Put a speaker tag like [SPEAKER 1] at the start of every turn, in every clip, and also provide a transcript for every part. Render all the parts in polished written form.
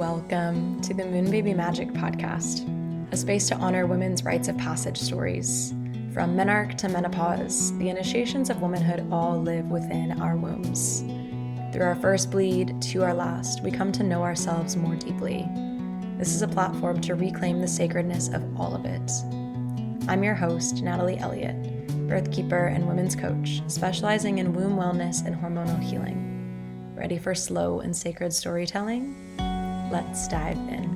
[SPEAKER 1] Welcome to the Moon Baby Magic podcast, a space to honor women's rites of passage stories. From menarche to menopause, the initiations of womanhood all live within our wombs. Through our first bleed to our last, we come to know ourselves more deeply. This is a platform to reclaim the sacredness of all of it. I'm your host, Natalie Elliott, birthkeeper and women's coach, specializing in womb wellness and hormonal healing. Ready for slow and sacred storytelling? Let's dive in.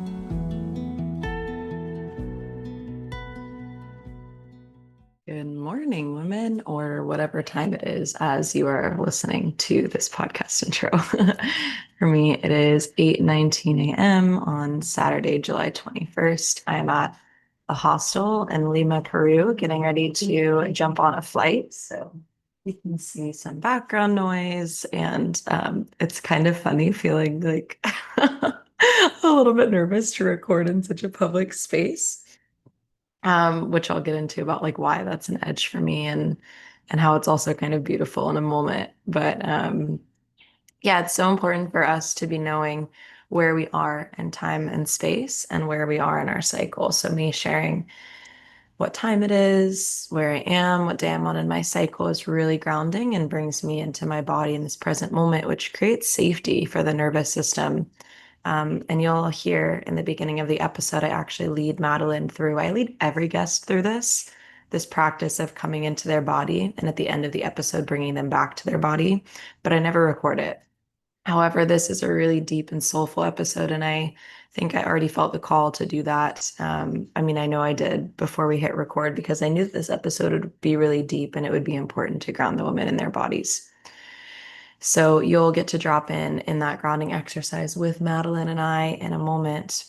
[SPEAKER 1] Good morning, women, or whatever time it is as you are listening to this podcast intro. For me, it is 8:19 a.m. on Saturday, July 21st. I am at a hostel in Lima, Peru, getting ready to jump on a flight. So you can see some background noise, and it's kind of funny feeling like a little bit nervous to record in such a public space, which I'll get into about like why that's an edge for me and how it's also kind of beautiful in a moment. But yeah, it's so important for us to be knowing where we are in time and space and where we are in our cycle. So me sharing what time it is, where I am, what day I'm on in my cycle is really grounding and brings me into my body in this present moment, which creates safety for the nervous system. And you'll hear in the beginning of the episode, I actually lead Madeline through, I lead every guest through this practice of coming into their body and at the end of the episode, bringing them back to their body, but I never record it. However, this is a really deep and soulful episode, and I think I already felt the call to do that. I mean, I know I did before we hit record because I knew that this episode would be really deep and it would be important to ground the women in their bodies. So you'll get to drop in that grounding exercise with Madeline and I in a moment.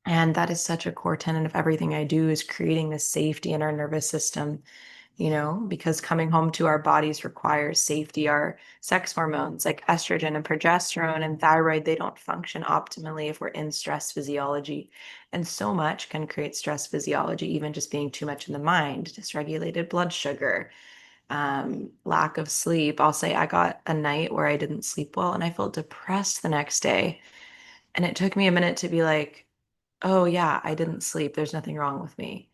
[SPEAKER 1] And that is such a core tenet of everything I do, is creating this safety in our nervous system, because coming home to our bodies requires safety. Our sex hormones like estrogen and progesterone and thyroid, they don't function optimally if we're in stress physiology. And so much can create stress physiology, even just being too much in the mind, dysregulated blood sugar, lack of sleep. I'll say I got a night where I didn't sleep well and I felt depressed the next day. And it took me a minute to be like, oh yeah, I didn't sleep. There's nothing wrong with me.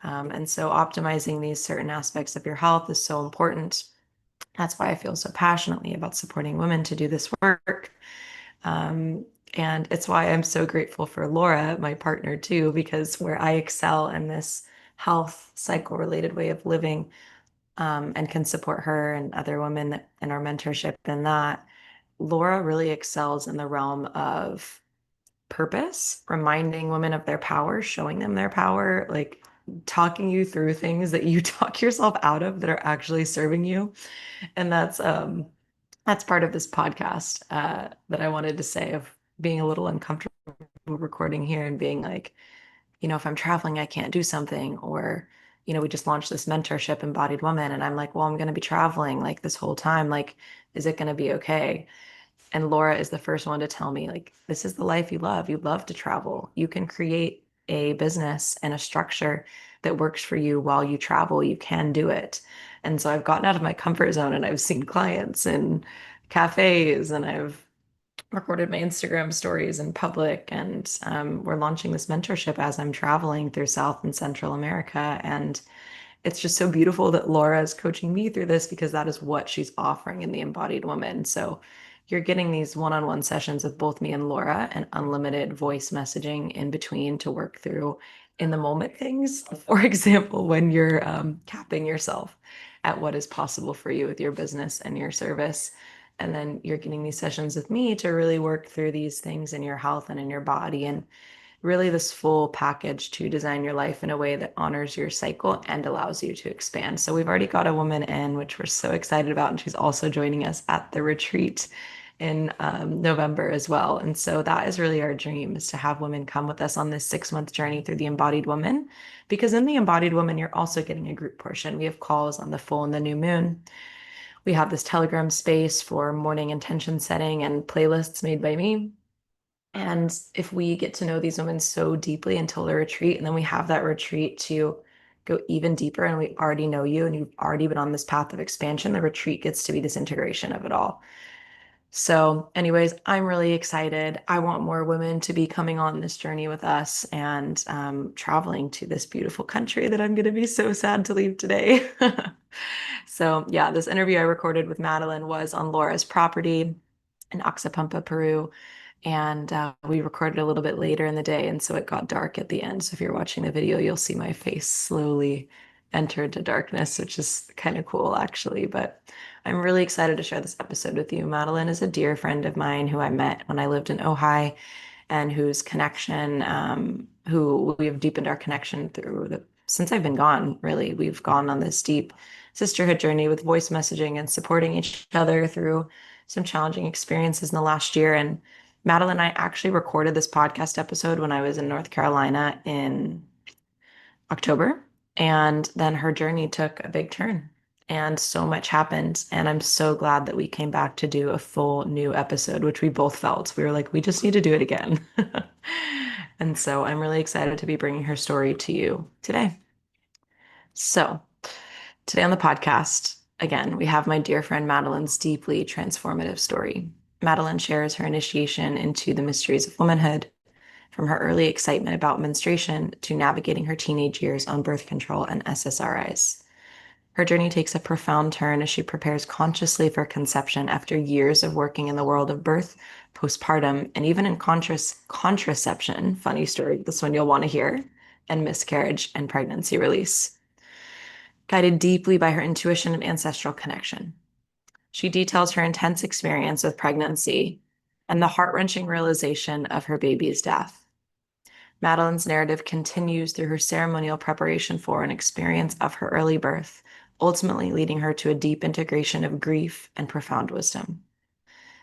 [SPEAKER 1] And so optimizing these certain aspects of your health is so important. That's why I feel so passionately about supporting women to do this work. And it's why I'm so grateful for Laura, my partner too, because where I excel in this health cycle related way of living, and can support her and other women in our mentorship in that, Laura really excels in the realm of purpose, reminding women of their power, showing them their power, like talking you through things that you talk yourself out of that are actually serving you. And that's part of this podcast that I wanted to say, of being a little uncomfortable recording here and being like, if I'm traveling, I can't do something, or we just launched this mentorship, Embodied Woman, and I'm like, well, I'm going to be traveling like this whole time. Like, is it going to be okay? And Laura is the first one to tell me, like, this is the life you love. You love to travel. You can create a business and a structure that works for you while you travel. You can do it. And so I've gotten out of my comfort zone and I've seen clients in cafes and I've recorded my Instagram stories in public. And we're launching this mentorship as I'm traveling through South and Central America. And it's just so beautiful that Laura is coaching me through this, because that is what she's offering in the Embodied Woman. So you're getting these one-on-one sessions with both me and Laura, and unlimited voice messaging in between to work through in the moment things. For example, when you're capping yourself at what is possible for you with your business and your service. And then you're getting these sessions with me to really work through these things in your health and in your body, and really this full package to design your life in a way that honors your cycle and allows you to expand. So we've already got a woman in, which we're so excited about, and she's also joining us at the retreat in November as well. And so that is really our dream, is to have women come with us on this 6-month journey through the Embodied Woman, because in the Embodied Woman, you're also getting a group portion. We have calls on the full and the new moon. We have this Telegram space for morning intention setting and playlists made by me. And if we get to know these women so deeply until the retreat, and then we have that retreat to go even deeper, and we already know you and you've already been on this path of expansion, the retreat gets to be this integration of it all. So, anyways, I'm really excited. I want more women to be coming on this journey with us and traveling to this beautiful country that I'm going to be so sad to leave today. So, yeah, this interview I recorded with Madeline was on Laura's property in Oxapampa, Peru. And we recorded a little bit later in the day, and so it got dark at the end. So if you're watching the video, you'll see my face slowly enter into darkness, which is kind of cool, actually. But I'm really excited to share this episode with you. Madeline is a dear friend of mine who I met when I lived in Ojai, and who we have deepened our connection through since I've been gone, really. We've gone on this deep sisterhood journey with voice messaging and supporting each other through some challenging experiences in the last year. And Madeline and I actually recorded this podcast episode when I was in North Carolina in October. And then her journey took a big turn and so much happened. And I'm so glad that we came back to do a full new episode, which we both felt. We were like, we just need to do it again. And so I'm really excited to be bringing her story to you today. So, today on the podcast, again, we have my dear friend Madeline's deeply transformative story. Madeline shares her initiation into the mysteries of womanhood, from her early excitement about menstruation to navigating her teenage years on birth control and SSRIs. Her journey takes a profound turn as she prepares consciously for conception after years of working in the world of birth, postpartum, and even in CONTRAception, funny story, this one you'll want to hear, and miscarriage and pregnancy release. Guided deeply by her intuition and ancestral connection. She details her intense experience with pregnancy and the heart-wrenching realization of her baby's death. Madeline's narrative continues through her ceremonial preparation for and experience of her early birth, ultimately leading her to a deep integration of grief and profound wisdom.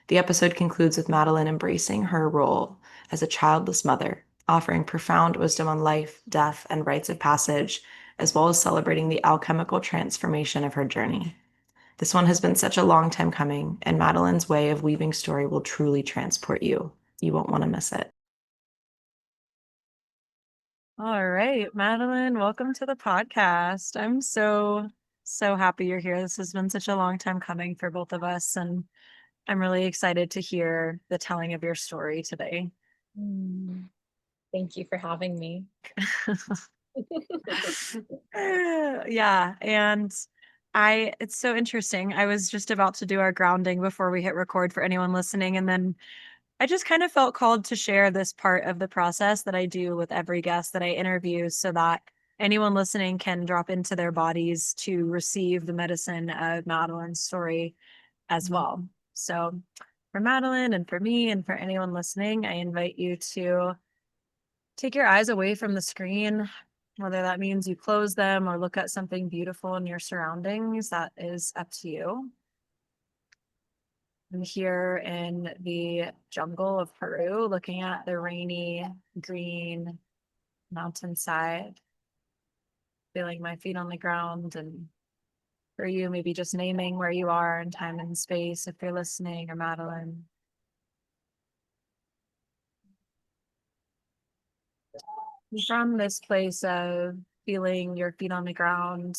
[SPEAKER 1] The episode concludes with Madeline embracing her role as a childless mother, offering profound wisdom on life, death, and rites of passage, as well as celebrating the alchemical transformation of her journey. This one has been such a long time coming, and Madeline's way of weaving story will truly transport you. You won't want to miss it. All right, Madeline, welcome to the podcast. I'm so happy you're here. This has been such a long time coming for both of us, and I'm really excited to hear the telling of your story today.
[SPEAKER 2] Thank you for having me.
[SPEAKER 1] Yeah, and it's so interesting. I was just about to do our grounding before we hit record for anyone listening, and then I just kind of felt called to share this part of the process that I do with every guest that I interview so that anyone listening can drop into their bodies to receive the medicine of Madeline's story as well. So for Madeline and for me and for anyone listening, I invite you to take your eyes away from the screen, whether that means you close them or look at something beautiful in your surroundings. That is up to you. I'm here in the jungle of Peru, looking at the rainy, green mountainside, feeling my feet on the ground. And for you, maybe just naming where you are in time and space, if you're listening, or Madeline. From this place of feeling your feet on the ground,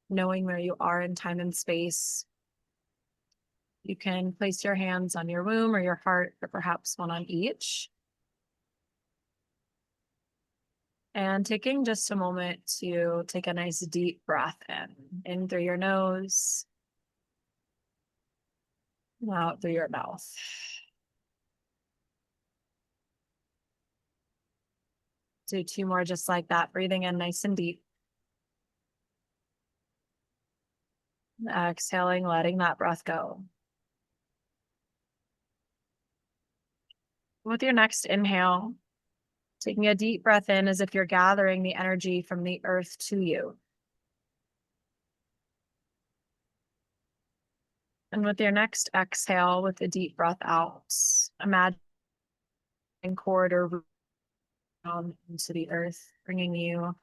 [SPEAKER 1] knowing where you are in time and space, you can place your hands on your womb or your heart, or perhaps one on each. And taking just a moment to take a nice deep breath in through your nose, and out through your mouth. Do two more just like that, breathing in nice and deep. Exhaling, letting that breath go. With your next inhale, taking a deep breath in as if you're gathering the energy from the earth to you. And with your next exhale, with a deep breath out, imagine corridor down into the earth, bringing you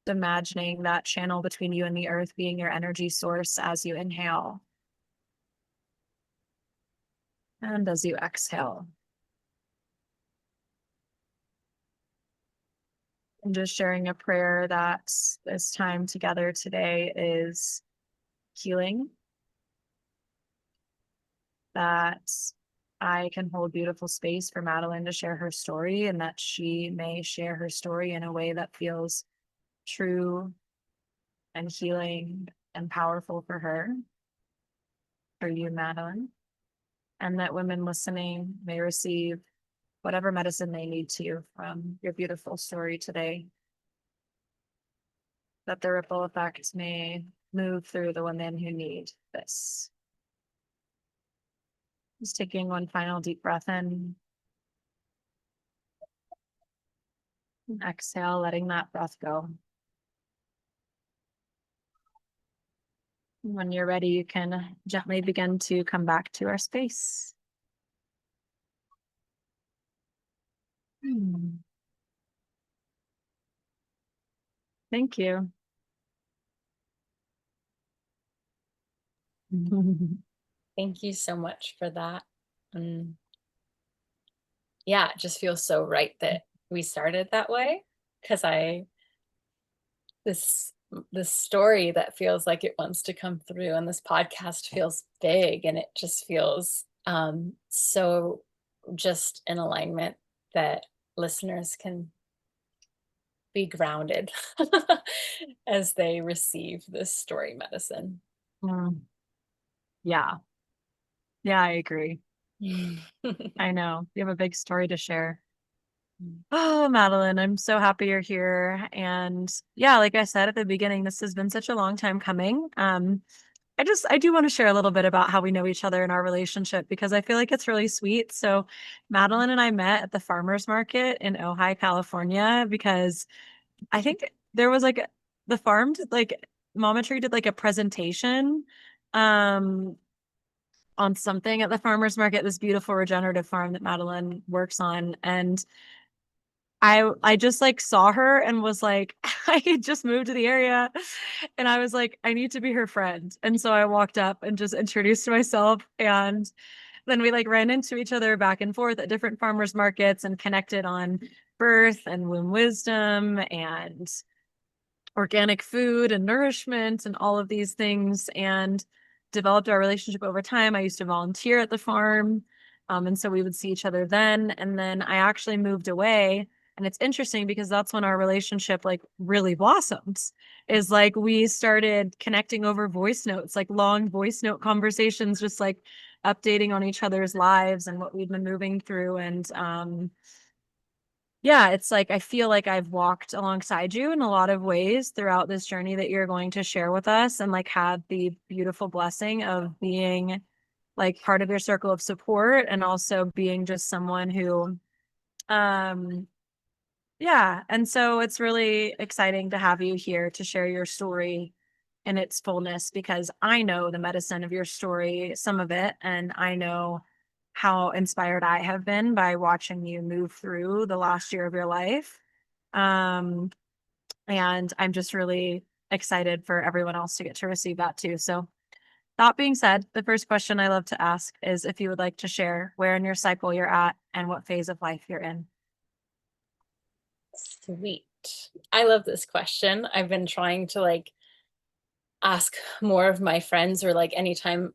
[SPEAKER 1] imagining that channel between you and the earth being your energy source as you inhale. And as you exhale.
[SPEAKER 2] I'm just sharing a prayer that this time together today is healing, that I can hold beautiful space for Madeline to share her story, and that she may share her story in a way that feels true and healing and powerful for her, for you, Madeline, and that women listening may receive whatever medicine they need to from your beautiful story today, that the ripple effects may move through the women who need this. Just taking one final deep breath in. And exhale, letting that breath go. When you're ready, you can gently begin to come back to our space. Thank you.
[SPEAKER 3] Thank you so much for that. Yeah, it just feels so right that we started that way, because this story that feels like it wants to come through, and this podcast feels big, and it just feels so just in alignment that listeners can be grounded as they receive this story medicine.
[SPEAKER 2] Yeah. Yeah, I agree. I know. You have a big story to share. Oh, Madeline, I'm so happy you're here. And yeah, like I said at the beginning, this has been such a long time coming. I do want to share a little bit about how we know each other in our relationship, because I feel like it's really sweet. So Madeline and I met at the farmer's market in Ojai, California, because I think there was like the farm did like Mama Tree did like a presentation on something at the farmer's market, this beautiful regenerative farm that Madeline works on. And I just like saw her and was like, I had just moved to the area, and I was like, I need to be her friend. And so I walked up and just introduced myself, and then we like ran into each other back and forth at different farmers markets and connected on birth and womb wisdom and organic food and nourishment and all of these things, and developed our relationship over time. I used to volunteer at the farm. And so we would see each other then. And then I actually moved away. And it's interesting because that's when our relationship like really blossomed, is like we started connecting over voice notes, like long voice note conversations, just like updating on each other's lives and what we've been moving through. And yeah, it's like I feel like I've walked alongside you in a lot of ways throughout this journey that you're going to share with us, and like had the beautiful blessing of being like part of your circle of support, and also being just someone who yeah, and so it's really exciting to have you here to share your story in its fullness, because I know the medicine of your story, some of it, and I know how inspired I have been by watching you move through the last year of your life. Um, and I'm just really excited for everyone else to get to receive that too. So that being said, the first question I love to ask is if you would like to share where in your cycle you're at and what phase of life you're in.
[SPEAKER 3] Sweet. I love this question. I've been trying to like ask more of my friends, or like anytime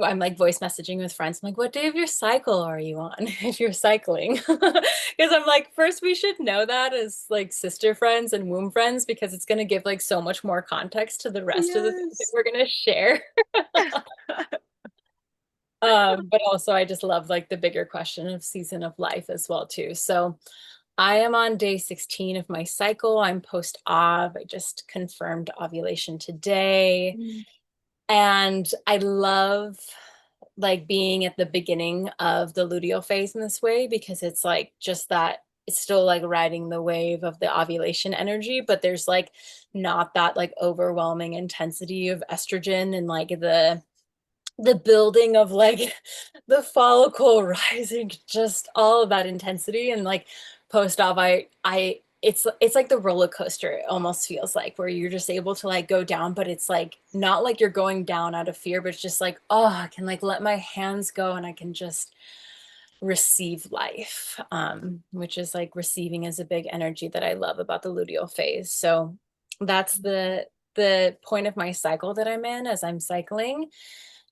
[SPEAKER 3] I'm like voice messaging with friends, I'm like, what day of your cycle are you on if you're cycling? Because I'm like, first we should know that as like sister friends and womb friends, because it's going to give like so much more context to the rest of the things that we're going to share. But also I just love like the bigger question of season of life as well too. So I am on day 16 of my cycle. I'm post-ov. I just confirmed ovulation today. And I love like being at the beginning of the luteal phase in this way, because it's like just that it's still like riding the wave of the ovulation energy, but there's like not that like overwhelming intensity of estrogen and like the building of like the follicle rising, just all of that intensity. And like post-op, it's like the roller coaster, it almost feels like, where you're just able to like go down, but it's like not like you're going down out of fear, but it's just like, oh, I can like let my hands go and I can just receive life, which is like receiving is a big energy that I love about the luteal phase. So that's the point of my cycle that I'm in as I'm cycling.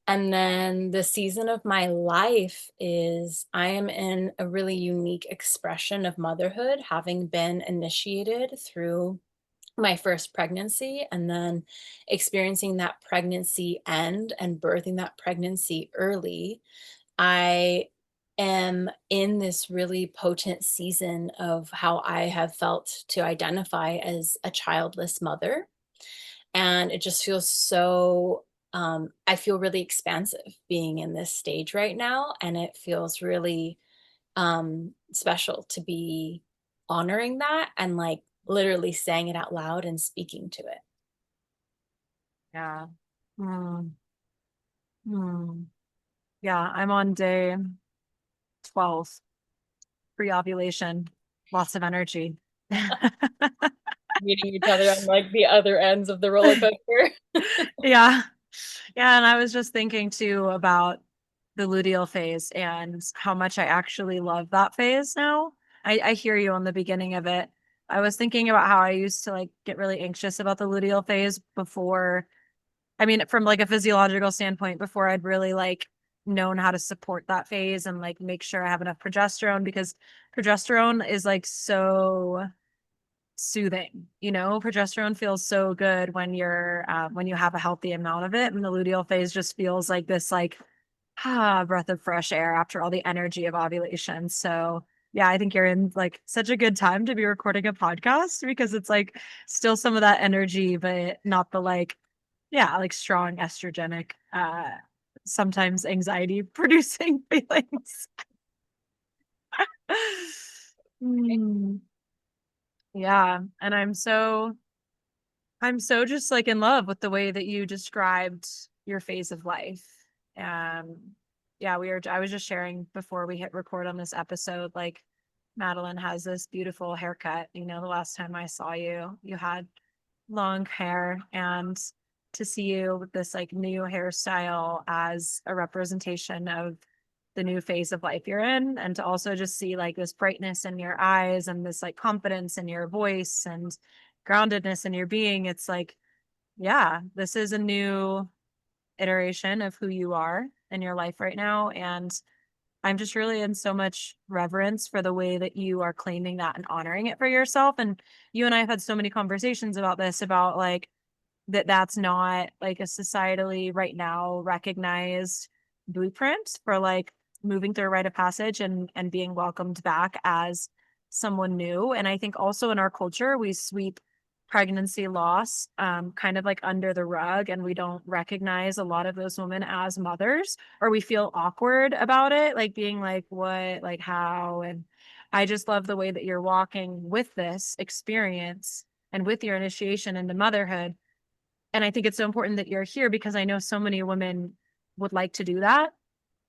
[SPEAKER 3] And then the season of my life is I am in a really unique expression of motherhood, having been initiated through my first pregnancy and then experiencing that pregnancy end and birthing that pregnancy early. I am in this really potent season of how I have felt to identify as a childless mother. And it just feels so, I feel really expansive being in this stage right now. And it feels really special to be honoring that and like literally saying it out loud and speaking to it.
[SPEAKER 2] Yeah. Hmm. Hmm. Yeah, I'm on day 12, pre-ovulation, lots of energy.
[SPEAKER 3] Meeting each other on like the other ends of the roller coaster.
[SPEAKER 2] Yeah. Yeah. And I was just thinking too about the luteal phase and how much I actually love that phase now. I hear you on the beginning of it. I was thinking about how I used to like get really anxious about the luteal phase before, I mean, from like a physiological standpoint, before I'd really like known how to support that phase and like make sure I have enough progesterone, because progesterone is like so soothing. Progesterone feels so good when you have a healthy amount of it, and the luteal phase just feels like this like breath of fresh air after all the energy of ovulation. So yeah, I think you're in like such a good time to be recording a podcast, because it's like still some of that energy, but not the like, yeah, like strong estrogenic, sometimes anxiety producing feelings. Hmm. Yeah. And I'm so just like in love with the way that you described your phase of life. Um, yeah, I was just sharing before we hit record on this episode, like Madeline has this beautiful haircut. The last time I saw you, you had long hair, and to see you with this like new hairstyle as a representation of the new phase of life you're in, and to also just see like this brightness in your eyes and this like confidence in your voice and groundedness in your being. It's like, yeah, this is a new iteration of who you are in your life right now. And I'm just really in so much reverence for the way that you are claiming that and honoring it for yourself. And you and I have had so many conversations about this, about like that's not like a societally right now recognized blueprint for like moving through a rite of passage and being welcomed back as someone new. And I think also in our culture, we sweep pregnancy loss kind of like under the rug, and we don't recognize a lot of those women as mothers, or we feel awkward about it, like being like, what, like how? And I just love the way that you're walking with this experience and with your initiation into motherhood. And I think it's so important that you're here, because I know so many women would like to do that,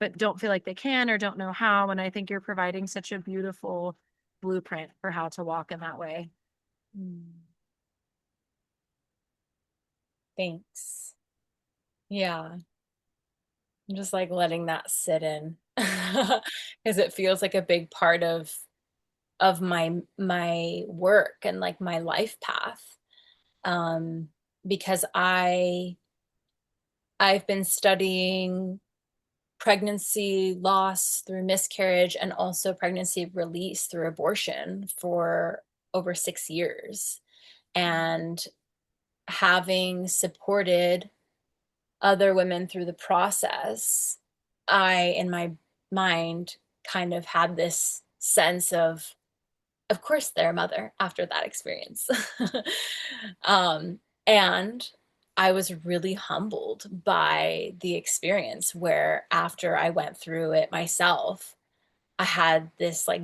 [SPEAKER 2] but don't feel like they can or don't know how. And I think you're providing such a beautiful blueprint for how to walk in that way.
[SPEAKER 3] Thanks. Yeah. I'm just like letting that sit in because it feels like a big part of my work and like my life path. Um, because I've been studying pregnancy loss through miscarriage and also pregnancy release through abortion for over 6 years. And having supported other women through the process, I, in my mind, kind of had this sense of course, they're a mother after that experience. And I was really humbled by the experience where after I went through it myself, I had this like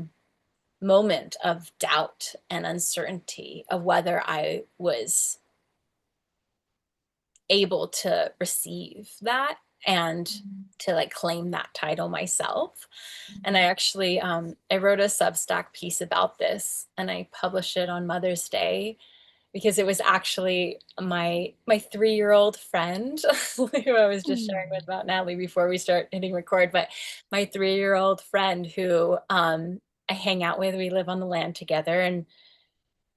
[SPEAKER 3] moment of doubt and uncertainty of whether I was able to receive that and to like claim that title myself. And I actually I wrote a Substack piece about this and I published it on Mother's Day. because it was actually my 3-year-old friend who I was just sharing with about Natalie before we start hitting record, but my 3-year-old friend who I hang out with. We live on the land together, and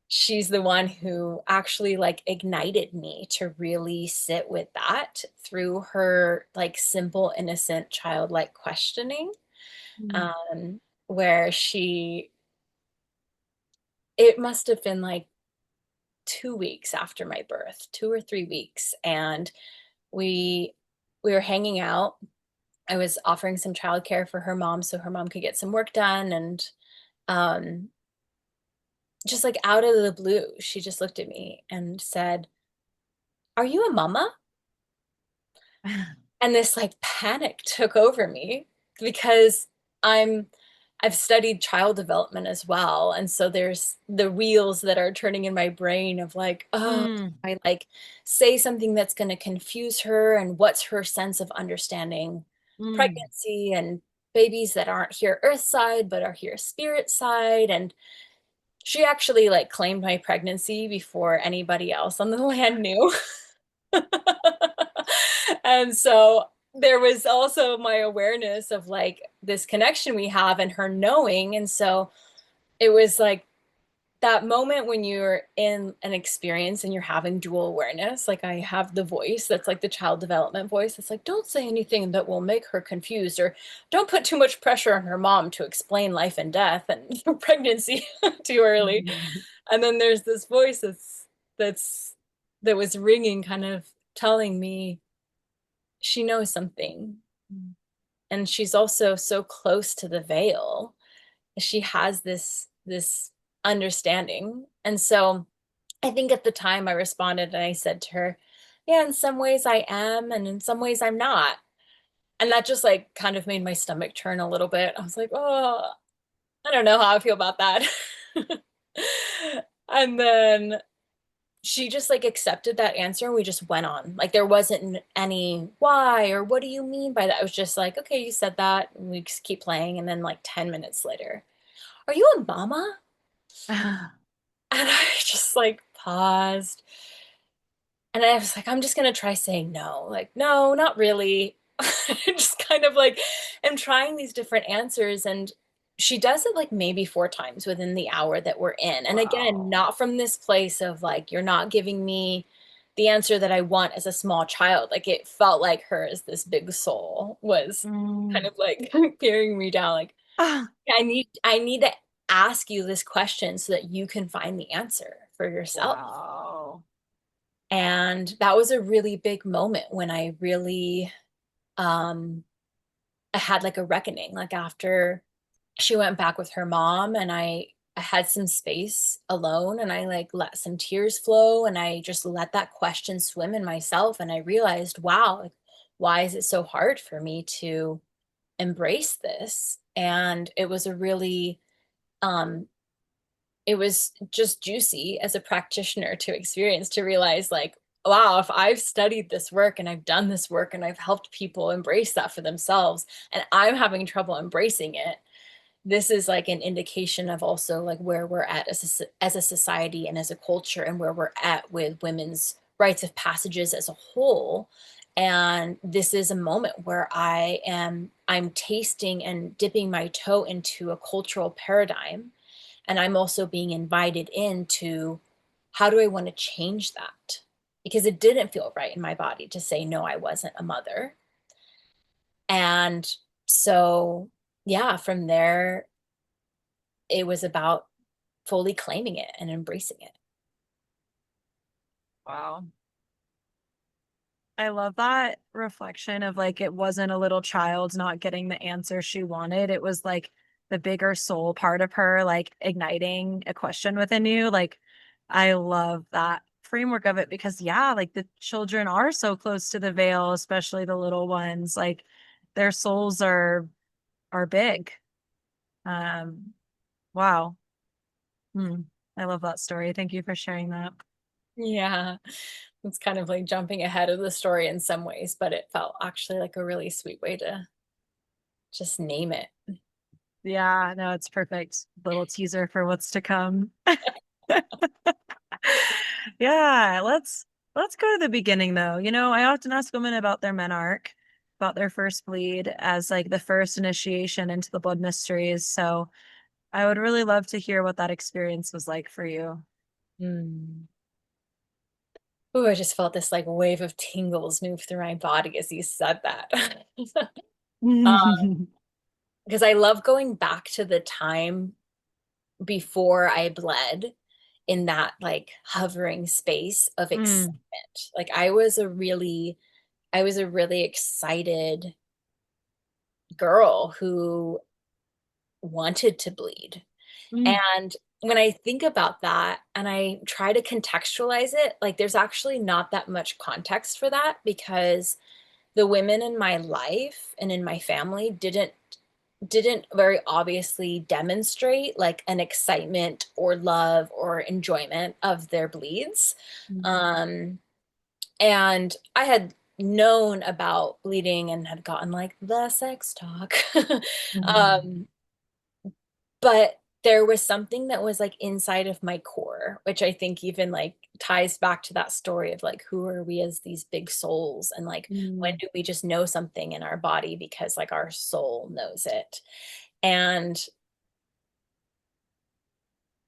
[SPEAKER 3] she's the one who actually like ignited me to really sit with that through her like simple, innocent, childlike questioning, where it must have been like 2 weeks after my birth, 2 or 3 weeks, and we we were hanging out. I was offering some childcare for her mom so her mom could get some work done, and um just like out of the blue, she just looked at me and said, "Are you a mama?" And this like panic took over me because I'm I've studied child development as well. And so there's the wheels that are turning in my brain of like, oh, I like say something that's going to confuse her, and what's her sense of understanding pregnancy and babies that aren't here earth side but are here spirit side. And she actually like claimed my pregnancy before anybody else on the land knew. And so there was also my awareness of like this connection we have and her knowing. And so it was like that moment when you're in an experience and you're having dual awareness. Like I have the voice that's like the child development voice. It's like, don't say anything that will make her confused, or don't put too much pressure on her mom to explain life and death and pregnancy too early. And then there's this voice that was ringing, kind of telling me she knows something. And she's also so close to the veil. She has this understanding. And so I think at the time I responded and I said to her, yeah, in some ways I am, and in some ways I'm not. And that just like kind of made my stomach turn a little bit. I was like, oh, I don't know how I feel about that. And then she just like accepted that answer, and we just went on. Like there wasn't any why or what do you mean by that. It was just like, okay, you said that, and we just keep playing. And then like 10 minutes later, are you a mama? And I just like paused, and I was like, I'm just gonna try saying no. Like, no, not really. Just kind of like am trying these different answers. And she does it like maybe 4 times within the hour that we're in. And again, not from this place of like, you're not giving me the answer that I want as a small child. Like it felt like her as this big soul was kind of like carrying me down. Like, I need to ask you this question so that you can find the answer for yourself.
[SPEAKER 2] Wow.
[SPEAKER 3] And that was a really big moment when I really I had like a reckoning, like after she went back with her mom, and I had some space alone, and I like let some tears flow, and I just let that question swim in myself. And I realized, wow, like, why is it so hard for me to embrace this? And it was a really um it was just juicy as a practitioner to experience, to realize like, wow, if I've studied this work and I've done this work and I've helped people embrace that for themselves, and I'm having trouble embracing it, this is like an indication of also like where we're at as a society and as a culture, and where we're at with women's rites of passages as a whole. And this is a moment where I'm tasting and dipping my toe into a cultural paradigm, and I'm also being invited into, how do I want to change that? Because it didn't feel right in my body to say, no, I wasn't a mother. And so, yeah, from there, it was about fully claiming it and embracing it.
[SPEAKER 2] Wow. I love that reflection of like, it wasn't a little child not getting the answer she wanted. It was like the bigger soul part of her, like igniting a question within you. Like, I love that framework of it because, yeah, like the children are so close to the veil, especially the little ones. Like, their souls are big. Um, wow. I love that story. Thank you for sharing that.
[SPEAKER 3] Yeah, it's kind of like jumping ahead of the story in some ways, but it felt actually like a really sweet way to just name it.
[SPEAKER 2] Yeah, no, it's perfect. Little teaser for what's to come. Yeah, let's go to the beginning though. I often ask women about their menarche, about their first bleed as like the first initiation into the blood mysteries. So I would really love to hear what that experience was like for you.
[SPEAKER 3] Mm. Ooh, I just felt this like wave of tingles move through my body as you said that. Because I love going back to the time before I bled in that like hovering space of
[SPEAKER 2] Mm,
[SPEAKER 3] excitement. Like I was a really excited girl who wanted to bleed.
[SPEAKER 2] mm,
[SPEAKER 3] And when I think about that and I try to contextualize it, like there's actually not that much context for that because the women in my life and in my family didn't very obviously demonstrate like an excitement or love or enjoyment of their bleeds.
[SPEAKER 2] mm,
[SPEAKER 3] Um, and I had known about bleeding and had gotten like the sex talk.
[SPEAKER 2] mm.
[SPEAKER 3] um, but there was something that was like inside of my core, which I think even like ties back to that story of like who are we as these big souls and like when
[SPEAKER 2] Mm.
[SPEAKER 3] do we just know something in our body because like our soul knows it. And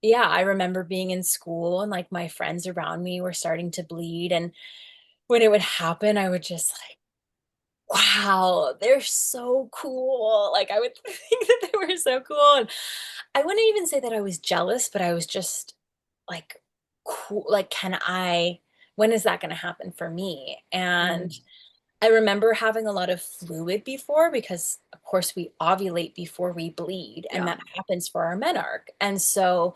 [SPEAKER 3] yeah, I remember being in school and like my friends around me were starting to bleed, and when it would happen I would just like, wow, they're so cool. Like I would think that they were so cool. And I wouldn't even say that I was jealous, but I was just like, cool. Like, when is that going to happen for me? And
[SPEAKER 2] Mm.
[SPEAKER 3] I remember having a lot of fluid before because, of course, we ovulate before we bleed, and
[SPEAKER 2] Yeah.
[SPEAKER 3] that happens for our menarche. And so,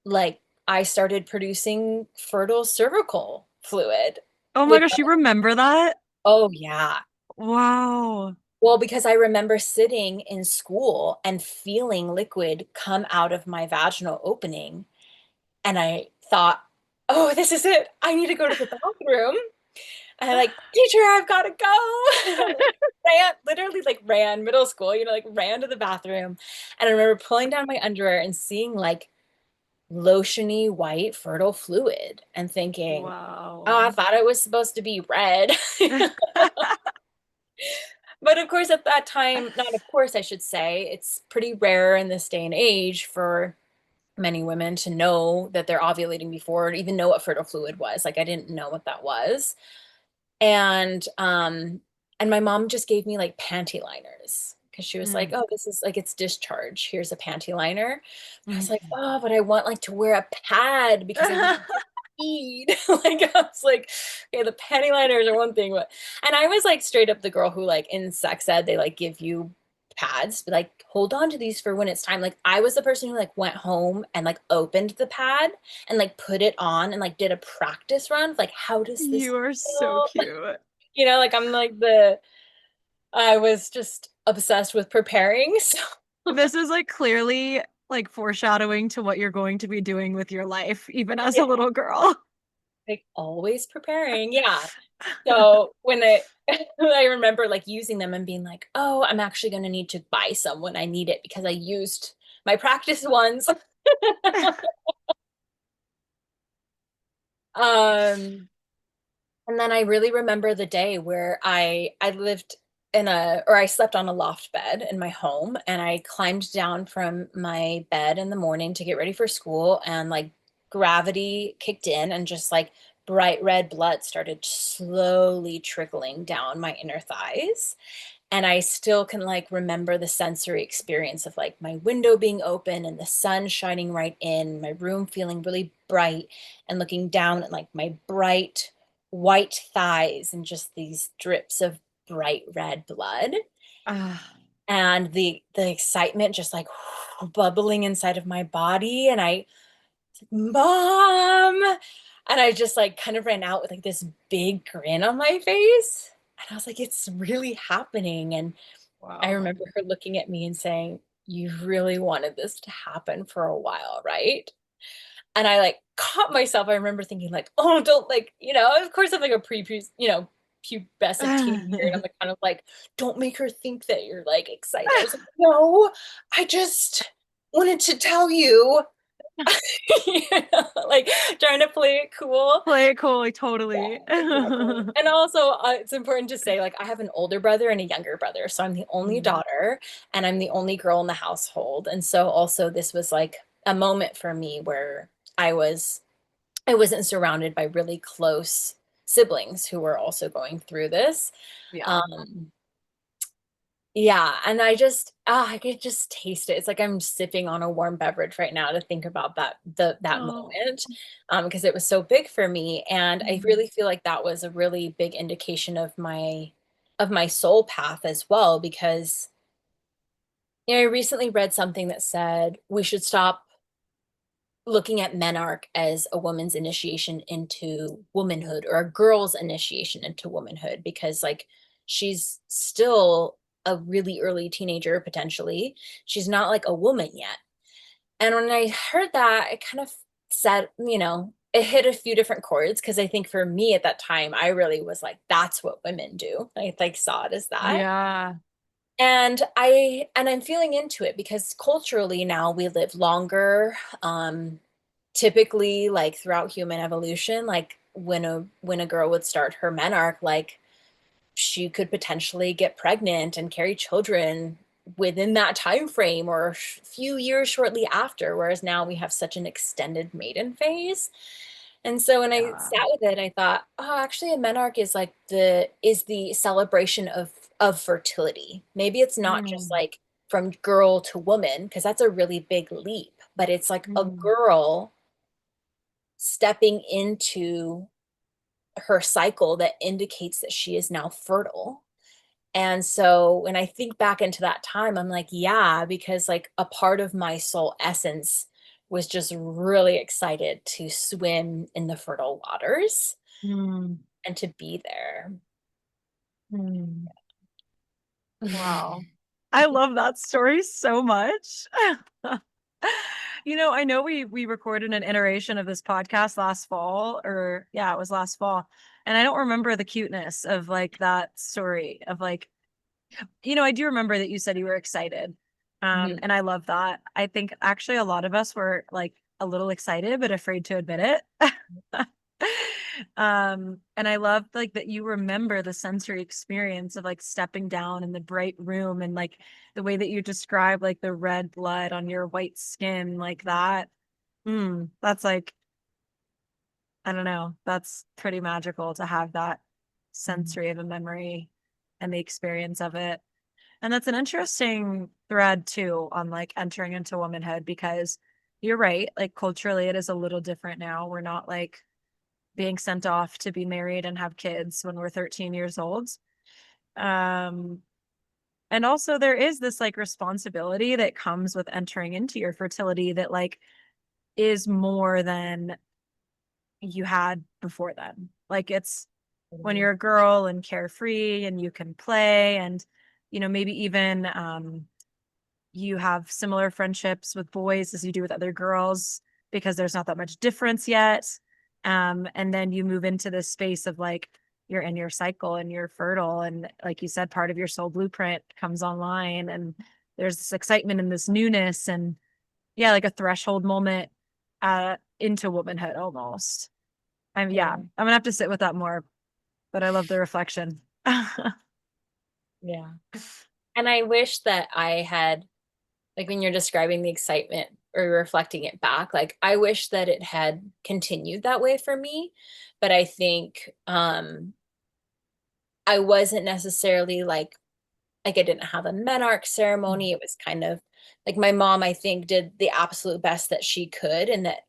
[SPEAKER 3] like, I started producing fertile cervical fluid,
[SPEAKER 2] Oh my
[SPEAKER 3] which,
[SPEAKER 2] gosh, you remember that?
[SPEAKER 3] oh, yeah.
[SPEAKER 2] Wow.
[SPEAKER 3] Well, because I remember sitting in school and feeling liquid come out of my vaginal opening. And I thought, oh, this is it. I need to go to the bathroom. And I like, teacher, I've got to go. Literally like ran middle school, like ran to the bathroom. And I remember pulling down my underwear and seeing like lotiony white fertile fluid and thinking, oh, I
[SPEAKER 2] Wow.
[SPEAKER 3] thought it was supposed to be red. But of course, at that time, not of course, I should say, it's pretty rare in this day and age for many women to know that they're ovulating before or even know what fertile fluid was. Like I didn't know what that was. And my mom just gave me like panty liners because she was like,
[SPEAKER 2] Mm.
[SPEAKER 3] oh, this is like it's discharge. Here's a panty liner. But I was
[SPEAKER 2] Mm.
[SPEAKER 3] like, oh, but I want like to wear a pad because I want to eat. Like I was like, okay, the panty liners are one thing, but and I was like straight up the girl who like in sex ed they like give you pads, but like hold on to these for when it's time. Like I was the person who like went home and like opened the pad and like put it on and like did a practice run of, like how does this
[SPEAKER 2] You are so
[SPEAKER 3] feel?
[SPEAKER 2] cute.
[SPEAKER 3] Like I'm like I was just obsessed with preparing. So
[SPEAKER 2] This is like clearly like foreshadowing to what you're going to be doing with your life, even as
[SPEAKER 3] yeah,
[SPEAKER 2] a little girl.
[SPEAKER 3] like always preparing. Yeah. So when I remember like using them and being like, oh, I'm actually going to need to buy some when I need it because I used my practice ones. Um, and then I really remember the day where I lived I slept on a loft bed in my home, and I climbed down from my bed in the morning to get ready for school, and like gravity kicked in and just like bright red blood started slowly trickling down my inner thighs. And I still can like remember the sensory experience of like my window being open and the sun shining right in, my room feeling really bright, and looking down at like my bright white thighs and just these drips of bright red blood,
[SPEAKER 2] Ah,
[SPEAKER 3] and the excitement just like bubbling inside of my body. And I, mom, and I just like kind of ran out with like this big grin on my face, and I was like, it's really happening. And I
[SPEAKER 2] wow.
[SPEAKER 3] remember her looking at me and saying, you really wanted this to happen for a while, right? And I like caught myself. I remember thinking like, oh, don't like, of course I'm like a pubescent teenager. And I'm like kind of like, don't make her think that you're like excited. I was like, no, I just wanted to tell you. You know, like trying to play it cool.
[SPEAKER 2] Play it cool, like,
[SPEAKER 3] Yeah,
[SPEAKER 2] totally.
[SPEAKER 3] exactly. And also, it's important to say, like, I have an older brother and a younger brother. So I'm the only
[SPEAKER 2] Mm.
[SPEAKER 3] daughter and I'm the only girl in the household. And so also this was like a moment for me where I wasn't surrounded by really close siblings who were also going through this.
[SPEAKER 2] Yeah.
[SPEAKER 3] Um, yeah, and I could just taste it. It's like I'm sipping on a warm beverage right now to think about that
[SPEAKER 2] Oh.
[SPEAKER 3] moment, because it was so big for me, and I
[SPEAKER 2] Mm.
[SPEAKER 3] really feel like that was a really big indication of my soul path as well, because I recently read something that said we should stop looking at Menarche as a woman's initiation into womanhood or a girl's initiation into womanhood, because like she's still a really early teenager potentially. She's not like a woman yet. And when I heard that, it kind of said, it hit a few different chords, because I think for me at that time, I really was like, that's what women do. I like saw it as that.
[SPEAKER 2] Yeah.
[SPEAKER 3] And I'm feeling into it because culturally now we live longer. Typically, like throughout human evolution, like when a girl would start her menarche, like she could potentially get pregnant and carry children within that time frame or a few years shortly after, whereas now we have such an extended maiden phase. And so when I
[SPEAKER 2] Yeah.
[SPEAKER 3] sat with it, I thought, oh, actually a menarche is like the celebration of fertility. Maybe it's not just
[SPEAKER 2] Mm.
[SPEAKER 3] like from girl to woman, because that's a really big leap, but it's like a
[SPEAKER 2] Mm.
[SPEAKER 3] girl stepping into her cycle that indicates that she is now fertile. And so when I think back into that time, I'm like, yeah, because like a part of my soul essence was just really excited to swim in the fertile waters
[SPEAKER 2] Mm.
[SPEAKER 3] and to be there.
[SPEAKER 2] Mm. Wow. I love that story so much. I know we recorded an iteration of this podcast last fall, or yeah, it was last fall. And I don't remember the cuteness of like that story of like, I do remember that you said you were excited.
[SPEAKER 3] Mhm.
[SPEAKER 2] And I love that. I think actually a lot of us were like a little excited but afraid to admit it. And I love like that you remember the sensory experience of like stepping down in the bright room and like the way that you describe like the red blood on your white skin like that. That's like, I don't know, that's pretty magical to have that sensory of a memory and the experience of it. And that's an interesting thread too on like entering into womanhood, because you're right, like culturally it is a little different now. We're not like being sent off to be married and have kids when we're 13 years old. Um, and also there is this like responsibility that comes with entering into your fertility that like is more than you had before then. Like it's when you're a girl and carefree and you can play and maybe even you have similar friendships with boys as you do with other girls because there's not that much difference yet. And then you move into this space of like you're in your cycle and you're fertile. And like you said, part of your soul blueprint comes online and there's this excitement and this newness and yeah, like a threshold moment into womanhood almost. Yeah,
[SPEAKER 3] Yeah.
[SPEAKER 2] I'm gonna have to sit with that more, but I love the reflection.
[SPEAKER 3] Yeah. And I wish that I had, like when you're describing the excitement or reflecting it back, like I wish that it had continued that way for me. But I think I wasn't necessarily like I didn't have a menarche ceremony. It was kind of like my mom, I think, did the absolute best that she could, and that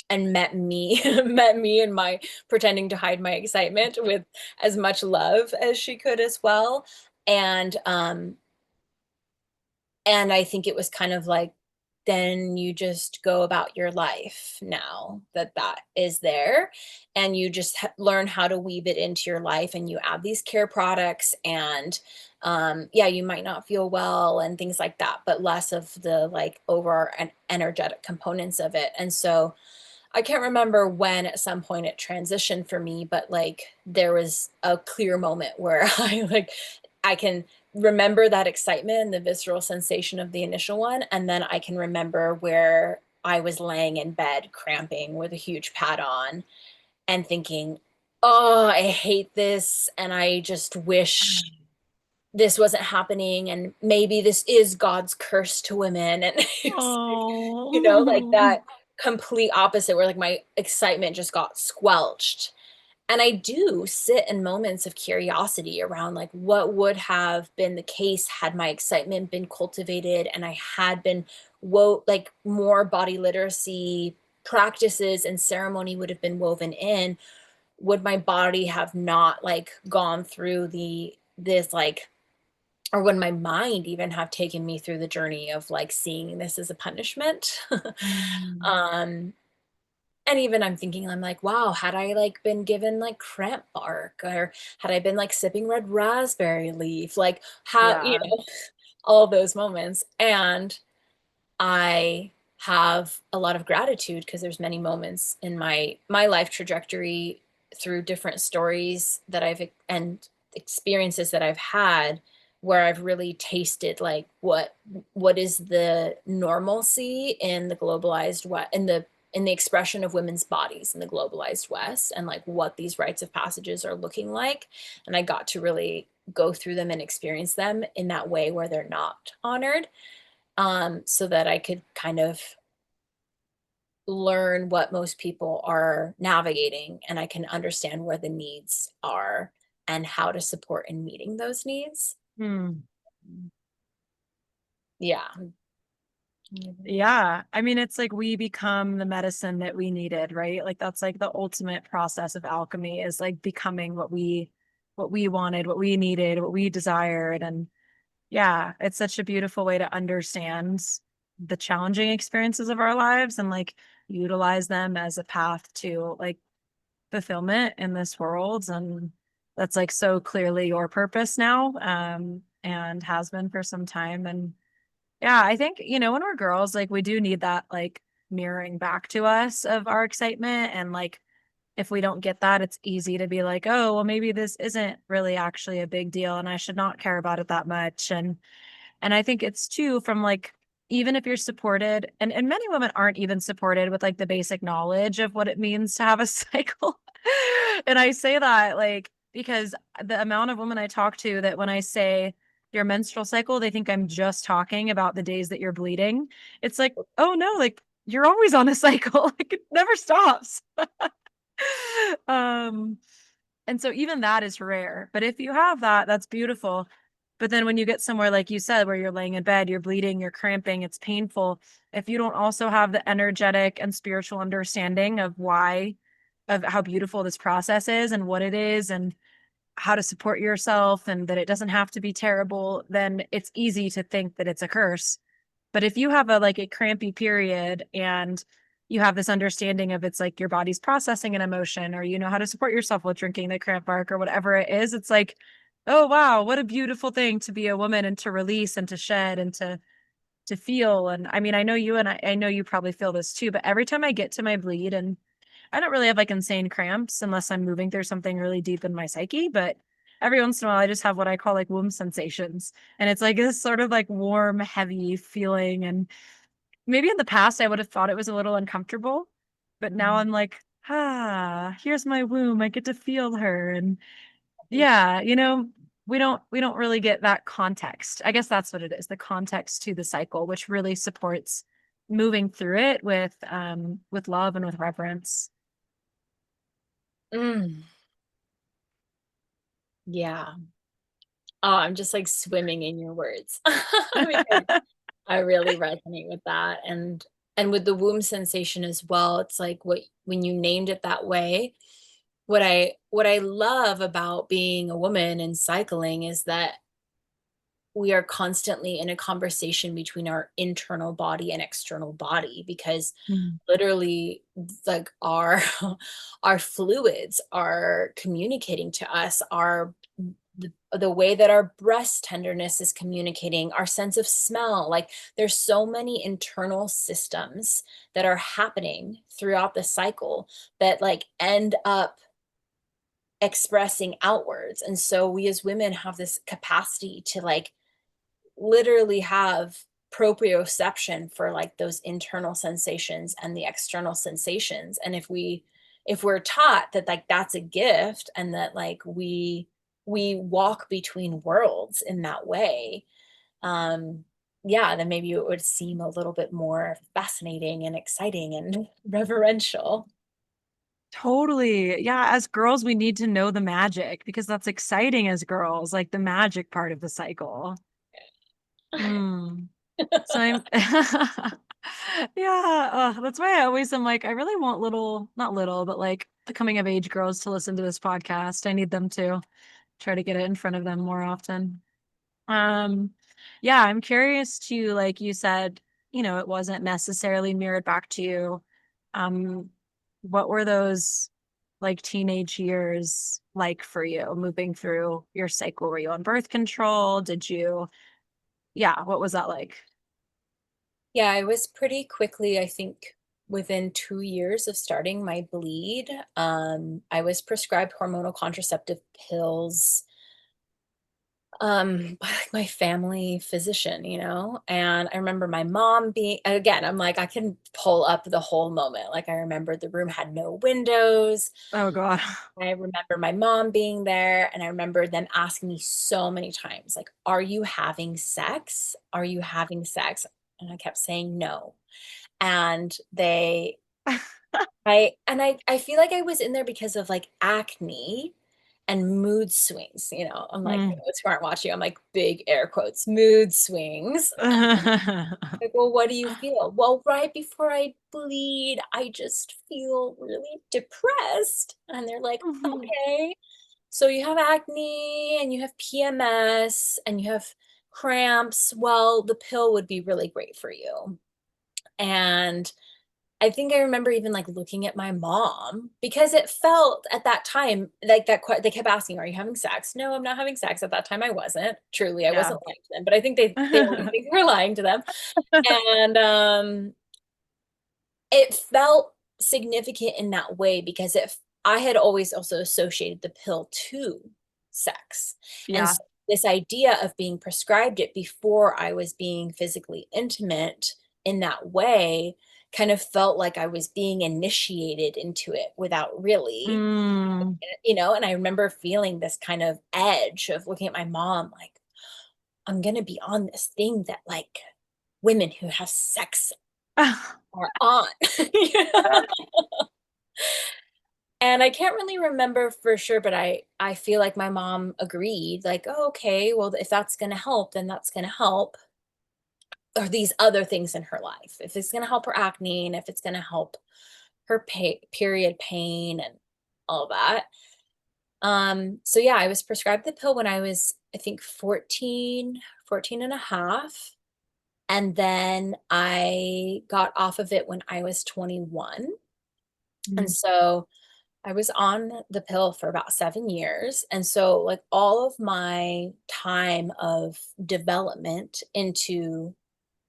[SPEAKER 3] and met me met me in my pretending to hide my excitement with as much love as she could as well. And I think it was kind of like, then you just go about your life now that that is there, and you just learn how to weave it into your life, and you add these care products, and yeah, you might not feel well and things like that, but less of the like over and energetic components of it. And so I can't remember when at some point it transitioned for me, but like there was a clear moment where I like I can remember that excitement and the visceral sensation of the initial one. And then I can remember where I was laying in bed cramping with a huge pad on and thinking, oh, I hate this. And I just wish this wasn't happening. And maybe this is God's curse to women. And you know, like
[SPEAKER 2] Oh.
[SPEAKER 3] that complete opposite where like my excitement just got squelched. And I do sit in moments of curiosity around like what would have been the case had my excitement been cultivated and I had been like more body literacy practices and ceremony would have been woven in. Would my body have not like gone through this like, or would my mind even have taken me through the journey of like seeing this as a punishment? um and even I'm thinking, I'm like, wow, had I like been given like cramp bark, or had I been like sipping red raspberry leaf, like how, you
[SPEAKER 2] Yeah.
[SPEAKER 3] know, all those moments. And I have a lot of gratitude because there's many moments in my life trajectory through different stories that and experiences that I've had where I've really tasted like what is the normalcy in the globalized in the expression of women's bodies in the globalized West, and like what these rites of passages are looking like. And I got to really go through them and experience them in that way where they're not honored, so that I could kind of learn what most people are navigating, and I can understand where the needs are and how to support in meeting those needs.
[SPEAKER 2] Hmm.
[SPEAKER 3] Yeah.
[SPEAKER 2] Yeah. I mean, it's like we become the medicine that we needed, right? Like that's like the ultimate process of alchemy is like becoming what we wanted, what we needed, what we desired. And yeah, it's such a beautiful way to understand the challenging experiences of our lives and like utilize them as a path to like fulfillment in this world. And that's like so clearly your purpose now, and has been for some time. And yeah, I think, you know, when we're girls, like we do need that like mirroring back to us of our excitement. And like if we don't get that, it's easy to be like, oh, well, maybe this isn't really actually a big deal and I should not care about it that much. And I think it's too from like, even if you're supported, and many women aren't even supported with like the basic knowledge of what it means to have a cycle. And I say that like because the amount of women I talk to that when I say your menstrual cycle, they think I'm just talking about the days that you're bleeding. It's like, oh no, like you're always on a cycle. Like it never stops. um and so even that is rare. But if you have that, that's beautiful. But then when you get somewhere, like you said, where you're laying in bed, you're bleeding, you're cramping, it's painful. If you don't also have the energetic and spiritual understanding of why, of how beautiful this process is and what it is and how to support yourself and that it doesn't have to be terrible, then it's easy to think that it's a curse. But if you have a like a crampy period and you have this understanding of it's like your body's processing an emotion, or you know how to support yourself with drinking the cramp bark or whatever it is, it's like, oh wow, what a beautiful thing to be a woman and to release and to shed and to feel. And I mean, I know you and I know you probably feel this too, but every time I get to my bleed, and I don't really have like insane cramps unless I'm moving through something really deep in my psyche, but every once in a while I just have what I call like womb sensations. And it's like this sort of like warm, heavy feeling. And maybe in the past I would have thought it was a little uncomfortable, but now I'm like, here's my womb. I get to feel her. And yeah, you know, we don't really get that context. I guess that's what it is, the context to the cycle, which really supports moving through it with love and with reverence.
[SPEAKER 3] Mm, yeah. Oh, I'm just like swimming in your words. Because I really resonate with that. And with the womb sensation as well, it's like what when you named it that way, what I love about being a woman and cycling is that we are constantly in a conversation between our internal body and external body, because
[SPEAKER 2] Mm.
[SPEAKER 3] literally like our our fluids are communicating to us, our the way that our breast tenderness is communicating, our sense of smell, like there's so many internal systems that are happening throughout the cycle that like end up expressing outwards. And so we as women have this capacity to like literally have proprioception for like those internal sensations and the external sensations. And if we're taught that like that's a gift and that like we walk between worlds in that way, yeah, then maybe it would seem a little bit more fascinating and exciting and reverential.
[SPEAKER 2] Totally. Yeah. As girls, we need to know the magic because that's exciting as girls, like the magic part of the cycle. Mm. So I'm, yeah, that's why I always am like, I really want little, not little, but like the coming of age girls to listen to this podcast. I need them to try to get it in front of them more often. Um, yeah, I'm curious to, like you said, it wasn't necessarily mirrored back to you. Um, what were those like teenage years like for you moving through your cycle? Were you on birth control? Yeah, what was that like?
[SPEAKER 3] Yeah, I was pretty quickly, I think within 2 years of starting my bleed, I was prescribed hormonal contraceptive pills by like my family physician, and I remember my mom being, again, I'm like, I can pull up the whole moment. Like I remember the room had no windows.
[SPEAKER 2] Oh God.
[SPEAKER 3] I remember my mom being there, and I remember them asking me so many times, like, are you having sex? Are you having sex? And I kept saying no. And I feel like I was in there because of like acne and mood swings. I'm like,
[SPEAKER 2] Mm.
[SPEAKER 3] those who aren't watching, I'm like, big air quotes, mood swings. Like, well, what do you feel? Well, right before I bleed, I just feel really depressed. And they're like, okay, so you have acne and you have PMS and you have cramps. Well, the pill would be really great for you. And I think I remember even like looking at my mom because it felt at that time like that they kept asking, "Are you having sex?" No, I'm not having sex. At that time, I wasn't. Truly, I
[SPEAKER 2] Yeah.
[SPEAKER 3] wasn't lying to them, but I think they always think we're lying to them. And it felt significant in that way because if I had always also associated the pill to sex. And
[SPEAKER 2] Yeah.
[SPEAKER 3] so this idea of being prescribed it before I was being physically intimate in that way kind of felt like I was being initiated into it without really,
[SPEAKER 2] Mm.
[SPEAKER 3] and I remember feeling this kind of edge of looking at my mom like, I'm going to be on this thing that like women who have sex are on. You know? And I can't really remember for sure, but I feel like my mom agreed, like, "Oh, okay, well, if that's gonna help, then that's gonna help." Or these other things in her life. If it's gonna help her acne and if it's gonna help her period pain and all that. So yeah, I was prescribed the pill when I was, I think 14 and a half. And then I got off of it when I was 21. And
[SPEAKER 2] Mm.
[SPEAKER 3] so I was on the pill for about 7 years, and so, like, all of my time of development into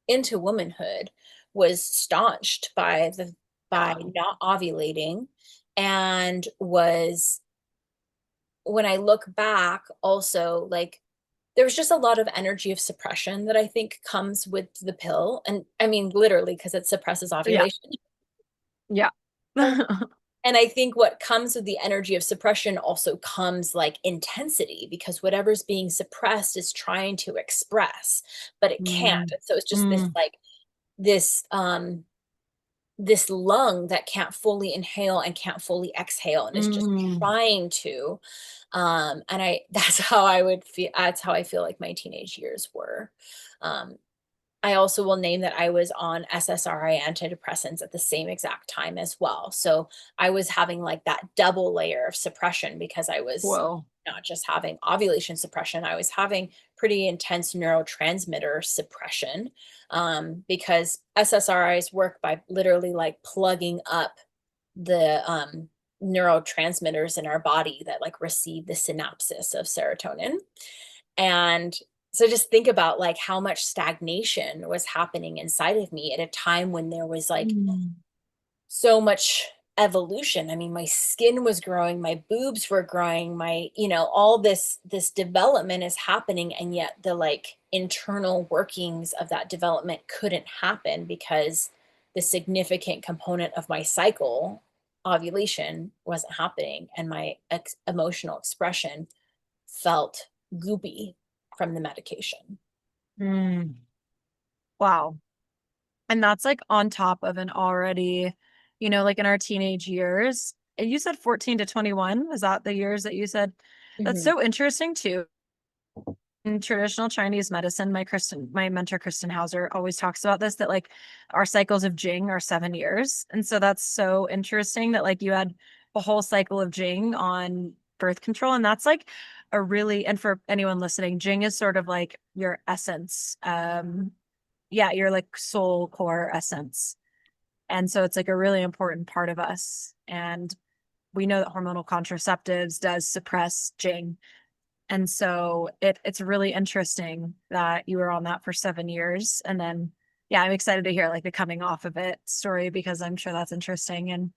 [SPEAKER 3] womanhood was staunched by
[SPEAKER 2] Yeah.
[SPEAKER 3] not ovulating, and was when I look back also, like, there was just a lot of energy of suppression that I think comes with the pill, and I mean, literally, because it suppresses
[SPEAKER 2] Yeah.
[SPEAKER 3] ovulation.
[SPEAKER 2] Yeah.
[SPEAKER 3] And I think what comes with the energy of suppression also comes like intensity because whatever's being suppressed is trying to express, but it can't.
[SPEAKER 2] Mm.
[SPEAKER 3] So it's just this
[SPEAKER 2] Mm.
[SPEAKER 3] like this this lung that can't fully inhale and can't fully exhale and is just
[SPEAKER 2] Mm.
[SPEAKER 3] trying to. And I that's how I would feel, that's how I feel like my teenage years were. Um I also will name that I was on SSRI antidepressants at the same exact time as well. So I was having like that double layer of suppression because I was
[SPEAKER 2] Whoa.
[SPEAKER 3] not just having ovulation suppression, I was having pretty intense neurotransmitter suppression, because SSRIs work by literally like plugging up the neurotransmitters in our body that like receive the synapses of serotonin. And so just think about like how much stagnation was happening inside of me at a time when there was like
[SPEAKER 2] Mm.
[SPEAKER 3] so much evolution. I mean, my skin was growing, my boobs were growing, my, all this development is happening, and yet the like internal workings of that development couldn't happen because the significant component of my cycle, ovulation, wasn't happening, and my emotional expression felt goopy from the medication.
[SPEAKER 2] Mm. Wow. And that's like on top of an already, like in our teenage years. And you said 14 to 21. Was that the years that you said? That's
[SPEAKER 3] Mhm.
[SPEAKER 2] so interesting too. In traditional Chinese medicine, my mentor Kristen Hauser always talks about this, that like our cycles of Jing are 7 years. And so that's so interesting that like you had a whole cycle of Jing on birth control. And that's like and for anyone listening, Jing is sort of like your essence. Yeah, your like soul core essence. And so it's like a really important part of us. And we know that hormonal contraceptives does suppress Jing. And so it's really interesting that you were on that for 7 years. And then, yeah, I'm excited to hear like the coming off of it story, because I'm sure that's interesting.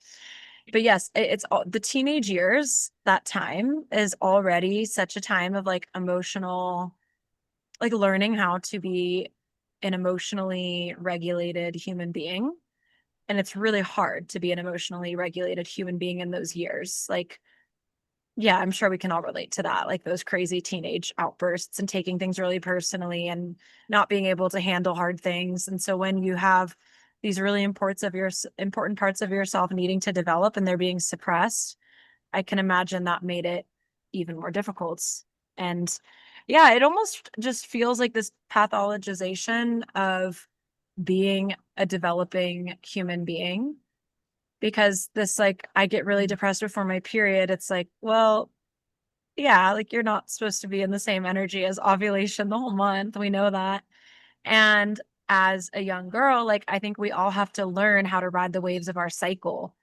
[SPEAKER 2] But yes, it's all the teenage years. That time is already such a time of like emotional, like learning how to be an emotionally regulated human being. And it's really hard to be an emotionally regulated human being in those years. Like, yeah, I'm sure we can all relate to that, like those crazy teenage outbursts and taking things really personally and not being able to handle hard things. And so when you have these really important parts of yourself needing to develop and they're being suppressed, I can imagine that made it even more difficult. And yeah, it almost just feels like this pathologization of being a developing human being, because this like I get really depressed before my period. It's like, well, yeah, like you're not supposed to be in the same energy as ovulation the whole month. We know that. And as a young girl, like I think we all have to learn how to ride the waves of our cycle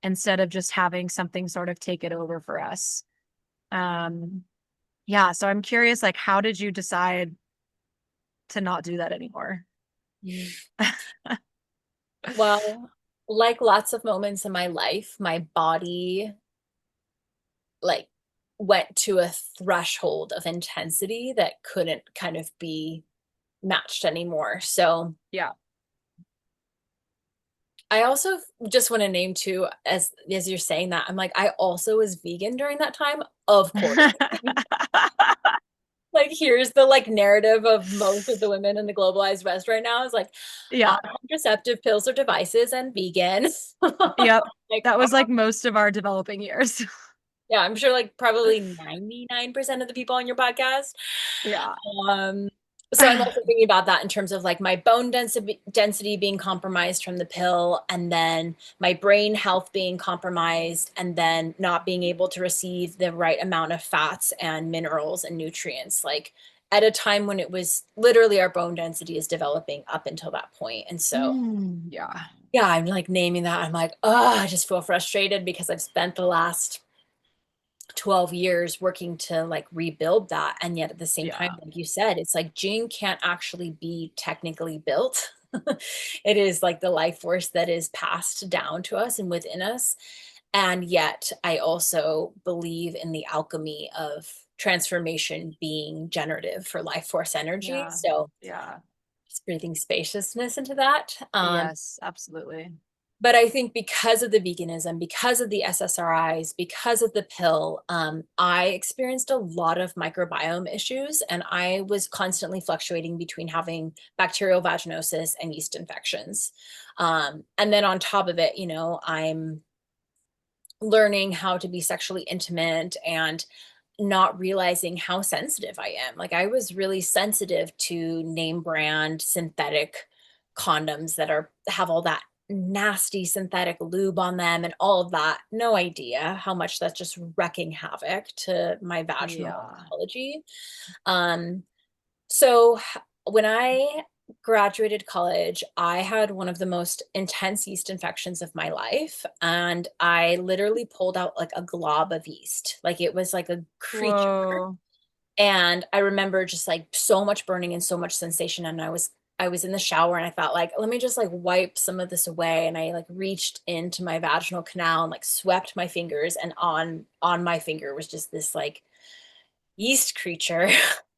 [SPEAKER 2] instead of just having something sort of take it over for us. Um, yeah, so I'm curious, like, how did you decide to not do that anymore?
[SPEAKER 3] Well, like lots of moments in my life, my body like went to a threshold of intensity that couldn't kind of be matched anymore. So
[SPEAKER 2] Yeah.
[SPEAKER 3] I also just want to name too, as you're saying that, I'm like, I also was vegan during that time, of course. Like, here's the like narrative of most of the women in the globalized West right now is like,
[SPEAKER 2] Yeah.
[SPEAKER 3] contraceptive pills or devices and vegan.
[SPEAKER 2] Yep.
[SPEAKER 3] Like,
[SPEAKER 2] That was like most of our developing years.
[SPEAKER 3] yeah, I'm sure like probably 99% of the people on your podcast.
[SPEAKER 2] Yeah.
[SPEAKER 3] Um, so I'm also thinking about that in terms of like my bone density being compromised from the pill, and then my brain health being compromised, and then not being able to receive the right amount of fats and minerals and nutrients, like at a time when it was literally our bone density is developing up until that point. And so,
[SPEAKER 2] Yeah.
[SPEAKER 3] yeah, I'm like naming that. I'm like, oh, I just feel frustrated because I've spent the last 12 years working to like rebuild that, and yet at the same time,
[SPEAKER 2] Yeah.
[SPEAKER 3] like you said, it's like Jing can't actually be technically built. It is like the life force that is passed down to us and within us. And yet I also believe in the alchemy of transformation being generative for life force energy,
[SPEAKER 2] Yeah.
[SPEAKER 3] so
[SPEAKER 2] Yeah.
[SPEAKER 3] just breathing spaciousness into that.
[SPEAKER 2] Yes, absolutely.
[SPEAKER 3] But I think because of the veganism, because of the SSRIs, because of the pill, I experienced a lot of microbiome issues, and I was constantly fluctuating between having bacterial vaginosis and yeast infections. And then on top of it, I'm learning how to be sexually intimate and not realizing how sensitive I am. Like, I was really sensitive to name brand synthetic condoms that have all that nasty synthetic lube on them and all of that. No idea how much that's just wrecking havoc to my vaginal
[SPEAKER 2] Yeah.
[SPEAKER 3] ecology. Um, so when I graduated college, I had one of the most intense yeast infections of my life, and I literally pulled out like a glob of yeast. Like, it was like a creature.
[SPEAKER 2] Whoa.
[SPEAKER 3] And I remember just like so much burning and so much sensation, and I was in the shower and I thought like, let me just like wipe some of this away. And I like reached into my vaginal canal and like swept my fingers, and on my finger was just this like yeast creature.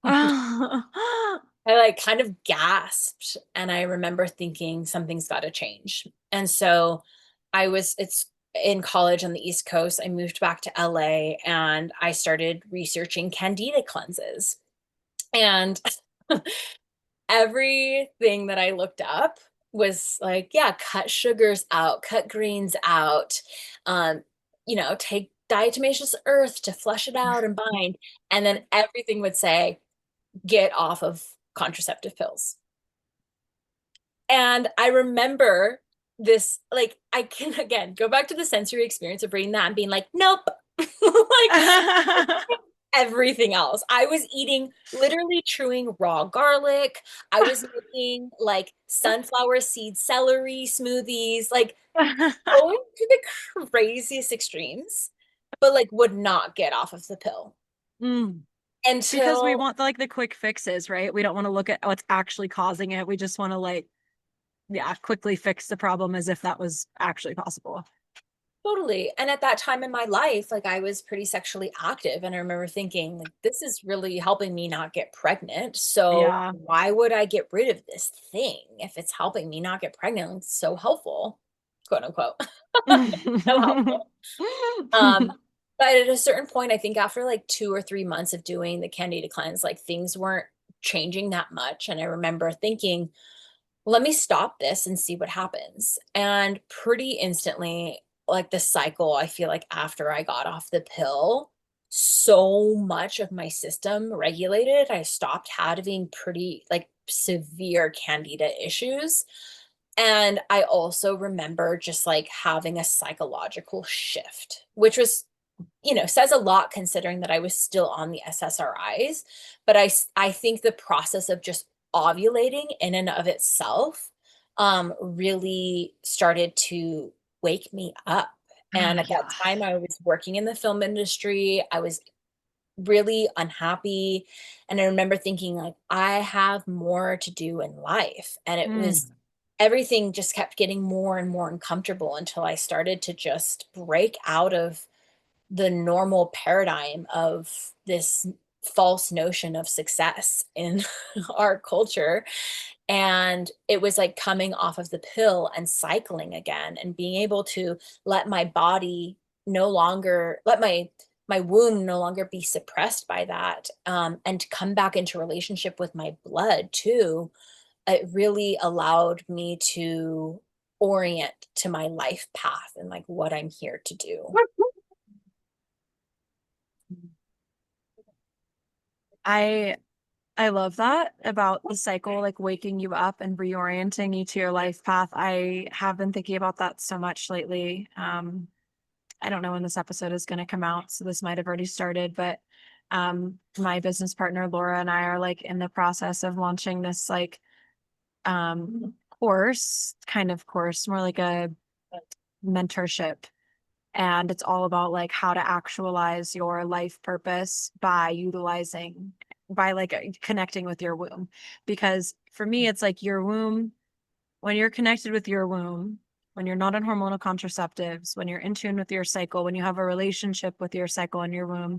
[SPEAKER 3] I like kind of gasped, and I remember thinking something's got to change. And so it's in college on the East Coast. I moved back to LA and I started researching candida cleanses. And everything that I looked up was like, yeah, cut sugars out, cut grains out, take diatomaceous earth to flush it out and bind. And then everything would say, get off of contraceptive pills. And I remember this, like, I can again go back to the sensory experience of reading that and being like, nope. Like everything else. I was eating, literally chewing raw garlic. I was making like sunflower seed celery smoothies, like going to the craziest extremes, but like would not get off of the pill
[SPEAKER 2] Because we
[SPEAKER 3] until
[SPEAKER 2] want like the quick fixes, right? We don't want to look at what's actually causing it. We just want to like, yeah, quickly fix the problem as if that was actually possible.
[SPEAKER 3] totally. And at that time in my life, like I was pretty sexually active. And I remember thinking, like, this is really helping me not get pregnant. So
[SPEAKER 2] Yeah.
[SPEAKER 3] why would I get rid of this thing if it's helping me not get pregnant? It's so helpful, quote unquote. So helpful. But at a certain point, I think after like 2 or 3 months of doing the candida cleanse, like things weren't changing that much. And I remember thinking, let me stop this and see what happens. And pretty instantly, like the cycle, I feel like after I got off the pill, so much of my system regulated. I stopped having pretty like severe candida issues. And I also remember just like having a psychological shift, which was, says a lot considering that I was still on the SSRIs. But I think the process of just ovulating in and of itself really started to wake me up. And at that
[SPEAKER 2] Yeah.
[SPEAKER 3] time, I was working in the film industry. I was really unhappy. And I remember thinking, like, I have more to do in life. And it was everything just kept getting more and more uncomfortable until I started to just break out of the normal paradigm of this false notion of success in our culture. And it was like coming off of the pill and cycling again and being able to let my body no longer let my womb no longer be suppressed by that, and to come back into relationship with my blood too. It really allowed me to orient to my life path and like what I'm here to do.
[SPEAKER 2] I I love that about the cycle, like waking you up and reorienting you to your life path. I have been thinking about that so much lately. I don't know when this episode is going to come out, so this might have already started, but my business partner Laura and I are like in the process of launching this like course, more like a mentorship. And it's all about like how to actualize your life purpose by like connecting with your womb. Because for me, it's like your womb, when you're connected with your womb, when you're not on hormonal contraceptives, when you're in tune with your cycle, when you have a relationship with your cycle and your womb,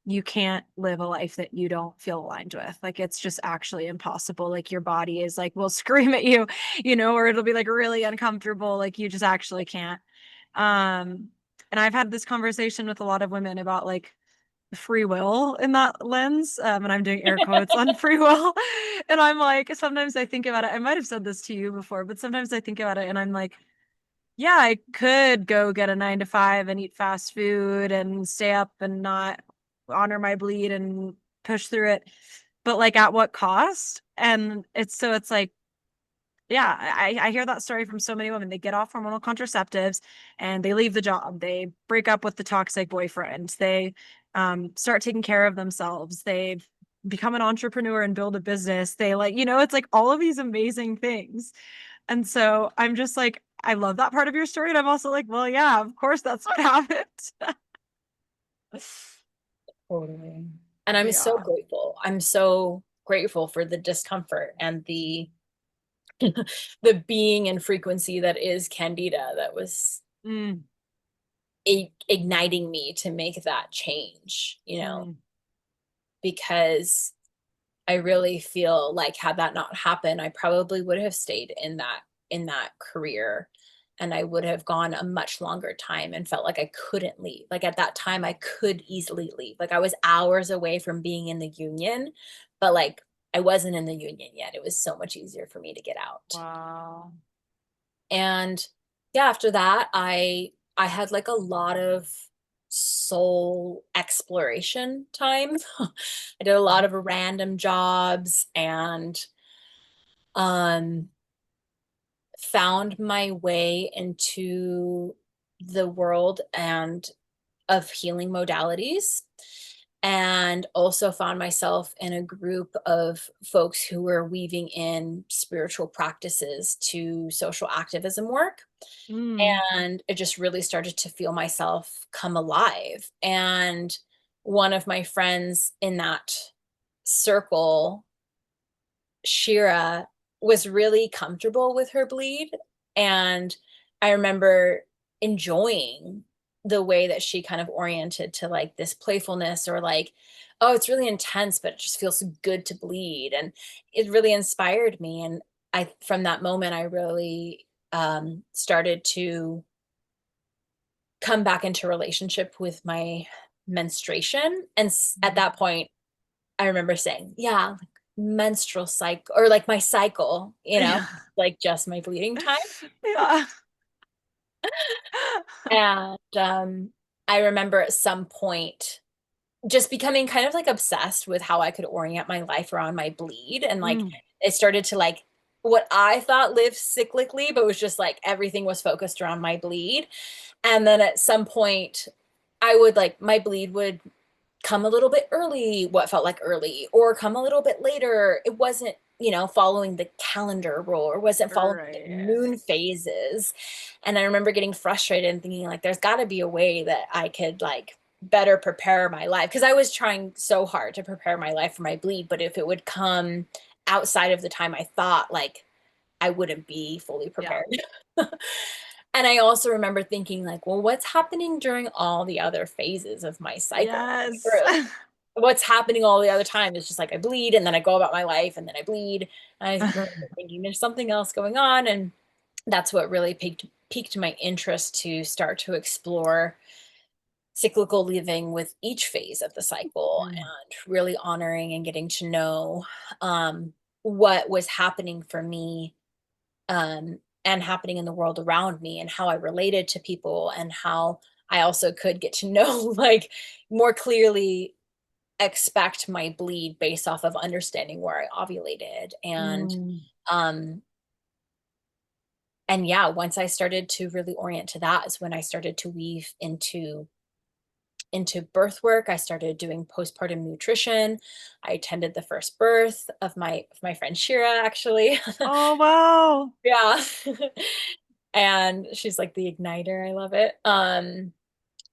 [SPEAKER 2] you can't live a life that you don't feel aligned with. Like it's just actually impossible. Like your body is like, will scream at you, or it'll be like really uncomfortable. Like you just actually can't. Um, and I've had this conversation with a lot of women about like free will in that lens. And I'm doing air quotes on free will. And I'm like, sometimes I think about it. I might have said this to you before, but sometimes I think about it and I'm like, yeah, I could go get a 9 to 5 and eat fast food and stay up and not honor my bleed and push through it. But like at what cost? And it's like, yeah, I hear that story from so many women. They get off hormonal contraceptives and they leave the job. They break up with the toxic boyfriend. They start taking care of themselves. They become an entrepreneur and build a business. They like, it's like all of these amazing things. And so I'm just like, I love that part of your story. And I'm also like, well, yeah, of course that's what happened.
[SPEAKER 3] Totally. And I'm so
[SPEAKER 2] Yeah.
[SPEAKER 3] grateful. I'm so grateful for the discomfort and the the being and frequency that is Candida that was igniting me to make that change, because I really feel like had that not happened, I probably would have stayed in that career, and I would have gone a much longer time and felt like I couldn't leave. Like at that time I could easily leave. Like I was hours away from being in the union, but like I wasn't in the union yet. It was so much easier for me to get out.
[SPEAKER 2] Wow.
[SPEAKER 3] And yeah, after that, I had like a lot of soul exploration time. I did a lot of random jobs and found my way into the world and of healing modalities, and also found myself in a group of folks who were weaving in spiritual practices to social activism work. And it just really started to feel myself come alive. And one of my friends in that circle, Shira, was really comfortable with her bleed. And I remember enjoying the way that she kind of oriented to like this playfulness, or like, oh, it's really intense, but it just feels good to bleed. And it really inspired me. And from that moment, I really started to come back into relationship with my menstruation. And at that point, I remember saying, yeah, like menstrual cycle, or like my cycle, like just my bleeding time.
[SPEAKER 2] Yeah.
[SPEAKER 3] And I remember at some point just becoming kind of like obsessed with how I could orient my life around my bleed. And like it started to like what I thought lived cyclically, but was just like everything was focused around my bleed. And then at some point, I would like my bleed would come a little bit early, what felt like early, or come a little bit later. It wasn't, following the calendar rule, or wasn't following the moon phases. And I remember getting frustrated and thinking like, there's got to be a way that I could like better prepare my life. Because I was trying so hard to prepare my life for my bleed, but if it would come outside of the time I thought, like I wouldn't be fully prepared. Yeah. And I also remember thinking like, well, what's happening during all the other phases of my cycle?
[SPEAKER 2] Yes.
[SPEAKER 3] What's happening all the other time is just like I bleed, and then I go about my life, and then I bleed. And I remember thinking there's something else going on. And that's what really piqued my interest to start to explore cyclical living with each phase of the cycle, and really honoring and getting to know what was happening for me, and happening in the world around me, and how I related to people, and how I also could get to know like more clearly expect my bleed based off of understanding where I ovulated. And yeah, once I started to really orient to that is when I started to weave into birth work. I started doing postpartum nutrition. I attended the first birth of my friend Shira, actually.
[SPEAKER 2] Oh, wow.
[SPEAKER 3] Yeah. And she's like the igniter. I love it.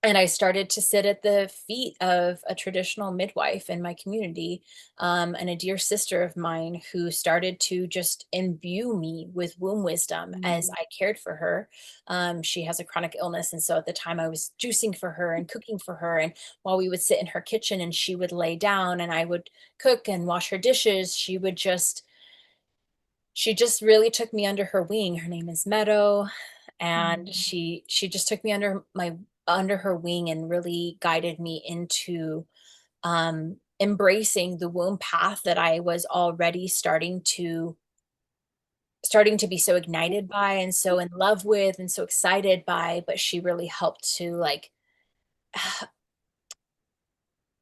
[SPEAKER 3] And I started to sit at the feet of a traditional midwife in my community, and a dear sister of mine who started to just imbue me with womb wisdom as I cared for her. She has a chronic illness. And so at the time I was juicing for her and cooking for her. And while we would sit in her kitchen and she would lay down and I would cook and wash her dishes, she just really took me under her wing. Her name is Meadow. And she just took me under her wing and really guided me into embracing the womb path that I was already starting to be so ignited by, and so in love with, and so excited by. But she really helped to like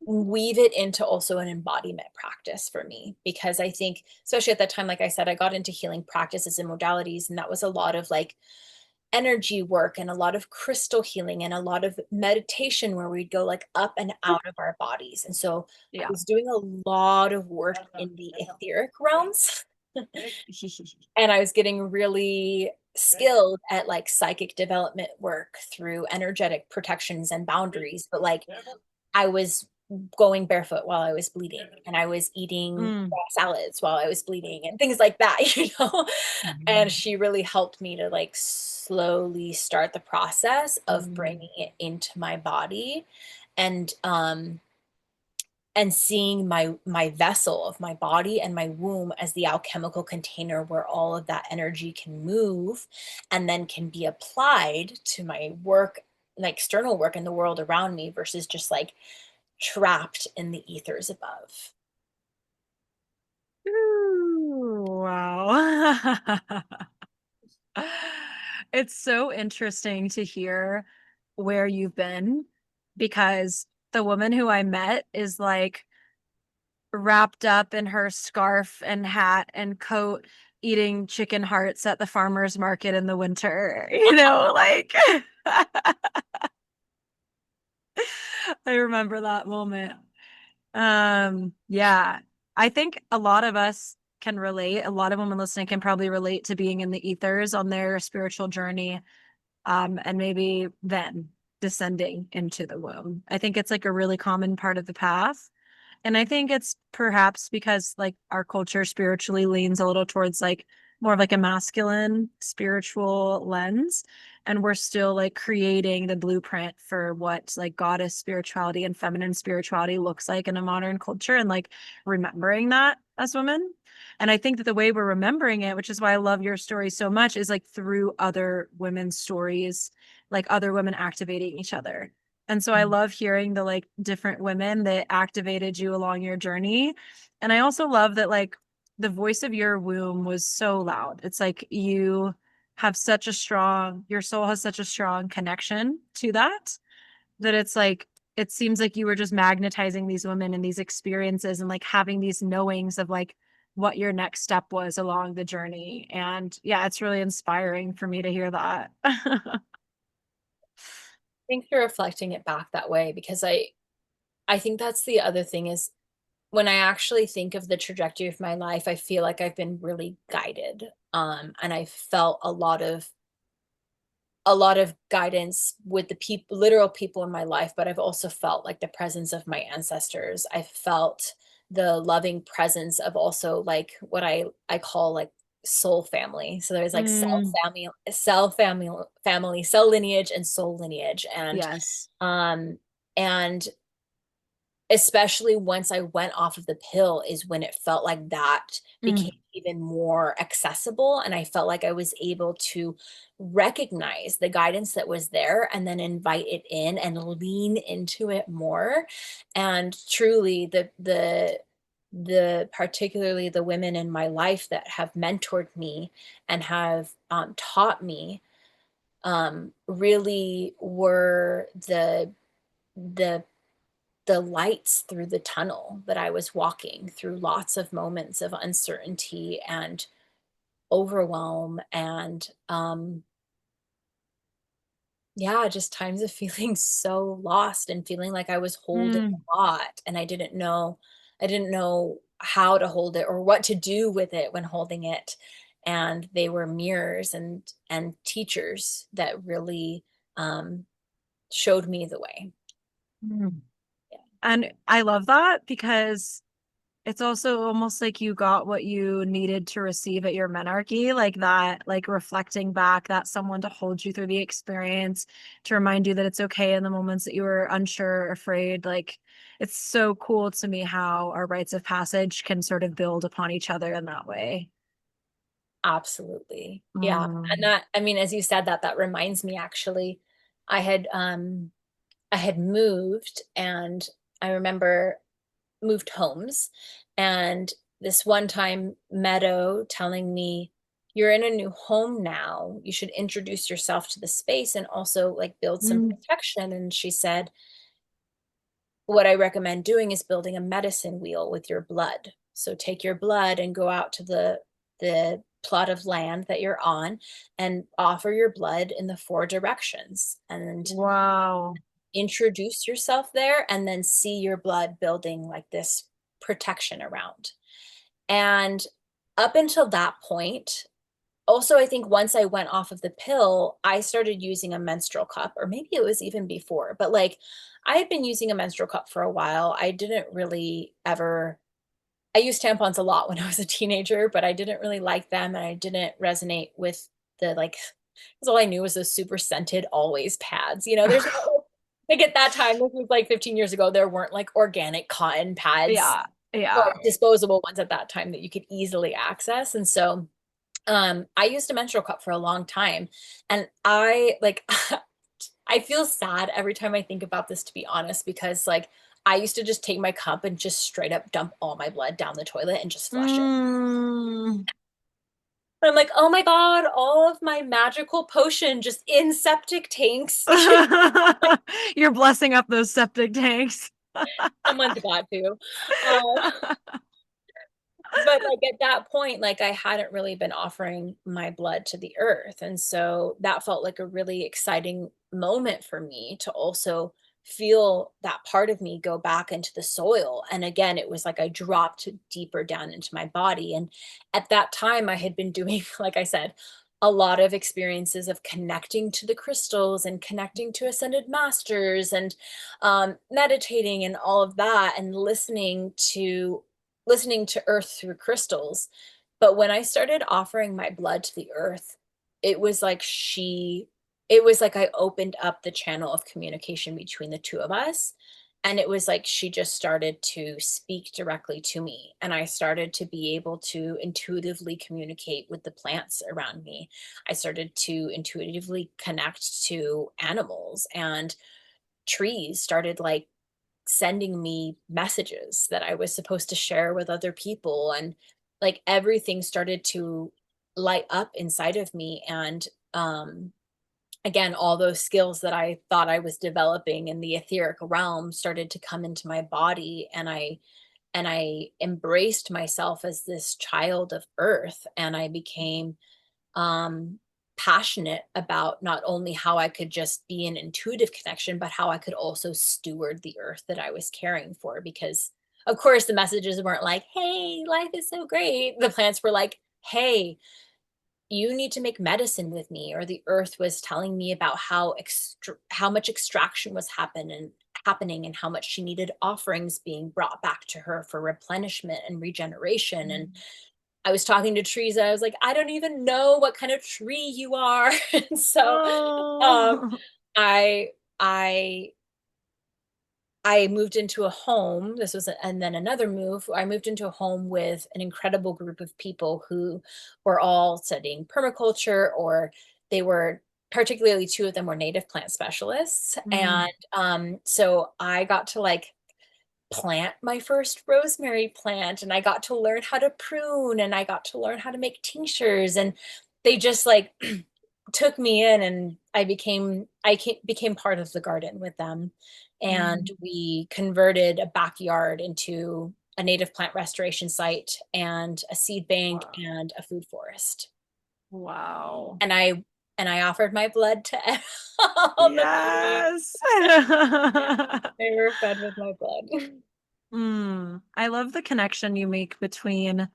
[SPEAKER 3] weave it into also an embodiment practice for me, because I think, especially at that time, like I said, I got into healing practices and modalities, and that was a lot of like energy work and a lot of crystal healing and a lot of meditation where we'd go like up and out of our bodies. And so I was doing a lot of work in the etheric realms. And I was getting really skilled at like psychic development work through energetic protections and boundaries. But like I was going barefoot while I was bleeding, and I was eating raw salads while I was bleeding and things like that, you know? And she really helped me to like slowly start the process of bringing it into my body, and seeing my vessel of my body and my womb as the alchemical container where all of that energy can move and then can be applied to my work, like external work in the world around me, versus just like trapped in the ethers above.
[SPEAKER 2] Ooh, wow. It's so interesting to hear where you've been, because the woman who I met is like wrapped up in her scarf and hat and coat, eating chicken hearts at the farmer's market in the winter. You know, like I remember that moment. Yeah. I think a lot of us can relate. A lot of women listening can probably relate to being in the ethers on their spiritual journey, and maybe then descending into the womb. I think it's like a really common part of the path. And I think it's perhaps because like our culture spiritually leans a little towards like more of like a masculine spiritual lens. And we're still like creating the blueprint for what like goddess spirituality and feminine spirituality looks like in a modern culture, and like remembering that as women. And I think that the way we're remembering it, which is why I love your story so much, is like through other women's stories, like other women activating each other. And so I love hearing the like different women that activated you along your journey. And I also love that like the voice of your womb was so loud. It's like you have such a strong, your soul has such a strong connection to that, that it's like, it seems like you were just magnetizing these women and these experiences and like having these knowings of like what your next step was along the journey. And yeah, it's really inspiring for me to hear that.
[SPEAKER 3] Thanks for reflecting it back that way, because I think that's the other thing is, when I actually think of the trajectory of my life, I feel like I've been really guided. And I felt a lot of guidance with the people, literal people in my life, but I've also felt like the presence of my ancestors. I felt the loving presence of also like what I call like soul family. So there's like
[SPEAKER 2] Mm,
[SPEAKER 3] family, cell lineage and soul lineage.
[SPEAKER 2] yes.
[SPEAKER 3] Um and especially once I went off of the pill is when it felt like that became
[SPEAKER 2] Mm,
[SPEAKER 3] even more accessible. And I felt like I was able to recognize the guidance that was there and then invite it in and lean into it more. And truly the particularly the women in my life that have mentored me and have taught me really were the the lights through the tunnel that I was walking through, lots of moments of uncertainty and overwhelm and yeah, just times of feeling so lost and feeling like I was holding
[SPEAKER 2] mm,
[SPEAKER 3] a lot and I didn't know how to hold it or what to do with it when holding it. And they were mirrors and teachers that really um showed me the way.
[SPEAKER 2] mm.
[SPEAKER 3] Yeah,
[SPEAKER 2] And I love that because it's also almost like you got what you needed to receive at your menarche, like that, like reflecting back, that someone to hold you through the experience, to remind you that it's okay in the moments that you were unsure, afraid. Like it's so cool to me how our rites of passage can sort of build upon each other in that way.
[SPEAKER 3] absolutely. Yeah. And
[SPEAKER 2] Mm.
[SPEAKER 3] that, I mean, as you said that, that reminds me actually, I had I had moved and I remember moved homes, and this one time Meadow telling me, you're in a new home now. You should introduce yourself to the space and also like build some
[SPEAKER 2] Mm.
[SPEAKER 3] protection. And she said, what I recommend doing is building a medicine wheel with your blood. So take your blood and go out to the plot of land that you're on and offer your blood in the four directions and
[SPEAKER 2] Wow.
[SPEAKER 3] introduce yourself there and then see your blood building like this protection around. And up until that point, also, I think once I went off of the pill, I started using a menstrual cup, or maybe it was even before, but like I had been using a menstrual cup for a while. I didn't really ever, I used tampons a lot when I was a teenager, but I didn't really like them and I didn't resonate with the like, because all I knew was those super scented always pads. You know, there's no, like at that time, this was like 15 years ago, there weren't like organic cotton pads
[SPEAKER 1] Yeah.
[SPEAKER 3] or
[SPEAKER 1] Yeah.
[SPEAKER 3] disposable ones at that time that you could easily access. And so I used a menstrual cup for a long time, and I like I feel sad every time I think about this, to be honest, because like I used to just take my cup and just straight up dump all my blood down the toilet and just flush it.
[SPEAKER 1] Mm.
[SPEAKER 3] And I'm like, oh my God, all of my magical potion just in septic tanks.
[SPEAKER 1] You're blessing up those septic tanks.
[SPEAKER 3] Someone's got to. Uh, but like at that point, like I hadn't really been offering my blood to the earth. And so that felt like a really exciting moment for me to also feel that part of me go back into the soil. And again, it was like I dropped deeper down into my body. And at that time, I had been doing, like I said, a lot of experiences of connecting to the crystals and connecting to ascended masters and meditating and all of that and listening to earth through crystals. But when I started offering my blood to the earth, it was like it was like I opened up the channel of communication between the two of us. And it was like she just started to speak directly to me. And I started to be able to intuitively communicate with the plants around me. I started to intuitively connect to animals, and trees started like sending me messages that I was supposed to share with other people. And like everything started to light up inside of me. And again, all those skills that I thought I was developing in the etheric realm started to come into my body. And I embraced myself as this child of earth. And I became um, passionate about not only how I could just be an intuitive connection, but how I could also steward the earth that I was caring for. Because, of course, the messages weren't like, hey, life is so great. The plants were like, hey, you need to make medicine with me. Or the earth was telling me about how much extraction was happening and how much she needed offerings being brought back to her for replenishment and regeneration. And I was talking to trees and I was like, I don't even know what kind of tree you are. And so
[SPEAKER 1] Oh.
[SPEAKER 3] I I I moved into a home. This was and then another move. I moved into a home with an incredible group of people who were all studying permaculture, or they were, particularly two of them were native plant specialists.
[SPEAKER 1] Mm.
[SPEAKER 3] And so I got to like plant my first rosemary plant, and I got to learn how to prune, and I got to learn how to make tinctures. And they just like took me in, and became part of the garden with them. And
[SPEAKER 1] Mm.
[SPEAKER 3] we converted a backyard into a native plant restoration site and a seed bank
[SPEAKER 1] Wow.
[SPEAKER 3] and a food forest.
[SPEAKER 1] Wow.
[SPEAKER 3] And I offered my blood to all the beings.
[SPEAKER 1] Yes.
[SPEAKER 3] They were fed with my blood.
[SPEAKER 1] I love the connection you make between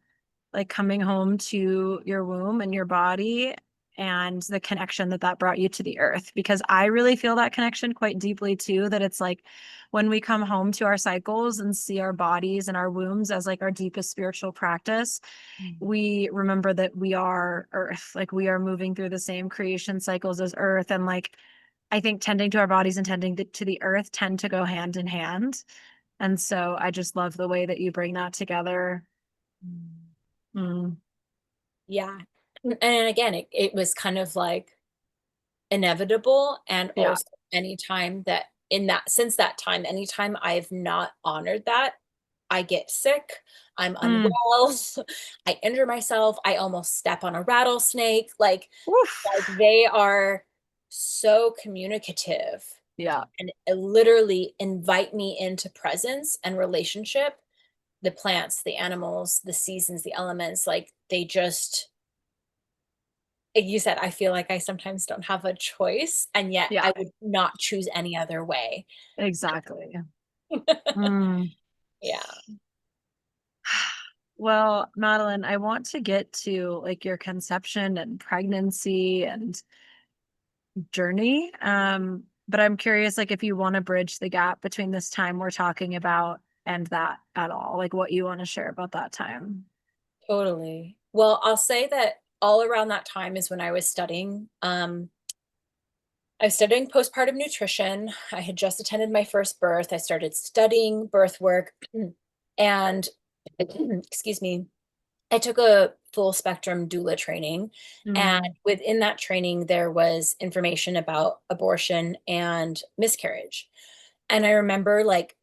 [SPEAKER 1] like coming home to your womb and your body and the connection that that brought you to the earth, because I really feel that connection quite deeply too, that it's like when we come home to our cycles and see our bodies and our wombs as like our deepest spiritual practice, we remember that we are earth, like we are moving through the same creation cycles as earth. And like I think tending to our bodies and tending to the earth tend to go hand in hand. And so I just love the way that you bring that together. Mm.
[SPEAKER 3] Yeah. And again, it was kind of like inevitable. And
[SPEAKER 1] Yeah.
[SPEAKER 3] also anytime that in that since that time, anytime I've not honored that, I get sick, I'm
[SPEAKER 1] Mm.
[SPEAKER 3] unwell, I injure myself, I almost step on a rattlesnake. Like
[SPEAKER 1] Oof.
[SPEAKER 3] they are so communicative
[SPEAKER 1] Yeah.
[SPEAKER 3] and literally invite me into presence and relationship. The plants, the animals, the seasons, the elements, like they just, like you said, I feel like I sometimes don't have a choice, and yet
[SPEAKER 1] Yeah,
[SPEAKER 3] I would not choose any other way.
[SPEAKER 1] exactly. Mm.
[SPEAKER 3] Yeah.
[SPEAKER 2] Well, Madeline, I want to get to like your conception and pregnancy and journey. But I'm curious, like, if you want to bridge the gap between this time we're talking about and that at all, like what you want to share about that time.
[SPEAKER 3] Totally. Well, I'll say that all around that time is when I was studying. I was studying postpartum nutrition. I had just attended my first birth. I started studying birth work and excuse me, I took a full spectrum doula training. And
[SPEAKER 2] Mm,
[SPEAKER 3] within that training, there was information about abortion and miscarriage. And I remember like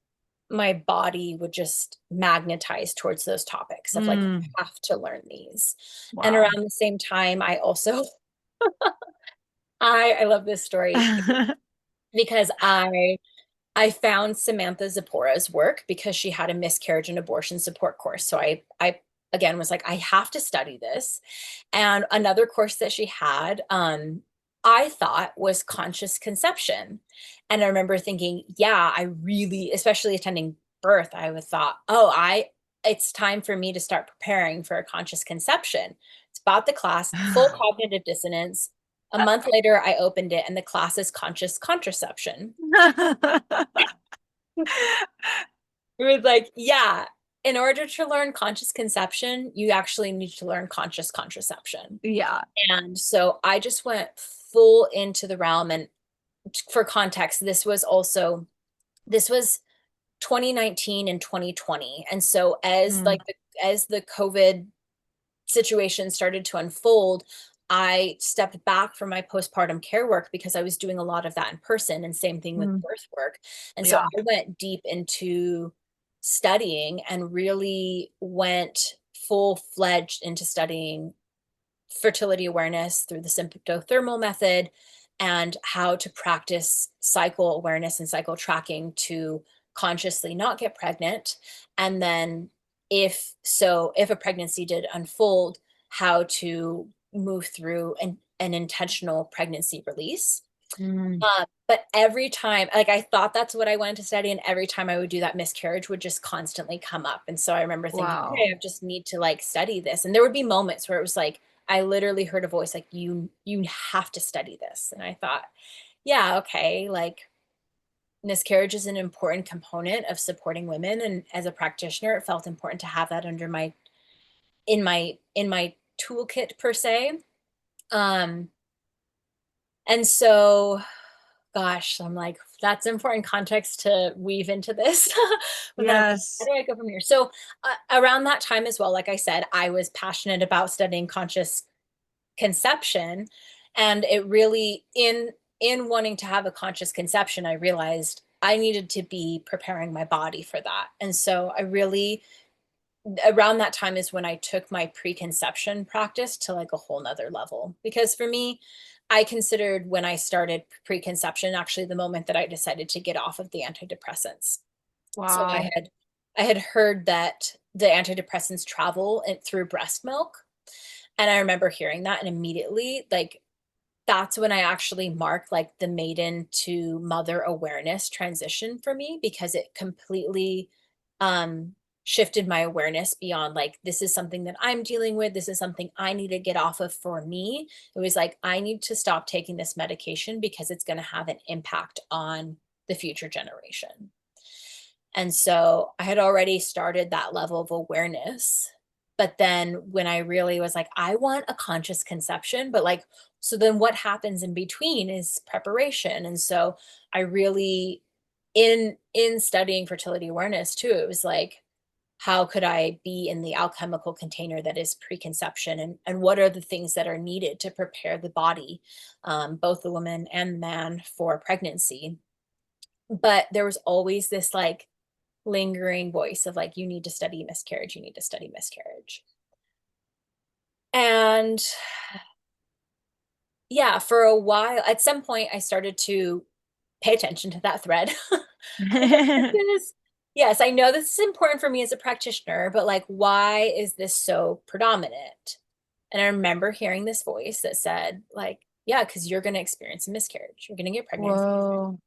[SPEAKER 3] my body would just magnetize towards those topics of like,
[SPEAKER 2] mm,
[SPEAKER 3] I have to learn these. And
[SPEAKER 2] wow.
[SPEAKER 3] around the same time, I also, I love this story because I found Samantha Zipporah's work because she had a miscarriage and abortion support course. So I again was like, I have to study this. And another course that she had, I thought was conscious conception. And I remember thinking, yeah, I really, especially attending birth, I would thought, oh, it's time for me to start preparing for a conscious conception. It's about the class, full cognitive dissonance. A month later, I opened it and the class is conscious contraception. It was like, yeah, in order to learn conscious conception, you actually need to learn conscious contraception.
[SPEAKER 2] Yeah.
[SPEAKER 3] And so I just went full into the realm. And for context, this was 2019 and 2020. And so
[SPEAKER 2] Mm,
[SPEAKER 3] as the COVID situation started to unfold, I stepped back from my postpartum care work because I was doing a lot of that in person, and same thing with
[SPEAKER 2] mm,
[SPEAKER 3] birth work. And so
[SPEAKER 2] yeah.
[SPEAKER 3] I went deep into studying and really went full-fledged into studying fertility awareness through the symptothermal method and how to practice cycle awareness and cycle tracking to consciously not get pregnant. And then if a pregnancy did unfold, how to move through an intentional pregnancy release.
[SPEAKER 2] Mm,
[SPEAKER 3] But every time, like I thought that's what I wanted to study, and every time I would do that, miscarriage would just constantly come up. And so I remember thinking,
[SPEAKER 2] wow.
[SPEAKER 3] okay, I just need to like study this. And there would be moments where it was like I literally heard a voice like, you have to study this. And I thought, yeah, okay, like miscarriage is an important component of supporting women. And as a practitioner, it felt important to have that under my in my toolkit per se. Um, and so gosh, I'm like, that's important context to weave into this. But then I'm like, how
[SPEAKER 2] Yes.
[SPEAKER 3] do I go from here? So around that time as well, like I said, I was passionate about studying conscious conception. And it really in wanting to have a conscious conception, I realized I needed to be preparing my body for that. And so I really around that time is when I took my preconception practice to like a whole nother level. Because for me, I considered when I started preconception actually the moment that I decided to get off of the antidepressants. So
[SPEAKER 2] Wow.
[SPEAKER 3] I had heard that the antidepressants travel through breast milk. And I remember hearing that and immediately like that's when I actually marked like the maiden to mother awareness transition for me because it completely um shifted my awareness beyond like this is something that I'm dealing with, this is something I need to get off of for me. It was like I need to stop taking this medication because it's going to have an impact on the future generation. And so I had already started that level of awareness. But then when I really was like, I want a conscious conception, but like, so then what happens in between is preparation. And so I really, in studying fertility awareness too, it was like, how could I be in the alchemical container that is preconception and what are the things that are needed to prepare the body, both the woman and the man for pregnancy. But there was always this like lingering voice of like, you need to study miscarriage, you need to study miscarriage. And yeah, for a while, at some point, I started to pay attention to that thread. I was like, yes, I know this is important for me as a practitioner, but like, why is this so predominant? And I remember hearing this voice that said, like, yeah, because you're going to experience a miscarriage. You're going to get pregnant.
[SPEAKER 2] Whoa.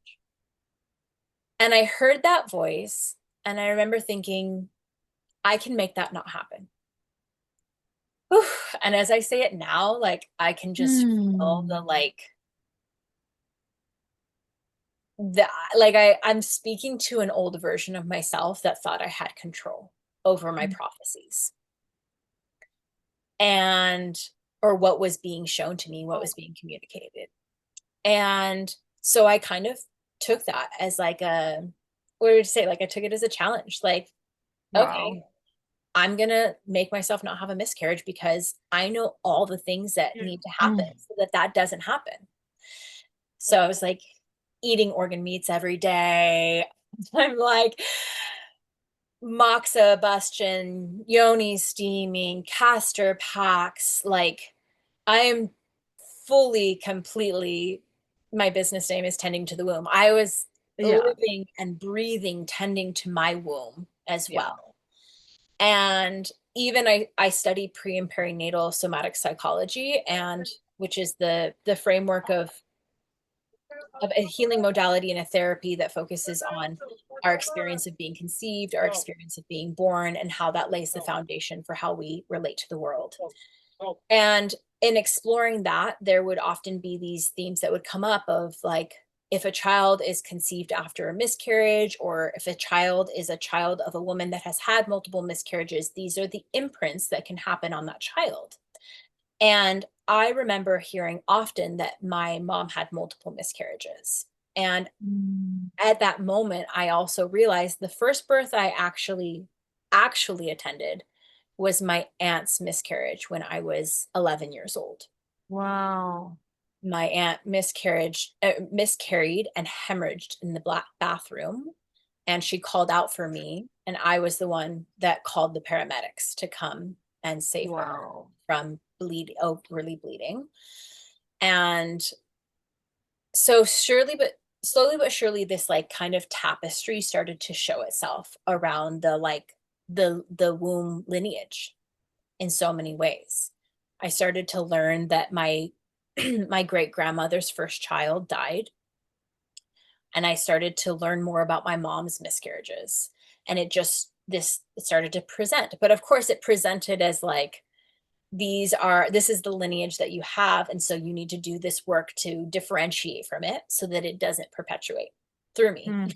[SPEAKER 3] And I heard that voice, and I remember thinking, I can make that not happen. And as I say it now, like I can just feel the I'm speaking to an old version of myself that thought I had control over my prophecies and or what was being shown to me, what was being communicated. And so I kind of took that as like what would you say? Like I took it as a challenge. Like,
[SPEAKER 2] Wow.
[SPEAKER 3] okay, I'm gonna make myself not have a miscarriage because I know all the things that need to happen so that that doesn't happen. So I was like eating organ meats every day. I'm like moxa bustion, yoni steaming, castor packs. Like I am fully, completely, my business name is Tending to the Womb. I was
[SPEAKER 2] Yeah.
[SPEAKER 3] living and breathing, tending to my womb as
[SPEAKER 2] Yeah.
[SPEAKER 3] well. And even I study pre and perinatal somatic psychology, and which is the framework of a healing modality and a therapy that focuses on our experience of being conceived, our experience of being born, and how that lays the foundation for how we relate to the world. And in exploring that, there would often be these themes that would come up of like, if a child is conceived after a miscarriage, or if a child is a child of a woman that has had multiple miscarriages, these are the imprints that can happen on that child. And I remember hearing often that my mom had multiple miscarriages. And at that moment, I also realized the first birth I actually attended was my aunt's miscarriage when I was 11 years old.
[SPEAKER 2] Wow.
[SPEAKER 3] My aunt miscarried and hemorrhaged in the black bathroom, and she called out for me, and I was the one that called the paramedics to come and save her
[SPEAKER 2] Wow.
[SPEAKER 3] from overly bleeding. And so slowly but surely, this like kind of tapestry started to show itself around the womb lineage in so many ways. I started to learn that my my great grandmother's first child died, and I started to learn more about my mom's miscarriages. And it started to present. But of course it presented as like, this is the lineage that you have, and so you need to do this work to differentiate from it so that it doesn't perpetuate through me.
[SPEAKER 2] Mm.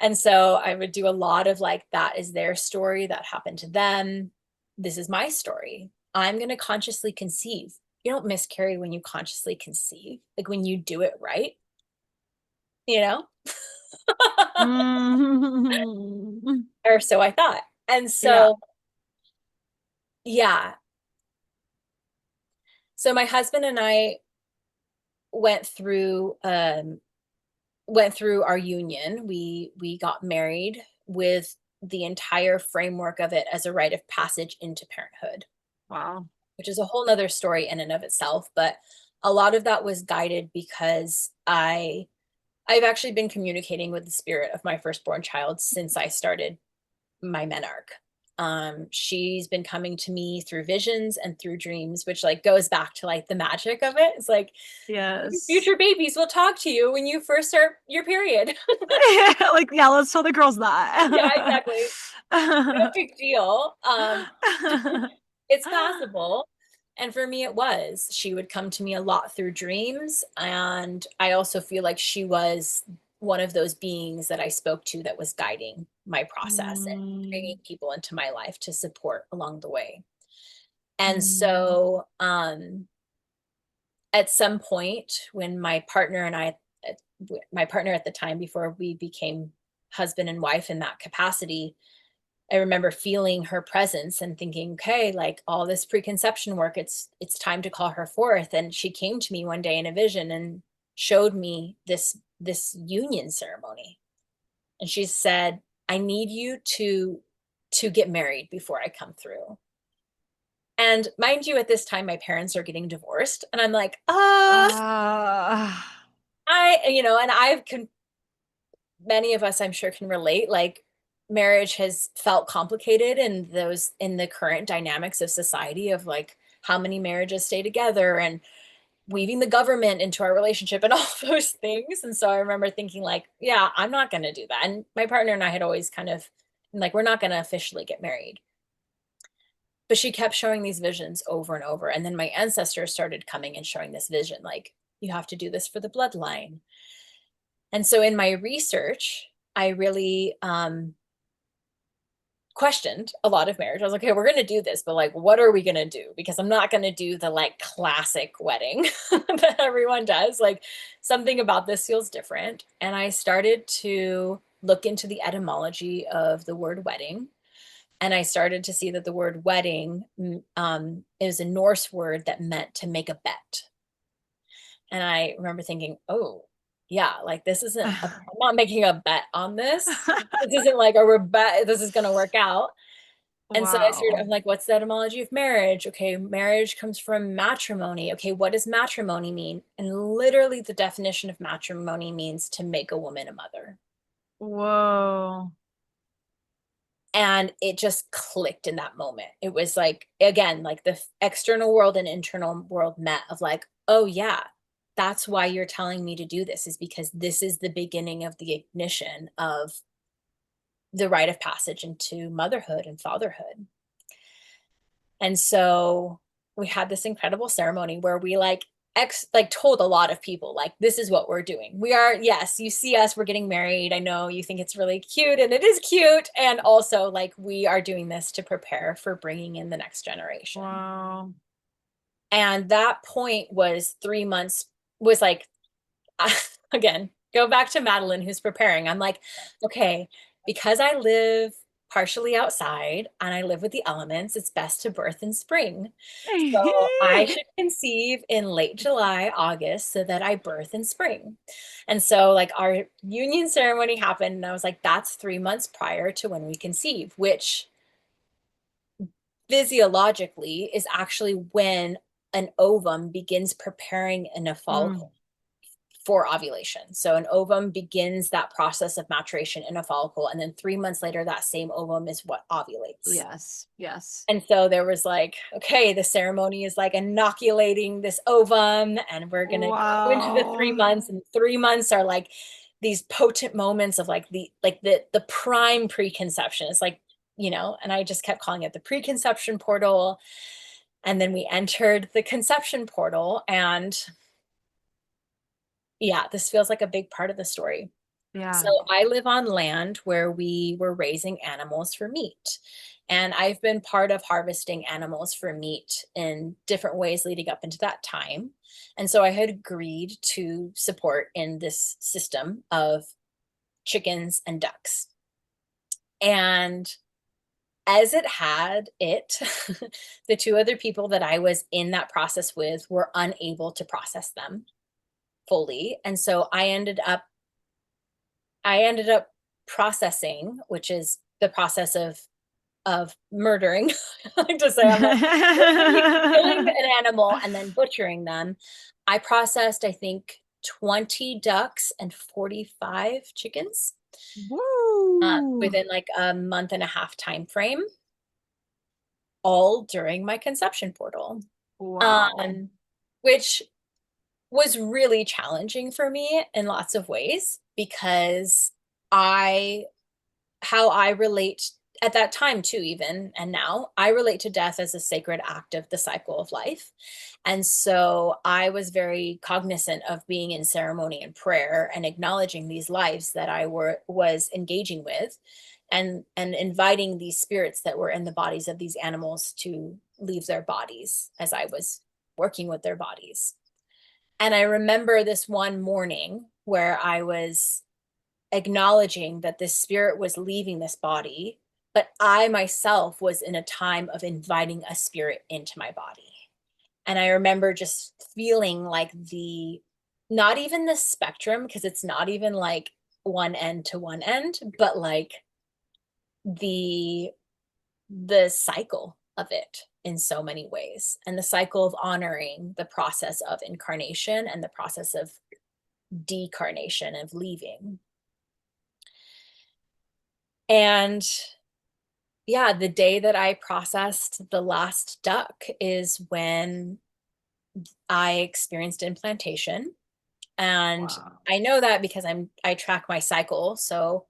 [SPEAKER 3] And so I would do a lot of like, that is their story, that happened to them, this is my story, I'm going to consciously conceive. You don't miscarry when you consciously conceive, like when you do it right, you know.
[SPEAKER 2] Mm.
[SPEAKER 3] Or so I thought. And
[SPEAKER 2] Yeah.
[SPEAKER 3] so yeah, so my husband and I went through our union. We got married with the entire framework of it as a rite of passage into parenthood,
[SPEAKER 2] Wow.
[SPEAKER 3] which is a whole nother story in and of itself. But a lot of that was guided because I've actually been communicating with the spirit of my firstborn child since I started my Menarche. She's been coming to me through visions and through dreams, which like goes back to like the magic of it. It's like
[SPEAKER 2] Yes.
[SPEAKER 3] future babies will talk to you when you first start your period.
[SPEAKER 2] Like, yeah, let's tell the girls
[SPEAKER 3] Yeah,
[SPEAKER 2] that.
[SPEAKER 3] exactly. No big deal. It's possible. And for me, it was. She would come to me a lot through dreams. And I also feel like she was one of those beings that I spoke to that was guiding my process and bringing people into my life to support along the way. And so at some point, when my partner at the time, before we became husband and wife in that capacity, I remember feeling her presence and thinking, okay, like all this preconception work, it's time to call her forth. And she came to me one day in a vision and showed me this union ceremony. And she said, I need you to get married before I come through. And mind you, at this time, my parents are getting divorced. And I'm like, and many of us, I'm sure, can relate. Like, marriage has felt complicated in the current dynamics of society of like how many marriages stay together and weaving the government into our relationship and all those things. And so I remember thinking like, yeah, I'm not going to do that. And my partner and I had always kind of like, we're not going to officially get married. but she kept showing these visions over and over. And then my ancestors started coming and showing this vision, like, you have to do this for the bloodline. And so in my research, I really questioned a lot of marriage. I was like, okay, we're going to do this, but like, what are we going to do? Because I'm not going to do the like classic wedding that everyone does. Like, something about this feels different. And I started to look into the etymology of the word wedding. And I started to see that the word wedding is a Norse word that meant to make a bet. And I remember thinking, oh, yeah, like this isn't, I'm not making a bet on this. This isn't like a bet, this is going to work out. And so I'm like, what's the etymology of marriage? Okay, marriage comes from matrimony. Okay, what does matrimony mean? And literally the definition of matrimony means to make a woman a mother.
[SPEAKER 2] Whoa.
[SPEAKER 3] And it just clicked in that moment. It was like, again, like the external world and internal world met of like, oh yeah, that's why you're telling me to do this, is because this is the beginning of the ignition of the rite of passage into motherhood and fatherhood. And so we had this incredible ceremony where we like told a lot of people, like, this is what we're doing. We are, yes, you see us, we're getting married. I know you think it's really cute, and it is cute. And also, like, we are doing this to prepare for bringing in the next generation.
[SPEAKER 2] Wow.
[SPEAKER 3] And that point was 3 months, was like, again, go back to Madeline, who's preparing. I'm like, okay, because I live partially outside and I live with the elements, it's best to birth in spring. So I should conceive in late July, August, so that I birth in spring. And so like our union ceremony happened, and I was like, that's 3 months prior to when we conceive, which physiologically is actually when an ovum begins preparing in a follicle for ovulation. So an ovum begins that process of maturation in a follicle, and then 3 months later, that same ovum is what ovulates.
[SPEAKER 2] Yes, yes.
[SPEAKER 3] And so there was like, okay, the ceremony is like inoculating this ovum, and we're going to go into the 3 months, and 3 months are like these potent moments of like the prime preconception. It's like, you know, and I just kept calling it the preconception portal. And then we entered the conception portal, and yeah, this feels like a big part of the story.
[SPEAKER 2] Yeah.
[SPEAKER 3] So I live on land where we were raising animals for meat. And I've been part of harvesting animals for meat in different ways leading up into that time. And so I had agreed to support in this system of chickens and ducks. And as it had it, the two other people that I was in that process with were unable to process them fully. And so I ended up processing, which is the process of murdering. I like to say, I'm like, killing an animal and then butchering them. I processed, I think, 20 ducks and 45 chickens within like a month and a half time frame, all during my conception portal.
[SPEAKER 2] Wow.
[SPEAKER 3] Which was really challenging for me in lots of ways, because how I relate at that time too, even, and now I relate to death as a sacred act of the cycle of life. And so I was very cognizant of being in ceremony and prayer and acknowledging these lives that I was engaging with, and inviting these spirits that were in the bodies of these animals to leave their bodies as I was working with their bodies. And I remember this one morning where I was acknowledging that this spirit was leaving this body, but I myself was in a time of inviting a spirit into my body. And I remember just feeling like not even the spectrum, because it's not even like one end to one end, but like the cycle of it in so many ways, and the cycle of honoring the process of incarnation and the process of decarnation, of leaving. And yeah, the day that I processed the last duck is when I experienced implantation. And I know that because I track my cycle. So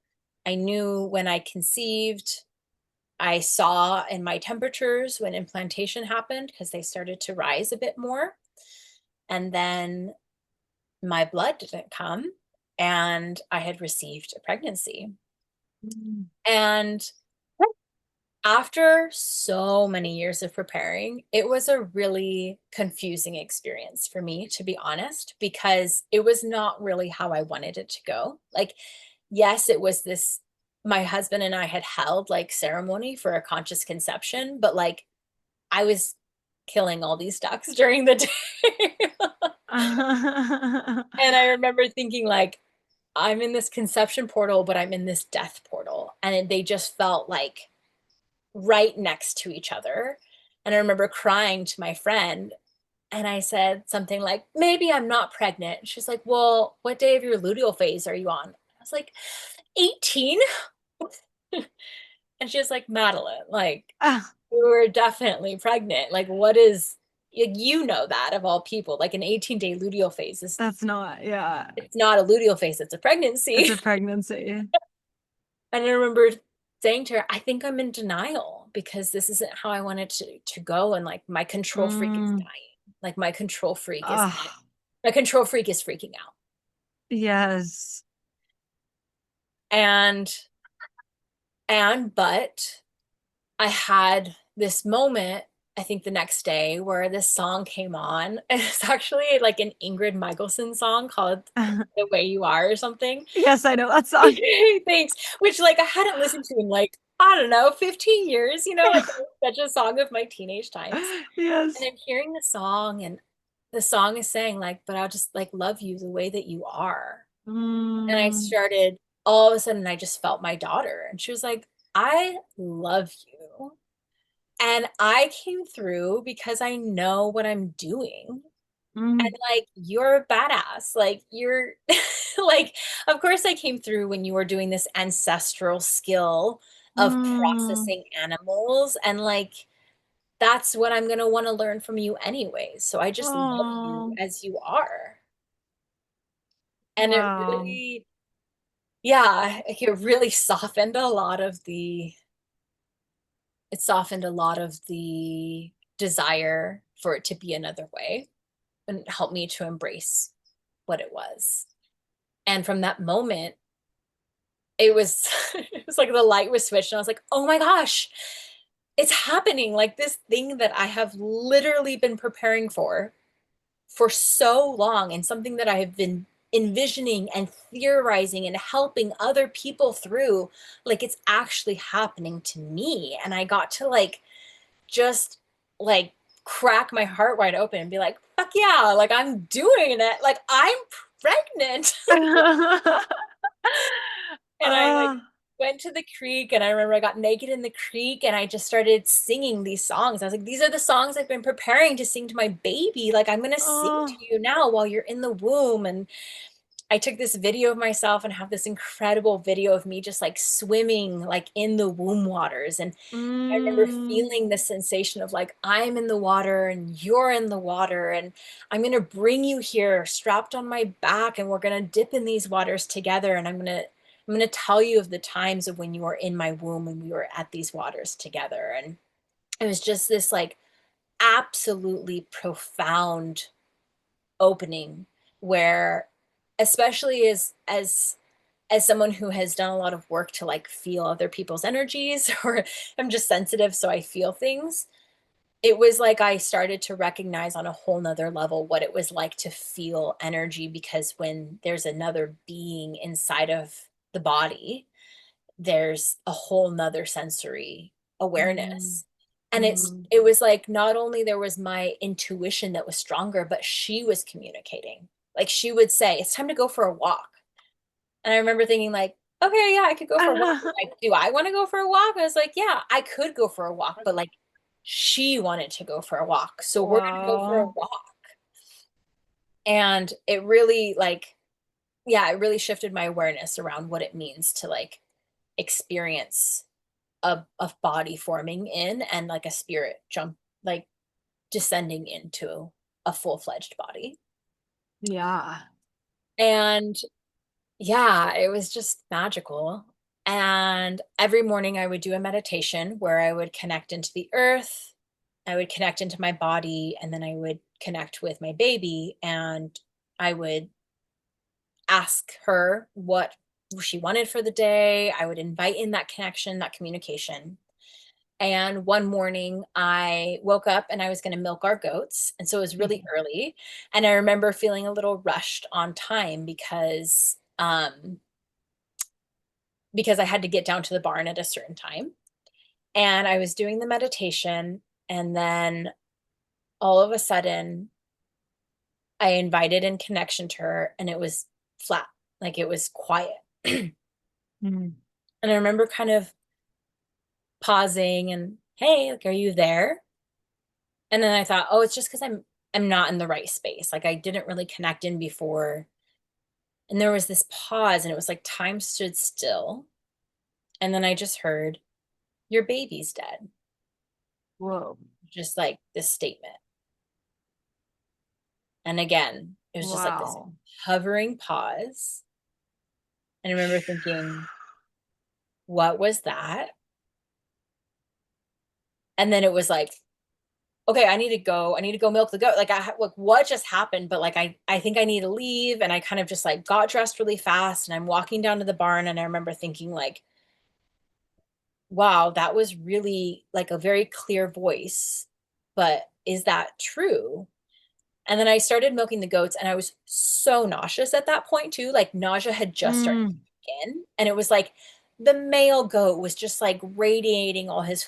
[SPEAKER 3] I knew when I conceived, I saw in my temperatures when implantation happened, because they started to rise a bit more. And then my blood didn't come, and I had received a pregnancy. And after so many years of preparing, it was a really confusing experience for me, to be honest, because it was not really how I wanted it to go. Like, yes, it was this, my husband and I had held like ceremony for a conscious conception, but like I was killing all these ducks during the day. And I remember thinking like, I'm in this conception portal, but I'm in this death portal. And they just felt like right next to each other. And I remember crying to my friend, and I said something like, maybe I'm not pregnant. She's like, well, what day of your luteal phase are you on? I was like, 18. And she was like, Madeline, like, you were definitely pregnant. Like, what is, you know, that of all people, like an 18-day luteal phase is,
[SPEAKER 2] That's not, yeah.
[SPEAKER 3] it's not a luteal phase, it's a pregnancy.
[SPEAKER 2] It's a pregnancy.
[SPEAKER 3] And I remember saying to her, I think I'm in denial because this isn't how I wanted to go. And like my control freak is dying. Like my control freak is freaking out.
[SPEAKER 2] Yes.
[SPEAKER 3] But I had this moment, I think the next day, where this song came on. And it's actually like an Ingrid Michaelson song called The Way You Are or something.
[SPEAKER 2] Yes, I know that song.
[SPEAKER 3] Thanks. Which like I hadn't listened to in like, I don't know, 15 years, you know, like such a song of my teenage times.
[SPEAKER 2] Yes.
[SPEAKER 3] And I'm hearing the song, and the song is saying like, but I'll just like love you the way that you are. And I started, all of a sudden I just felt my daughter, and she was like, I love you. And I came through because I know what I'm doing. And like, you're a badass. Like, you're like, of course, I came through when you were doing this ancestral skill of processing animals. And like, that's what I'm going to want to learn from you anyways. So I just love you as you are. And it really, yeah, it really softened a lot of the, it softened a lot of the desire for it to be another way, and helped me to embrace what it was. And from that moment, it was it was like the light was switched, and I was like, oh my gosh, it's happening. Like this thing that I have literally been preparing for so long, and something that I have been envisioning and theorizing and helping other people through, like it's actually happening to me. And I got to like just like crack my heart wide open and be like, fuck yeah, like I'm doing it. Like I'm pregnant. And I like went to the creek, and I remember I got naked in the creek, and I just started singing these songs. I was like, these are the songs I've been preparing to sing to my baby. Like I'm going to sing to you now while you're in the womb. And I took this video of myself and have this incredible video of me just like swimming like in the womb waters. And I remember feeling the sensation of like, I'm in the water and you're in the water, and I'm going to bring you here strapped on my back, and we're going to dip in these waters together. And I'm going to tell you of the times of when you were in my womb and we were at these waters together. And it was just this like absolutely profound opening, where especially as someone who has done a lot of work to like feel other people's energies, or I'm just sensitive, so I feel things. It was like I started to recognize on a whole nother level what it was like to feel energy, because when there's another being inside of the body, there's a whole nother sensory awareness. And it was like, not only there was my intuition that was stronger, but she was communicating. Like she would say, it's time to go for a walk. And I remember thinking like, okay, yeah, I could go for a walk. Like, do I want to go for a walk? I was like, yeah, I could go for a walk, but like she wanted to go for a walk. So we're going to go for a walk. And it really like, yeah, it really shifted my awareness around what it means to like experience a body forming in, and like a spirit jump, like descending into a full-fledged body.
[SPEAKER 2] Yeah.
[SPEAKER 3] And yeah, it was just magical. And every morning I would do a meditation where I would connect into the earth, I would connect into my body, and then I would connect with my baby, and I would ask her what she wanted for the day. I would invite in that connection, that communication. And one morning I woke up and I was going to milk our goats. And so it was really early. And I remember feeling a little rushed on time because I had to get down to the barn at a certain time. And I was doing the meditation. And then all of a sudden, I invited in connection to her, and it was flat, like it was quiet.
[SPEAKER 2] Mm.
[SPEAKER 3] And I remember kind of pausing and, hey, like, are you there? And then I thought, oh, it's just because I'm not in the right space. Like I didn't really connect in before. And there was this pause, and it was like time stood still. And then I just heard, your baby's dead.
[SPEAKER 2] Whoa.
[SPEAKER 3] Just like this statement. And again, it was just like this
[SPEAKER 2] Wow.
[SPEAKER 3] hovering pause. And I remember thinking, what was that? And then it was like, okay, I need to go milk the goat. Like like what just happened? But like, I think I need to leave. And I kind of just like got dressed really fast, and I'm walking down to the barn. And I remember thinking like, wow, that was really like a very clear voice, but is that true? And then I started milking the goats, and I was so nauseous at that point too. Like nausea had just started
[SPEAKER 2] Mm.
[SPEAKER 3] to kick in, and it was like the male goat was just like radiating all his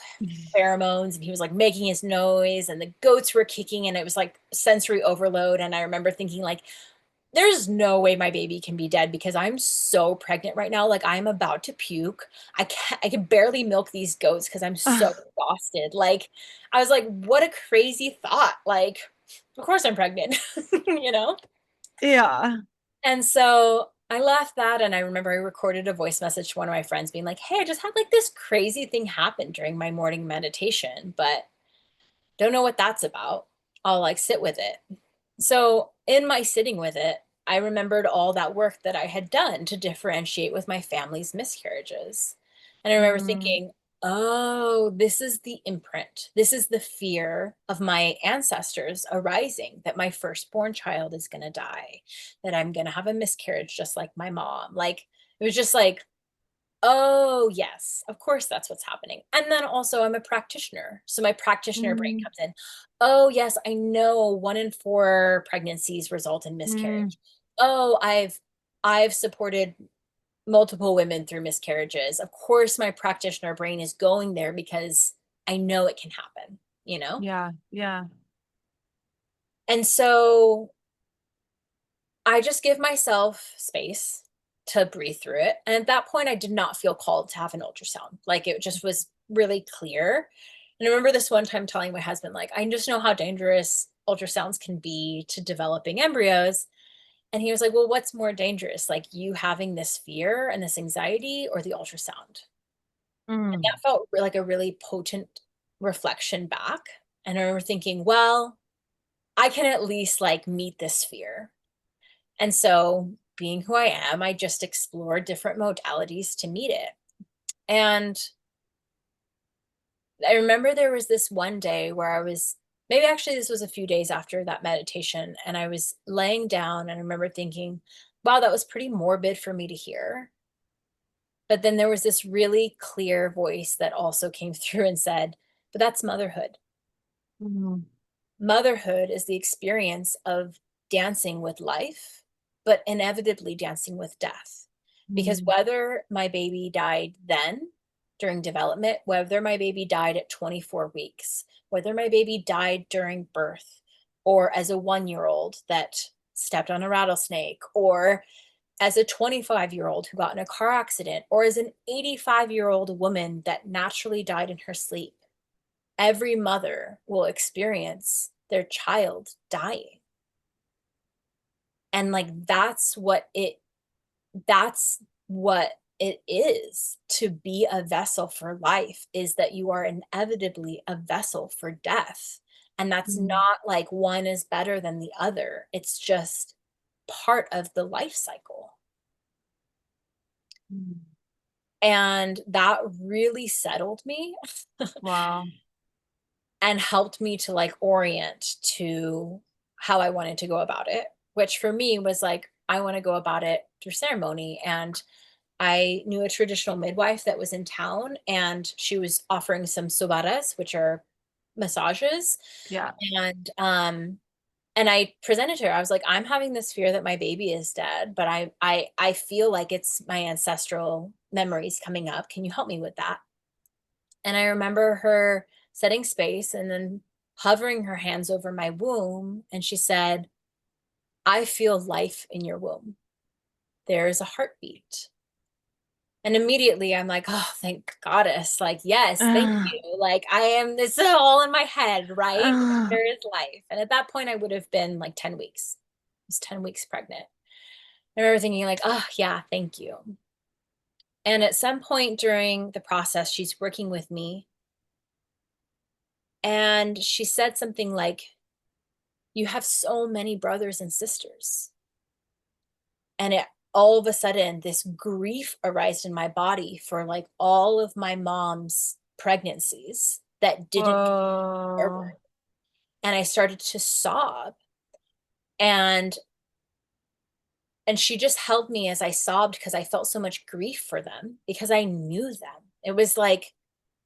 [SPEAKER 3] pheromones, and he was like making his noise, and the goats were kicking, and it was like sensory overload. And I remember thinking like, there's no way my baby can be dead because I'm so pregnant right now. Like I'm about to puke. I can barely milk these goats because I'm so exhausted. Like I was like, what a crazy thought. Like, of course I'm pregnant, you know?
[SPEAKER 2] Yeah.
[SPEAKER 3] And so I left that, and I remember I recorded a voice message to one of my friends being like, hey, I just had like this crazy thing happen during my morning meditation, but don't know what that's about. I'll like sit with it. So, in my sitting with it, I remembered all that work that I had done to differentiate with my family's miscarriages. And I remember
[SPEAKER 2] Mm.
[SPEAKER 3] thinking, oh, this is the imprint. This is the fear of my ancestors arising that my firstborn child is going to die, that I'm going to have a miscarriage just like my mom. Like, it was just like, oh, yes, of course that's what's happening. And then also I'm a practitioner. So my practitioner brain
[SPEAKER 2] Mm.
[SPEAKER 3] comes in. Oh, yes, I know 1 in 4 pregnancies result in
[SPEAKER 2] Mm.
[SPEAKER 3] miscarriage. Oh, I've supported multiple women through miscarriages. Of course my practitioner brain is going there because I know it can happen, you know?
[SPEAKER 2] Yeah. Yeah.
[SPEAKER 3] And so I just give myself space to breathe through it. And at that point, I did not feel called to have an ultrasound. Like it just was really clear. And I remember this one time telling my husband, like, I just know how dangerous ultrasounds can be to developing embryos. And he was like, well, what's more dangerous? Like you having this fear and this anxiety, or the ultrasound? And
[SPEAKER 2] Mm.
[SPEAKER 3] that felt like a really potent reflection back. And I remember thinking, well, I can at least like meet this fear. And so, being who I am, I just explored different modalities to meet it. And I remember there was this one day where I was, maybe actually this was a few days after that meditation, and I was laying down, and I remember thinking, wow, that was pretty morbid for me to hear. But then there was this really clear voice that also came through and said, but that's motherhood.
[SPEAKER 2] Mm.
[SPEAKER 3] Motherhood is the experience of dancing with life, but inevitably dancing with death. Because
[SPEAKER 2] Mm.
[SPEAKER 3] whether my baby died then during development, whether my baby died at 24 weeks, whether my baby died during birth, or as a 1-year-old that stepped on a rattlesnake, or as a 25-year-old who got in a car accident, or as an 85-year-old woman that naturally died in her sleep, every mother will experience their child dying. And like that's what it is to be a vessel for life, is that you are inevitably a vessel for death. And that's
[SPEAKER 2] Mm.
[SPEAKER 3] not like one is better than the other. It's just part of the life cycle.
[SPEAKER 2] Mm.
[SPEAKER 3] And that really settled me.
[SPEAKER 2] Wow.
[SPEAKER 3] And helped me to like orient to how I wanted to go about it, which for me was like, I want to go about it through ceremony. And I knew a traditional midwife that was in town, and she was offering some sobaras, which are massages.
[SPEAKER 2] Yeah.
[SPEAKER 3] And I presented to her. I was like, I'm having this fear that my baby is dead, but I feel like it's my ancestral memories coming up. Can you help me with that? And I remember her setting space and then hovering her hands over my womb. And she said, I feel life in your womb. There is a heartbeat. And immediately I'm like, oh, thank goddess. Like, yes, thank you. Like, this is all in my head, right? There is life. And at that point, I would have been like 10 weeks. I was 10 weeks pregnant. I remember thinking, like, oh, yeah, thank you. And at some point during the process, she's working with me. And she said something like, you have so many brothers and sisters. And all of a sudden, this grief arose in my body for like all of my mom's pregnancies that didn't go
[SPEAKER 2] Whoa.
[SPEAKER 3] forward. And I started to sob. And she just held me as I sobbed, because I felt so much grief for them, because I knew them. It was like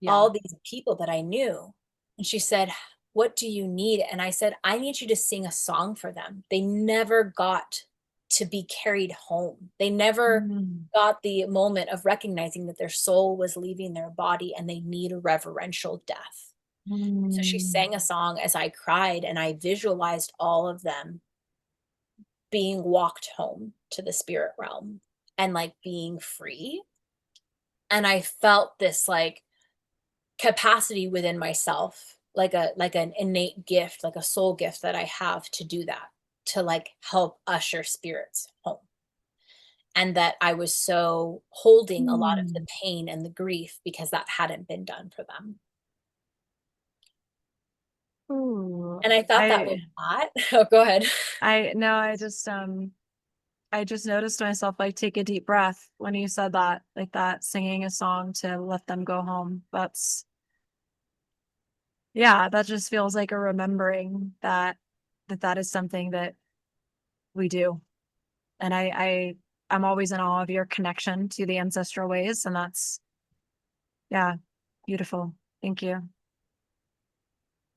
[SPEAKER 3] all these people that I knew. And she said, what do you need? And I said, I need you to sing a song for them. They never got to be carried home. They never got the moment of recognizing that their soul was leaving their body and they need a reverential death. So she sang a song as I cried, and I visualized all of them being walked home to the spirit realm and like being free. And I felt this like capacity within myself, like an innate gift, like a soul gift that I have to do that, to like help usher spirits home. And that I was so holding a lot of the pain and the grief because that hadn't been done for them.
[SPEAKER 2] Ooh.
[SPEAKER 3] And I thought that was hot. Oh, go ahead.
[SPEAKER 2] I just noticed myself like take a deep breath when you said that, like that, singing a song to let them go home. That just feels like a remembering that is something that we do. And I'm always in awe of your connection to the ancestral ways. And that's, yeah, beautiful. Thank you.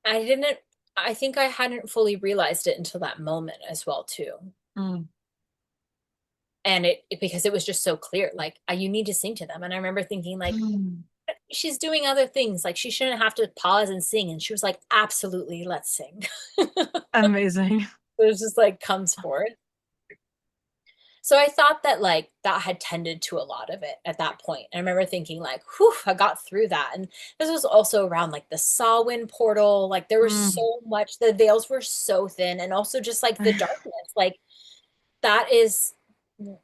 [SPEAKER 3] I think I hadn't fully realized it until that moment as well, too. And because it was just so clear, like, you need to sing to them. And I remember thinking, like, she's doing other things. Like, she shouldn't have to pause and sing. And she was like, absolutely, let's sing.
[SPEAKER 2] Amazing.
[SPEAKER 3] It was just like comes forth. So I thought that like that had tended to a lot of it at that point. And I remember thinking like, whew, I got through that. And this was also around like the Samhain portal. Like there was so much, the veils were so thin, and also just like the darkness. Like that is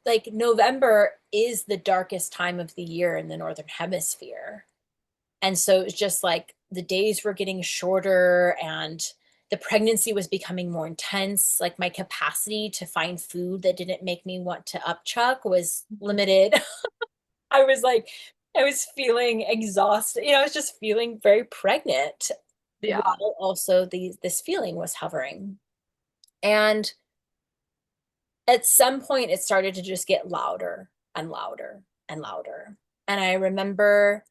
[SPEAKER 3] like November is the darkest time of the year in the Northern Hemisphere. And so it's just like the days were getting shorter, and the pregnancy was becoming more intense. Like my capacity to find food that didn't make me want to upchuck was limited. I was feeling exhausted. I was just feeling very pregnant.
[SPEAKER 2] Yeah.
[SPEAKER 3] While also this feeling was hovering. And at some point it started to just get louder and louder and louder. And I remember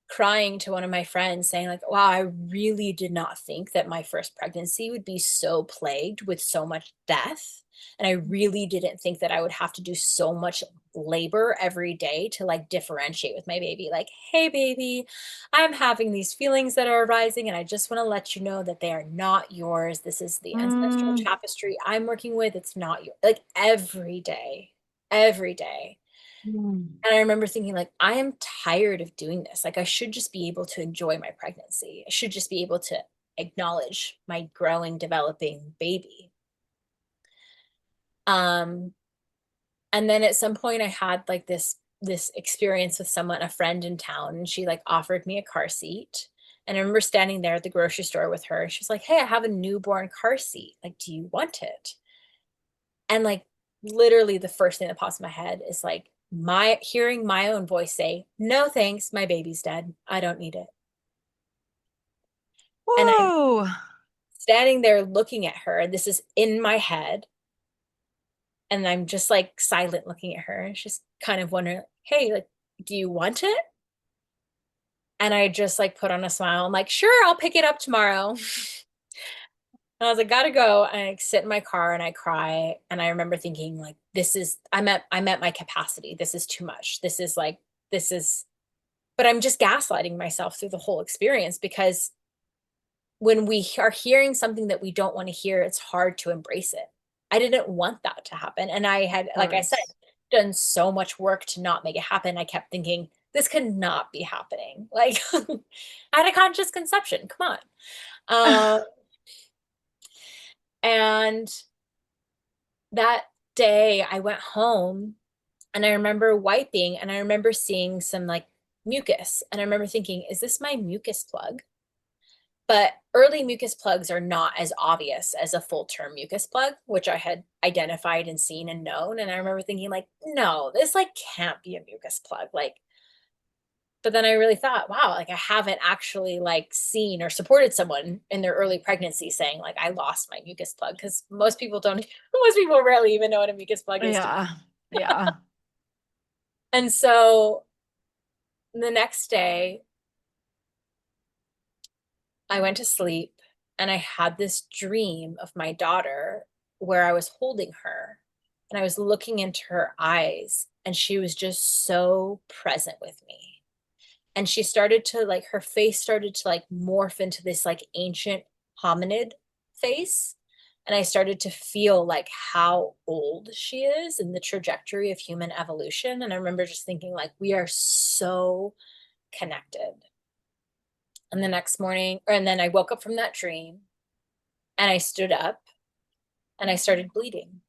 [SPEAKER 3] crying to one of my friends saying like, wow, I really did not think that my first pregnancy would be so plagued with so much death. And I really didn't think that I would have to do so much labor every day to like differentiate with my baby. Like, hey, baby, I'm having these feelings that are arising, and I just want to let you know that they are not yours. This is the ancestral tapestry I'm working with. It's not yours. Like every day, every day. And I remember thinking like, I am tired of doing this. Like I should just be able to enjoy my pregnancy. I should just be able to acknowledge my growing, developing baby. And then at some point I had like this experience with someone, a friend in town, and she like offered me a car seat. And I remember standing there at the grocery store with her. She was like, hey, I have a newborn car seat. Like, do you want it? And like literally the first thing that pops in my head is like, hearing my own voice say, no, thanks, my baby's dead. I don't need it. And I'm
[SPEAKER 2] Whoa.
[SPEAKER 3] standing there looking at her, and this is in my head. And I'm just like silent looking at her. And she's kind of wondering, hey, like, do you want it? And I just like put on a smile. I'm like, sure, I'll pick it up tomorrow. And I was like, gotta go. And I sit in my car and I cry. And I remember thinking, like, I'm at my capacity. This is too much. But I'm just gaslighting myself through the whole experience, because when we are hearing something that we don't want to hear, it's hard to embrace it. I didn't want that to happen. And I had, like I said, done so much work to not make it happen. I kept thinking, this could not be happening. Like, I had a conscious conception. Come on. And that day I went home and I remember wiping and I remember seeing some like mucus. And I remember thinking, is this my mucus plug? But early mucus plugs are not as obvious as a full term mucus plug, which I had identified and seen and known. And I remember thinking, like, no, this like can't be a mucus plug. Like, but then I really thought, wow, like I haven't actually like seen or supported someone in their early pregnancy saying like, I lost my mucus plug. Cause most people rarely even know what a mucus plug is.
[SPEAKER 2] Yeah. Yeah.
[SPEAKER 3] And so the next day I went to sleep and I had this dream of my daughter where I was holding her and I was looking into her eyes and she was just so present with me. And she started to like, her face started to like morph into this like ancient hominid face. And I started to feel like how old she is in the trajectory of human evolution. And I remember just thinking like, we are so connected. And the next morning, and then I woke up from that dream and I stood up and I started bleeding.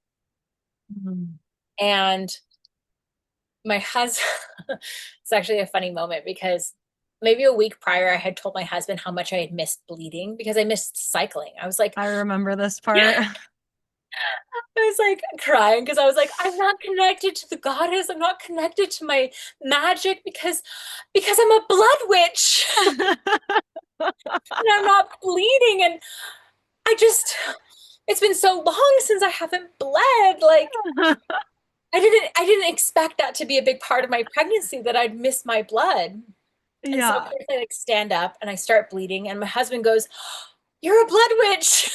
[SPEAKER 2] Mm.
[SPEAKER 3] And my husband, it's actually a funny moment because maybe a week prior, I had told my husband how much I had missed bleeding because I missed cycling. I was like,
[SPEAKER 2] I remember this part.
[SPEAKER 3] yeah. I was like crying because I was like, I'm not connected to the goddess. I'm not connected to my magic because I'm a blood witch and I'm not bleeding. And it's been so long since I haven't bled. Like I didn't expect that to be a big part of my pregnancy, that I'd miss my blood. And so of
[SPEAKER 2] Yeah.
[SPEAKER 3] course I like stand up and I start bleeding and my husband goes, you're a blood witch.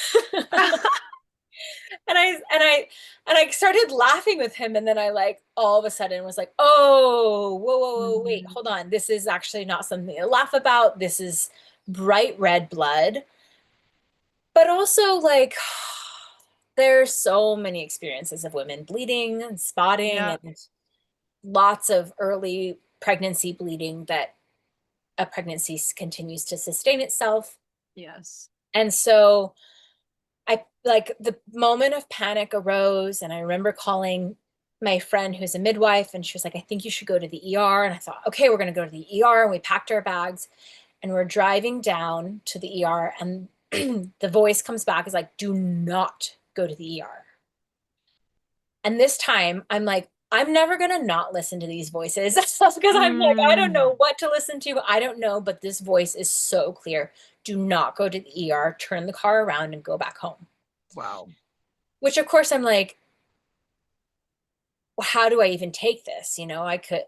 [SPEAKER 3] And I started laughing with him. And then I like all of a sudden was like, oh, whoa, wait, hold on. This is actually not something to laugh about. This is bright red blood. But also like there's so many experiences of women bleeding and spotting
[SPEAKER 2] Yeah.
[SPEAKER 3] and lots of early pregnancy bleeding that a pregnancy continues to sustain itself.
[SPEAKER 2] Yes.
[SPEAKER 3] And so I like the moment of panic arose and I remember calling my friend who's a midwife and she was like, I think you should go to the ER. And I thought, okay, we're going to go to the ER. And we packed our bags and we're driving down to the ER and the voice comes back is like, do not go to the ER. And this time I'm like, I'm never going to not listen to these voices because I'm like, I don't know what to listen to. I don't know, but this voice is so clear. Do not go to the ER, turn the car around and go back home.
[SPEAKER 2] Wow.
[SPEAKER 3] Which of course I'm like, well, how do I even take this? You know, I could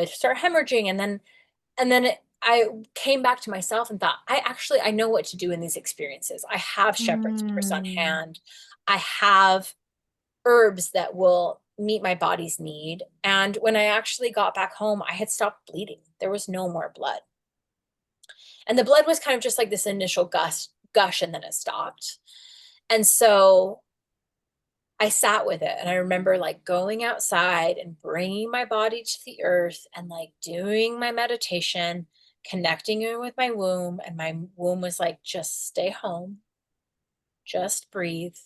[SPEAKER 3] start hemorrhaging. And then I came back to myself and thought, I know what to do in these experiences. I have shepherd's purse on hand. I have herbs that will meet my body's need. And when I actually got back home, I had stopped bleeding. There was no more blood. And the blood was kind of just like this initial gush and then it stopped. And so I sat with it and I remember like going outside and bringing my body to the earth and like doing my meditation, connecting in with my womb. And my womb was like, just stay home, just breathe,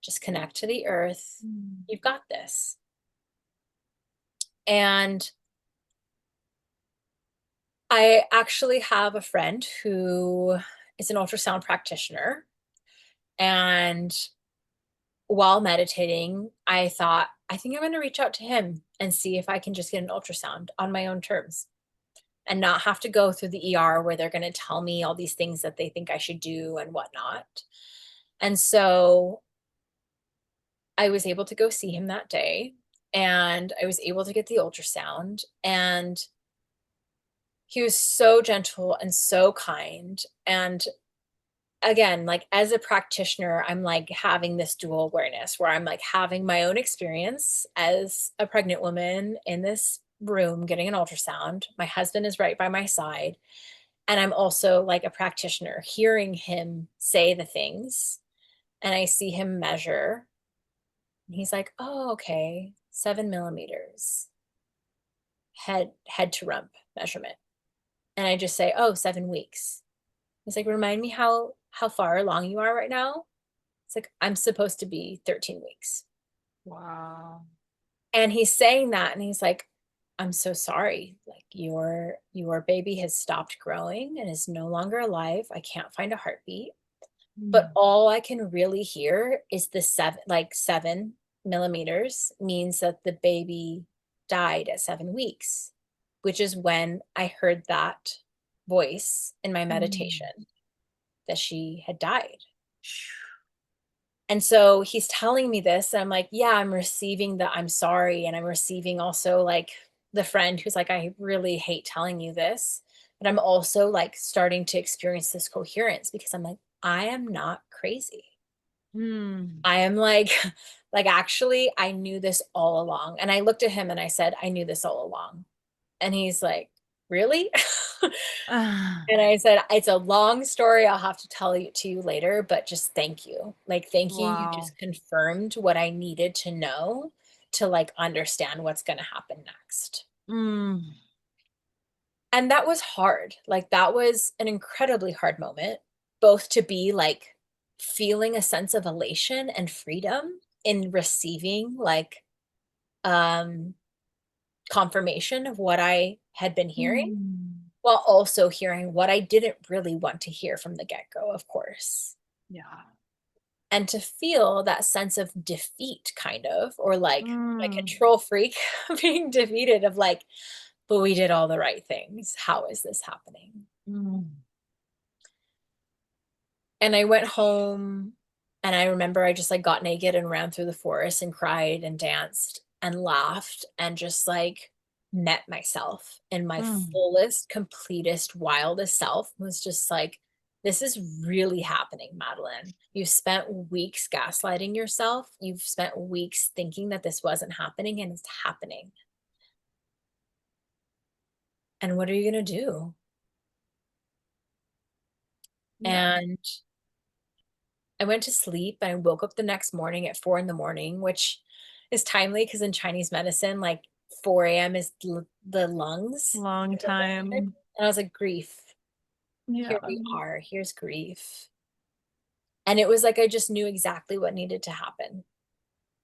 [SPEAKER 3] just connect to the earth. You've got this. And I actually have a friend who is an ultrasound practitioner. And while meditating, I thought, I think I'm going to reach out to him and see if I can just get an ultrasound on my own terms and not have to go through the ER where they're going to tell me all these things that they think I should do and whatnot. And so I was able to go see him that day, and I was able to get the ultrasound, and he was so gentle and so kind. And again, like as a practitioner, I'm like having this dual awareness where I'm like having my own experience as a pregnant woman in this room getting an ultrasound. My husband is right by my side. And I'm also like a practitioner hearing him say the things, and I see him measure. And he's like, oh, okay, 7 millimeters, head to rump measurement. And I just say, oh, 7 weeks. He's like, remind me how far along you are right now. It's like, I'm supposed to be 13 weeks.
[SPEAKER 2] Wow.
[SPEAKER 3] And he's saying that, and he's like, I'm so sorry. Like your baby has stopped growing and is no longer alive. I can't find a heartbeat. But all I can really hear is the 7 millimeters means that the baby died at 7 weeks, which is when I heard that voice in my meditation that she had died. And so he's telling me this, and I'm like, yeah, I'm receiving the I'm sorry. And I'm receiving also like the friend who's like, I really hate telling you this, but I'm also like starting to experience this coherence because I'm like, I am not crazy. I am like, actually, I knew this all along. And I looked at him and I said, I knew this all along. And he's like, really? And I said, it's a long story. I'll have to tell it to you later, but just thank you. Like, thank you. You
[SPEAKER 2] Wow.
[SPEAKER 3] just confirmed what I needed to know to like understand what's going to happen next. And that was hard. Like, that was an incredibly hard moment, both to be like feeling a sense of elation and freedom in receiving like confirmation of what I had been hearing, while also hearing what I didn't really want to hear from the get-go, of course.
[SPEAKER 2] Yeah.
[SPEAKER 3] And to feel that sense of defeat, kind of, or like my control freak being defeated of like, but we did all the right things. How is this happening? And I went home, and I remember I just like got naked and ran through the forest and cried and danced and laughed and just like met myself in my fullest, completest, wildest self. Was just like, this is really happening, Madeline. You've spent weeks gaslighting yourself. You've spent weeks thinking that this wasn't happening, and it's happening. And what are you going to do?
[SPEAKER 2] Yeah.
[SPEAKER 3] And I went to sleep, and I woke up the next morning at 4 a.m, which is timely because in Chinese medicine, like 4 a.m. is the lungs.
[SPEAKER 2] Long time.
[SPEAKER 3] And I was like, grief.
[SPEAKER 2] Yeah.
[SPEAKER 3] Here we are. Here's grief. And it was like I just knew exactly what needed to happen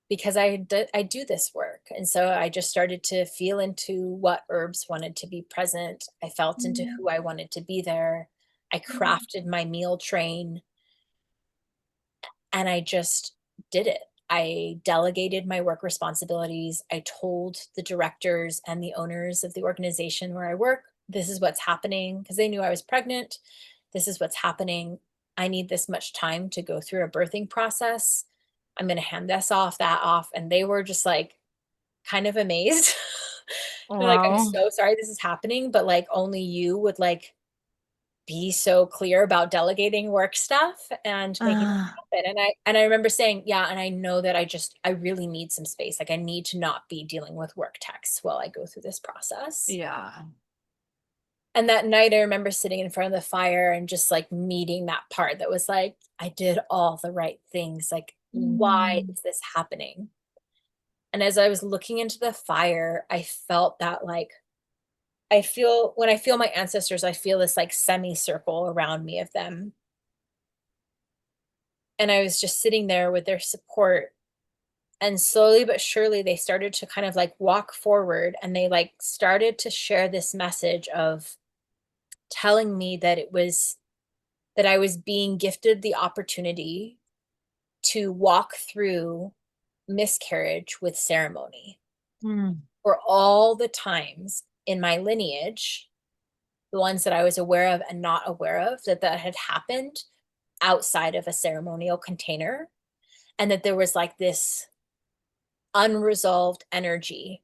[SPEAKER 3] because I do this work. And so I just started to feel into what herbs wanted to be present. I felt into who I wanted to be there. I crafted my meal train, and I just did it. I delegated my work responsibilities. I told the directors and the owners of the organization where I work, this is what's happening, because they knew I was pregnant. This is what's happening. I need this much time to go through a birthing process. I'm going to hand this off, that off. And they were just like kind of amazed. They're like, I'm
[SPEAKER 2] Wow.
[SPEAKER 3] so sorry this is happening, but like only you would like be so clear about delegating work stuff and making it happen. And I remember saying, yeah, and I know that I really need some space. Like I need to not be dealing with work texts while I go through this process.
[SPEAKER 2] Yeah.
[SPEAKER 3] And that night I remember sitting in front of the fire and just like meeting that part that was like, I did all the right things. Like, why is this happening? And as I was looking into the fire, I felt that like, when I feel my ancestors, I feel this like semicircle around me of them. And I was just sitting there with their support. And slowly but surely, they started to kind of like walk forward, and they like started to share this message of telling me that I was being gifted the opportunity to walk through miscarriage with ceremony. for all the times in my lineage, the ones that I was aware of and not aware of, that had happened outside of a ceremonial container, and that there was like this unresolved energy,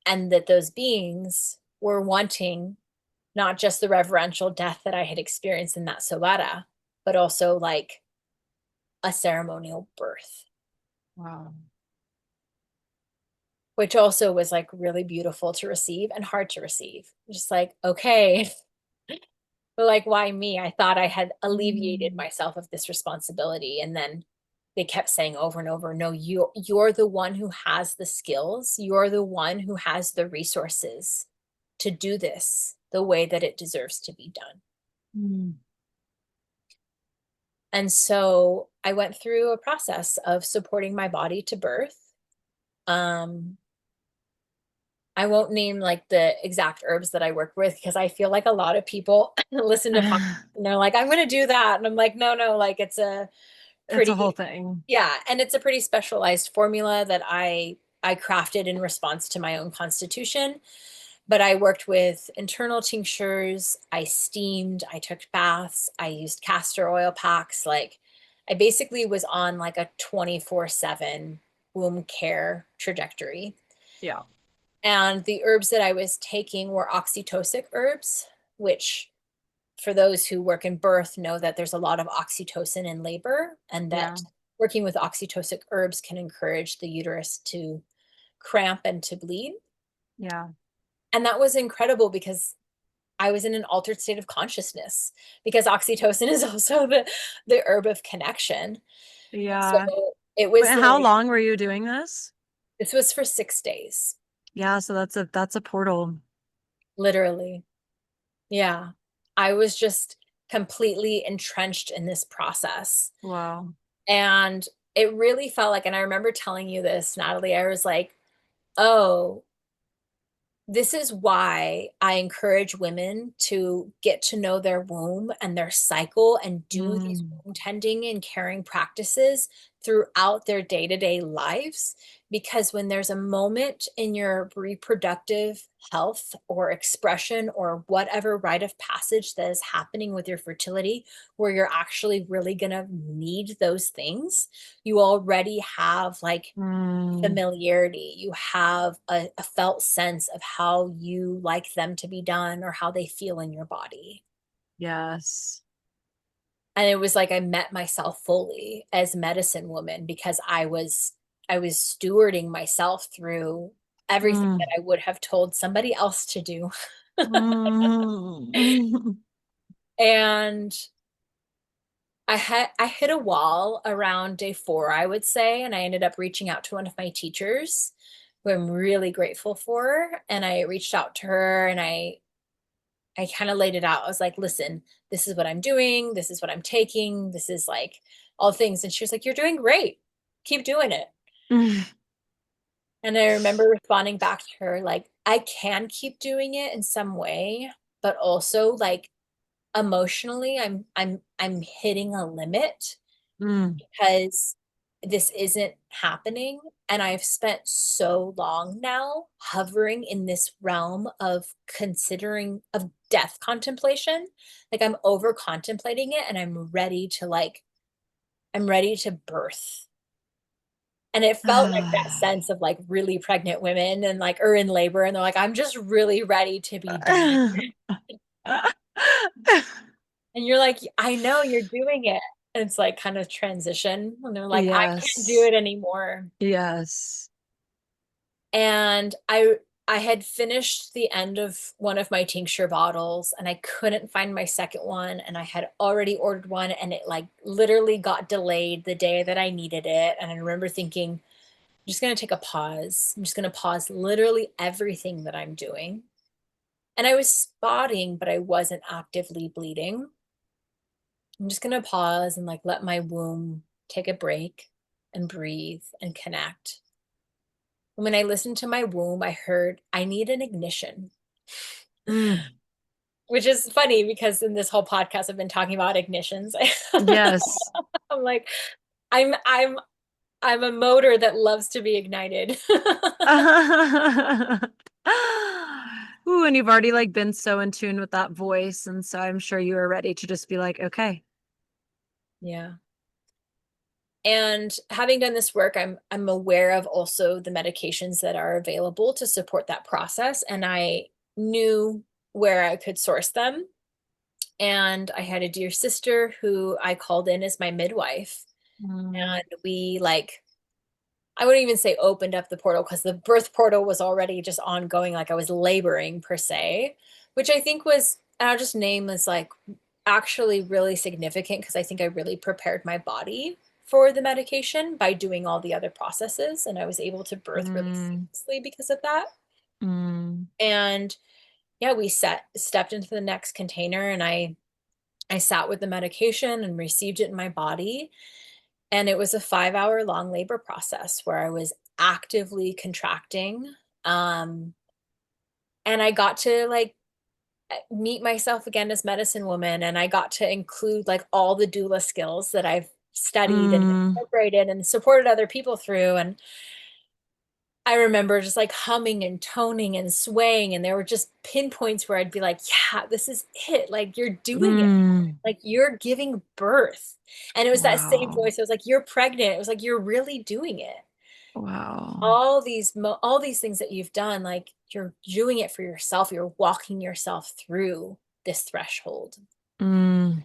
[SPEAKER 3] and that those beings were wanting not just the reverential death that I had experienced in that Solata, but also like a ceremonial birth.
[SPEAKER 2] Wow.
[SPEAKER 3] Which also was like really beautiful to receive and hard to receive. Just like, okay, but like, why me? I thought I had alleviated myself of this responsibility. And then they kept saying over and over, no, you're the one who has the skills. You're the one who has the resources to do this the way that it deserves to be done. And so I went through a process of supporting my body to birth. I won't name like the exact herbs that I work with, because I feel like a lot of people listen to podcasts and they're like, I'm going to do that. And I'm like, no, like it's a
[SPEAKER 2] It's a
[SPEAKER 3] pretty,
[SPEAKER 2] whole thing.
[SPEAKER 3] yeah. And it's a pretty specialized formula that I crafted in response to my own constitution. But I worked with internal tinctures. I steamed, I took baths, I used castor oil packs. Like I basically was on like a 24/7 womb care trajectory.
[SPEAKER 2] Yeah.
[SPEAKER 3] And the herbs that I was taking were oxytocic herbs, which for those who work in birth know that there's a lot of oxytocin in labor, and that working with oxytocic herbs can encourage the uterus to cramp and to bleed.
[SPEAKER 2] Yeah.
[SPEAKER 3] And that was incredible because I was in an altered state of consciousness, because oxytocin is also the herb of connection.
[SPEAKER 2] Yeah.
[SPEAKER 3] So it was
[SPEAKER 2] How long were you doing this?
[SPEAKER 3] This was for 6 days.
[SPEAKER 2] Yeah, so that's a portal.
[SPEAKER 3] Literally. Yeah. I was just completely entrenched in this process.
[SPEAKER 2] Wow.
[SPEAKER 3] And it really felt like, and I remember telling you this, Natalie, I was like, oh, this is why I encourage women to get to know their womb and their cycle and do these womb tending and caring practices throughout their day-to-day lives. Because when there's a moment in your reproductive health or expression or whatever rite of passage that is happening with your fertility, where you're actually really going to need those things, you already have like familiarity. You have a felt sense of how you like them to be done or how they feel in your body.
[SPEAKER 2] Yes.
[SPEAKER 3] And it was like I met myself fully as medicine woman, because I was stewarding myself through everything that I would have told somebody else to do. And I hit a wall around day 4, I would say, and I ended up reaching out to one of my teachers, who I'm really grateful for. And I reached out to her and I kind of laid it out. I was like, listen, this is what I'm doing. This is what I'm taking. This is like all things. And she was like, you're doing great. Keep doing it. And I remember responding back to her, like, I can keep doing it in some way, but also like emotionally, I'm hitting a limit, because this isn't happening. And I've spent so long now hovering in this realm of considering of death contemplation. Like I'm over contemplating it, and I'm ready to birth. And it felt like that sense of like really pregnant women and like are in labor, and they're like, I'm just really ready to be done. And you're like, I know you're doing it. And it's like kind of transition. And they're like, I can't do it anymore.
[SPEAKER 2] Yes.
[SPEAKER 3] And I had finished the end of one of my tincture bottles, and I couldn't find my second one. And I had already ordered one, and it like literally got delayed the day that I needed it. And I remember thinking, I'm just going to take a pause. I'm just going to pause literally everything that I'm doing. And I was spotting, but I wasn't actively bleeding. I'm just going to pause and like let my womb take a break and breathe and connect. And when I listened to my womb, I heard, I need an ignition. Which is funny, because in this whole podcast, I've been talking about ignitions.
[SPEAKER 2] Yes.
[SPEAKER 3] I'm like, I'm I'm a motor that loves to be ignited.
[SPEAKER 2] Ooh, and you've already like been so in tune with that voice. And so I'm sure you are ready to just be like, okay.
[SPEAKER 3] Yeah. And having done this work, I'm aware of also the medications that are available to support that process. And I knew where I could source them. And I had a dear sister who I called in as my midwife.
[SPEAKER 2] Mm,
[SPEAKER 3] And we like, I wouldn't even say opened up the portal because the birth portal was already just ongoing. Like I was laboring per se, which I think was, and I'll just name as like actually really significant because I think I really prepared my body for the medication by doing all the other processes. And I was able to birth really
[SPEAKER 2] mm,
[SPEAKER 3] seamlessly because of that.
[SPEAKER 2] mm.
[SPEAKER 3] And yeah, we stepped into the next container and I sat with the medication and received it in my body. And it was a 5-hour long labor process where I was actively contracting. Um, and I got to like meet myself again as medicine woman. And I got to include like all the doula skills that I've studied and
[SPEAKER 2] Mm,
[SPEAKER 3] incorporated and supported other people through. And I remember just like humming and toning and swaying. And there were just pinpoints where I'd be like, yeah, this is it. Like you're doing it.
[SPEAKER 2] mm.
[SPEAKER 3] Like you're giving birth. And it was that same
[SPEAKER 2] Wow.
[SPEAKER 3] voice. It was like, you're pregnant. It was like, you're really doing it.
[SPEAKER 2] Wow.
[SPEAKER 3] All these things that you've done, like you're doing it for yourself. You're walking yourself through this threshold.
[SPEAKER 2] Mm.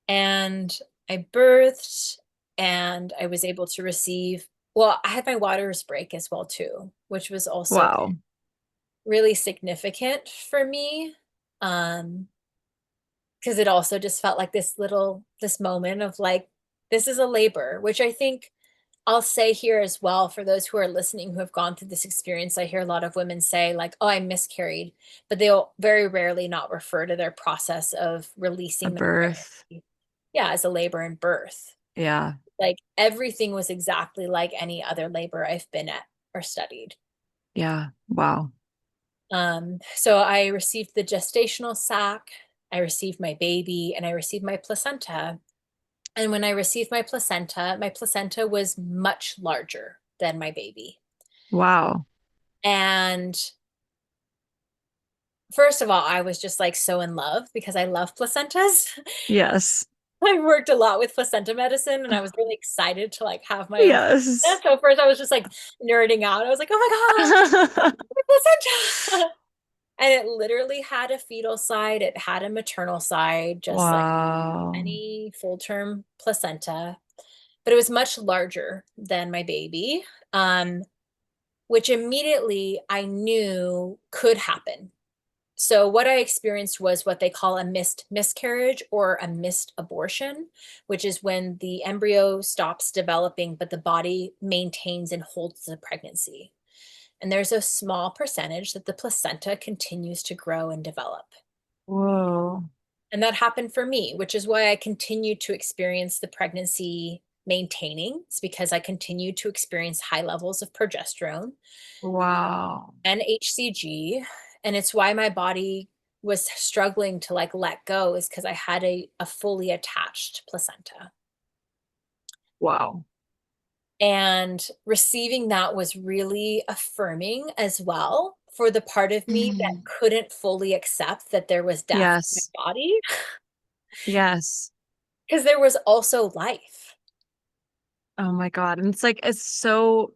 [SPEAKER 3] And I birthed and I was able to receive, well, I had my waters break as well too, which was also
[SPEAKER 2] Wow.
[SPEAKER 3] really significant for me. Because it also just felt like this moment of like, this is a labor, which I think I'll say here as well for those who are listening who have gone through this experience. I hear a lot of women say, like, oh, I miscarried, but they'll very rarely not refer to their process of
[SPEAKER 2] A
[SPEAKER 3] releasing their
[SPEAKER 2] birth.
[SPEAKER 3] pregnancy, yeah, as a labor and birth.
[SPEAKER 2] Yeah.
[SPEAKER 3] Like everything was exactly like any other labor I've been at or studied.
[SPEAKER 2] Yeah. Wow.
[SPEAKER 3] So I received the gestational sac, I received my baby, and I received my placenta. And when I received my placenta was much larger than my baby.
[SPEAKER 2] Wow.
[SPEAKER 3] And first of all, I was just like so in love because I love placentas.
[SPEAKER 2] Yes.
[SPEAKER 3] I worked a lot with placenta medicine and I was really excited to like have my own
[SPEAKER 2] Yes.
[SPEAKER 3] placenta. So first I was just like nerding out. I was like, oh my God, my placenta. And it literally had a fetal side, it had a maternal side, just like
[SPEAKER 2] Wow.
[SPEAKER 3] any full term placenta, but it was much larger than my baby, which immediately I knew could happen. So what I experienced was what they call a missed miscarriage or a missed abortion, which is when the embryo stops developing, but the body maintains and holds the pregnancy. And there's a small percentage that the placenta continues to grow and develop.
[SPEAKER 2] Whoa.
[SPEAKER 3] And that happened for me, which is why I continued to experience the pregnancy maintaining. It's because I continued to experience high levels of progesterone
[SPEAKER 2] Wow.
[SPEAKER 3] and HCG. And it's why my body was struggling to like let go, is because I had a fully attached placenta.
[SPEAKER 2] Wow.
[SPEAKER 3] And receiving that was really affirming as well for the part of me that
[SPEAKER 2] Mm.
[SPEAKER 3] couldn't fully accept that there was death in
[SPEAKER 2] Yes.
[SPEAKER 3] my body,
[SPEAKER 2] Yes.
[SPEAKER 3] because there was also life.
[SPEAKER 2] Oh my God. And it's like, it's so,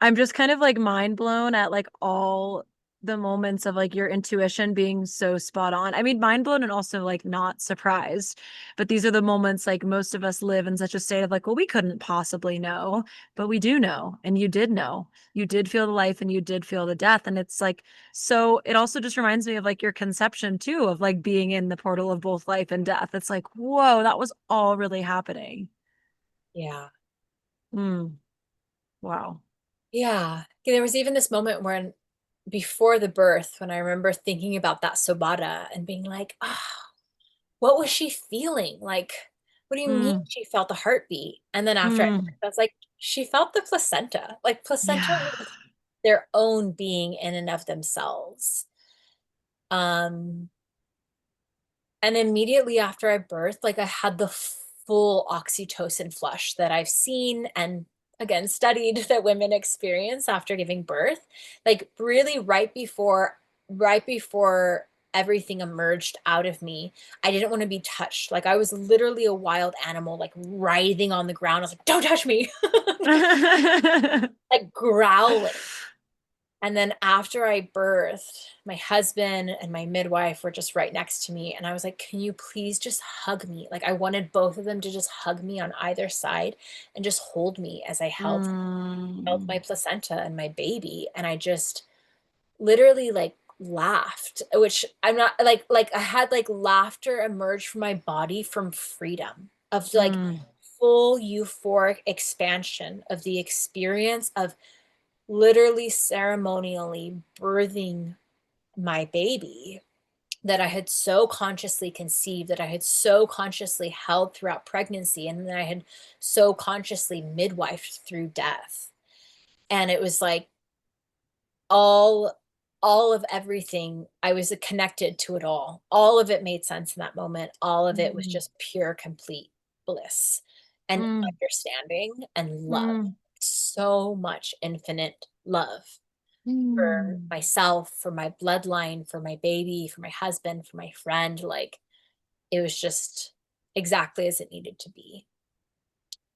[SPEAKER 2] I'm just kind of like mind blown at like all the moments of like your intuition being so spot on. I mean, mind blown and also like not surprised. But these are the moments like most of us live in such a state of like, well, we couldn't possibly know, but we do know. And you did know. You did feel the life and you did feel the death. And it's like, so it also just reminds me of like your conception too, of like being in the portal of both life and death. It's like, whoa, that was all really happening.
[SPEAKER 3] Yeah.
[SPEAKER 2] Mm. Wow.
[SPEAKER 3] Yeah. There was even this moment when before the birth, when I remember thinking about that Sobata and being like, oh, what was she feeling? Like, what do you mean
[SPEAKER 2] Mm,
[SPEAKER 3] she felt the heartbeat? And then after
[SPEAKER 2] mm,
[SPEAKER 3] I was like, she felt the placenta. Like placenta
[SPEAKER 2] yeah.
[SPEAKER 3] was their own being in and of themselves. Um, and immediately after I birthed, like I had the full oxytocin flush that I've seen and again, studied that women experience after giving birth, like really right before everything emerged out of me, I didn't want to be touched. Like I was literally a wild animal, like writhing on the ground. I was like, don't touch me. Like growling. And then after I birthed, my husband and my midwife were just right next to me. And I was like, can you please just hug me? Like I wanted both of them to just hug me on either side and just hold me as I held my placenta and my baby. And I just literally like laughed, which I'm not like I had like laughter emerge from my body from freedom of like full euphoric expansion of the experience of literally ceremonially birthing my baby that I had so consciously conceived, that I had so consciously held throughout pregnancy, and that I had so consciously midwifed through death. And it was like all of everything, I was connected to it all of it made sense in that moment. All of it was just pure complete bliss and understanding and love. So much infinite love for myself, for my bloodline, for my baby, for my husband, for my friend. Like it was just exactly as it needed to be.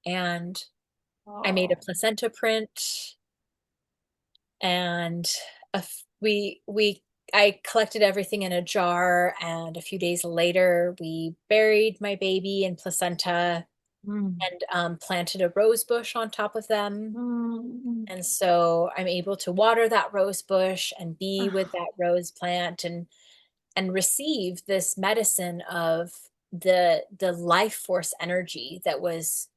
[SPEAKER 3] And I made a placenta print, and I collected everything in a jar, and a few days later we buried my baby and placenta and planted a rose bush on top of them. And so I'm able to water that rose bush and be with that rose plant and receive this medicine of the life force energy that was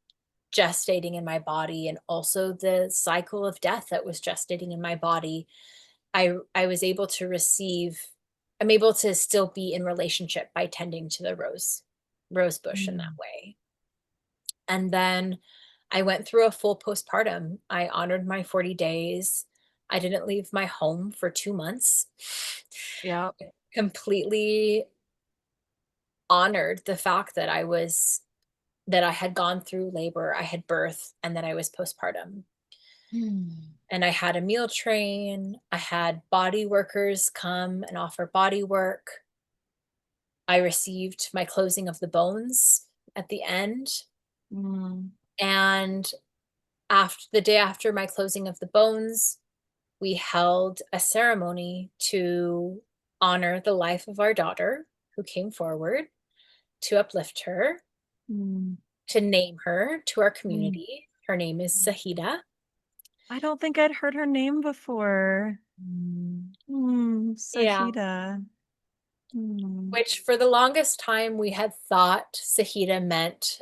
[SPEAKER 3] gestating in my body, and also the cycle of death that was gestating in my body. I was able to receive, I'm able to still be in relationship by tending to the rose bush in that way. And then I went through a full postpartum. I honored my 40 days. I didn't leave my home for 2 months.
[SPEAKER 2] Yeah.
[SPEAKER 3] Completely honored the fact that I had gone through labor, I had birth, and that I was postpartum. And I had a meal train. I had body workers come and offer body work. I received my closing of the bones at the end. And after the day after my closing of the bones, we held a ceremony to honor the life of our daughter who came forward, to uplift her, to name her to our community. Her name is Sahida.
[SPEAKER 2] I don't think I'd heard her name before.
[SPEAKER 3] Yeah.
[SPEAKER 2] Sahida.
[SPEAKER 3] Which for the longest time we had thought Sahida meant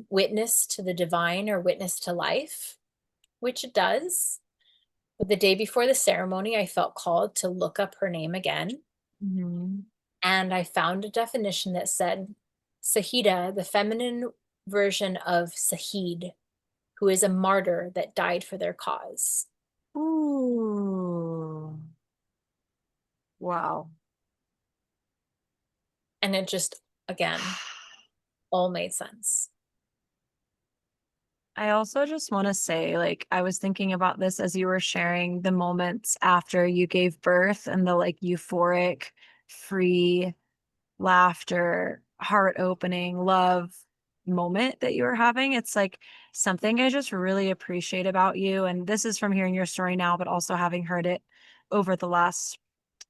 [SPEAKER 3] witness to the divine or witness to life, which it does. But the day before the ceremony, I felt called to look up her name again. And I found a definition that said Sahida, the feminine version of Sahid, who is a martyr that died for their cause.
[SPEAKER 2] Ooh. Wow.
[SPEAKER 3] And it just, again, all made sense.
[SPEAKER 2] I also just want to say, like, I was thinking about this as you were sharing the moments after you gave birth and the like euphoric, free laughter, heart opening, love moment that you were having. It's like something I just really appreciate about you. And this is from hearing your story now, but also having heard it over the last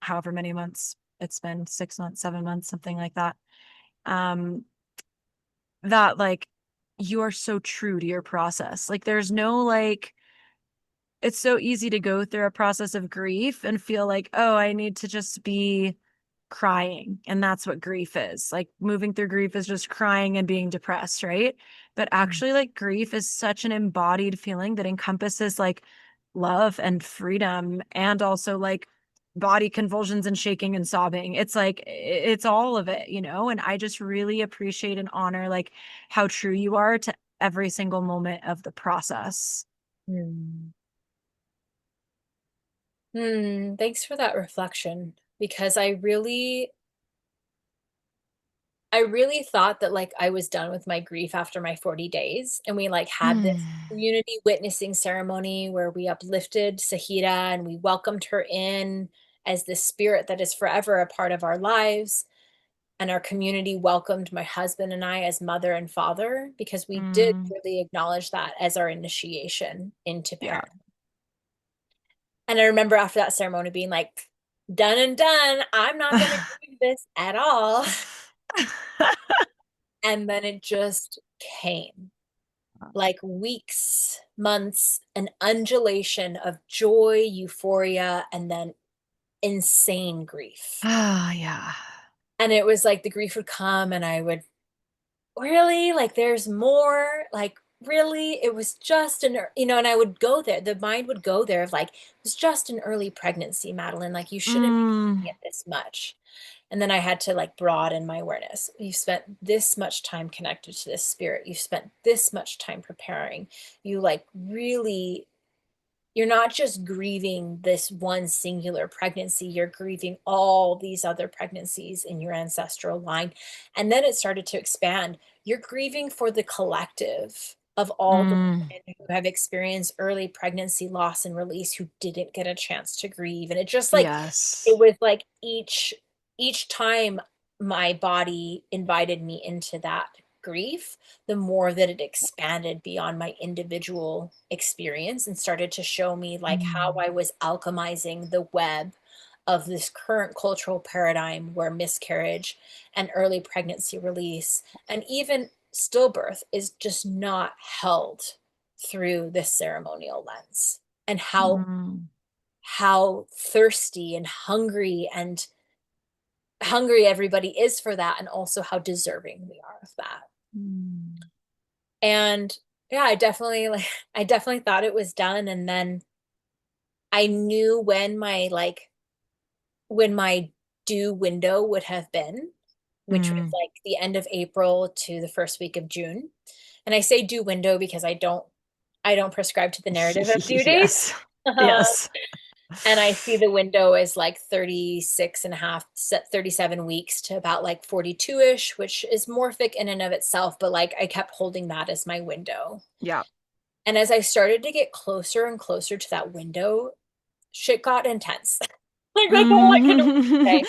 [SPEAKER 2] however many months it's been, 6 months, 7 months, something like that. That like you are so true to your process. Like there's no like, it's so easy to go through a process of grief and feel like, oh, I need to just be crying. And that's what grief is. Like moving through grief is just crying and being depressed, right? But actually, like grief is such an embodied feeling that encompasses like love and freedom and also like body convulsions and shaking and sobbing. It's like it's all of it, you know? And I just really appreciate and honor like how true you are to every single moment of the process.
[SPEAKER 3] Thanks for that reflection, because I really I really thought that like I was done with my grief after my 40 days. And we like had this community witnessing ceremony where we uplifted Sahira and we welcomed her in as the spirit that is forever a part of our lives. And our community welcomed my husband and I as mother and father, because we did really acknowledge that as our initiation into
[SPEAKER 2] Yeah.
[SPEAKER 3] parenthood. And I remember after that ceremony being like, done and done. I'm not going to do this at all. And then it just came. Like weeks, months, an undulation of joy, euphoria, and then insane grief.
[SPEAKER 2] Yeah.
[SPEAKER 3] And it was like the grief would come and I would, really? Like there's more? Like really? It was just an, and I would go there. The mind would go there of like, it was just an early pregnancy, Madeline. Like you shouldn't be doing it this much. And then I had to like broaden my awareness. You've spent this much time connected to this spirit. You've spent this much time preparing. You like really, you're not just grieving this one singular pregnancy, you're grieving all these other pregnancies in your ancestral line. And then it started to expand. You're grieving for the collective of all the women who have experienced early pregnancy loss and release who didn't get a chance to grieve. And it just like, it was like each time my body invited me into that grief, the more that it expanded beyond my individual experience and started to show me like how I was alchemizing the web of this current cultural paradigm where miscarriage and early pregnancy release and even stillbirth is just not held through this ceremonial lens, and how thirsty and hungry everybody is for that, and also how deserving we are of that. And yeah, I definitely thought it was done. And then I knew when my due window would have been, which was like the end of April to the first week of June. And I say due window because I don't prescribe to the narrative of due dates.
[SPEAKER 2] Yes.
[SPEAKER 3] And I see the window as like 36 and a half, 37 weeks to about like 42-ish, which is morphic in and of itself. But like I kept holding that as my window.
[SPEAKER 2] Yeah.
[SPEAKER 3] And as I started to get closer and closer to that window, shit got intense. Like that's all I can say.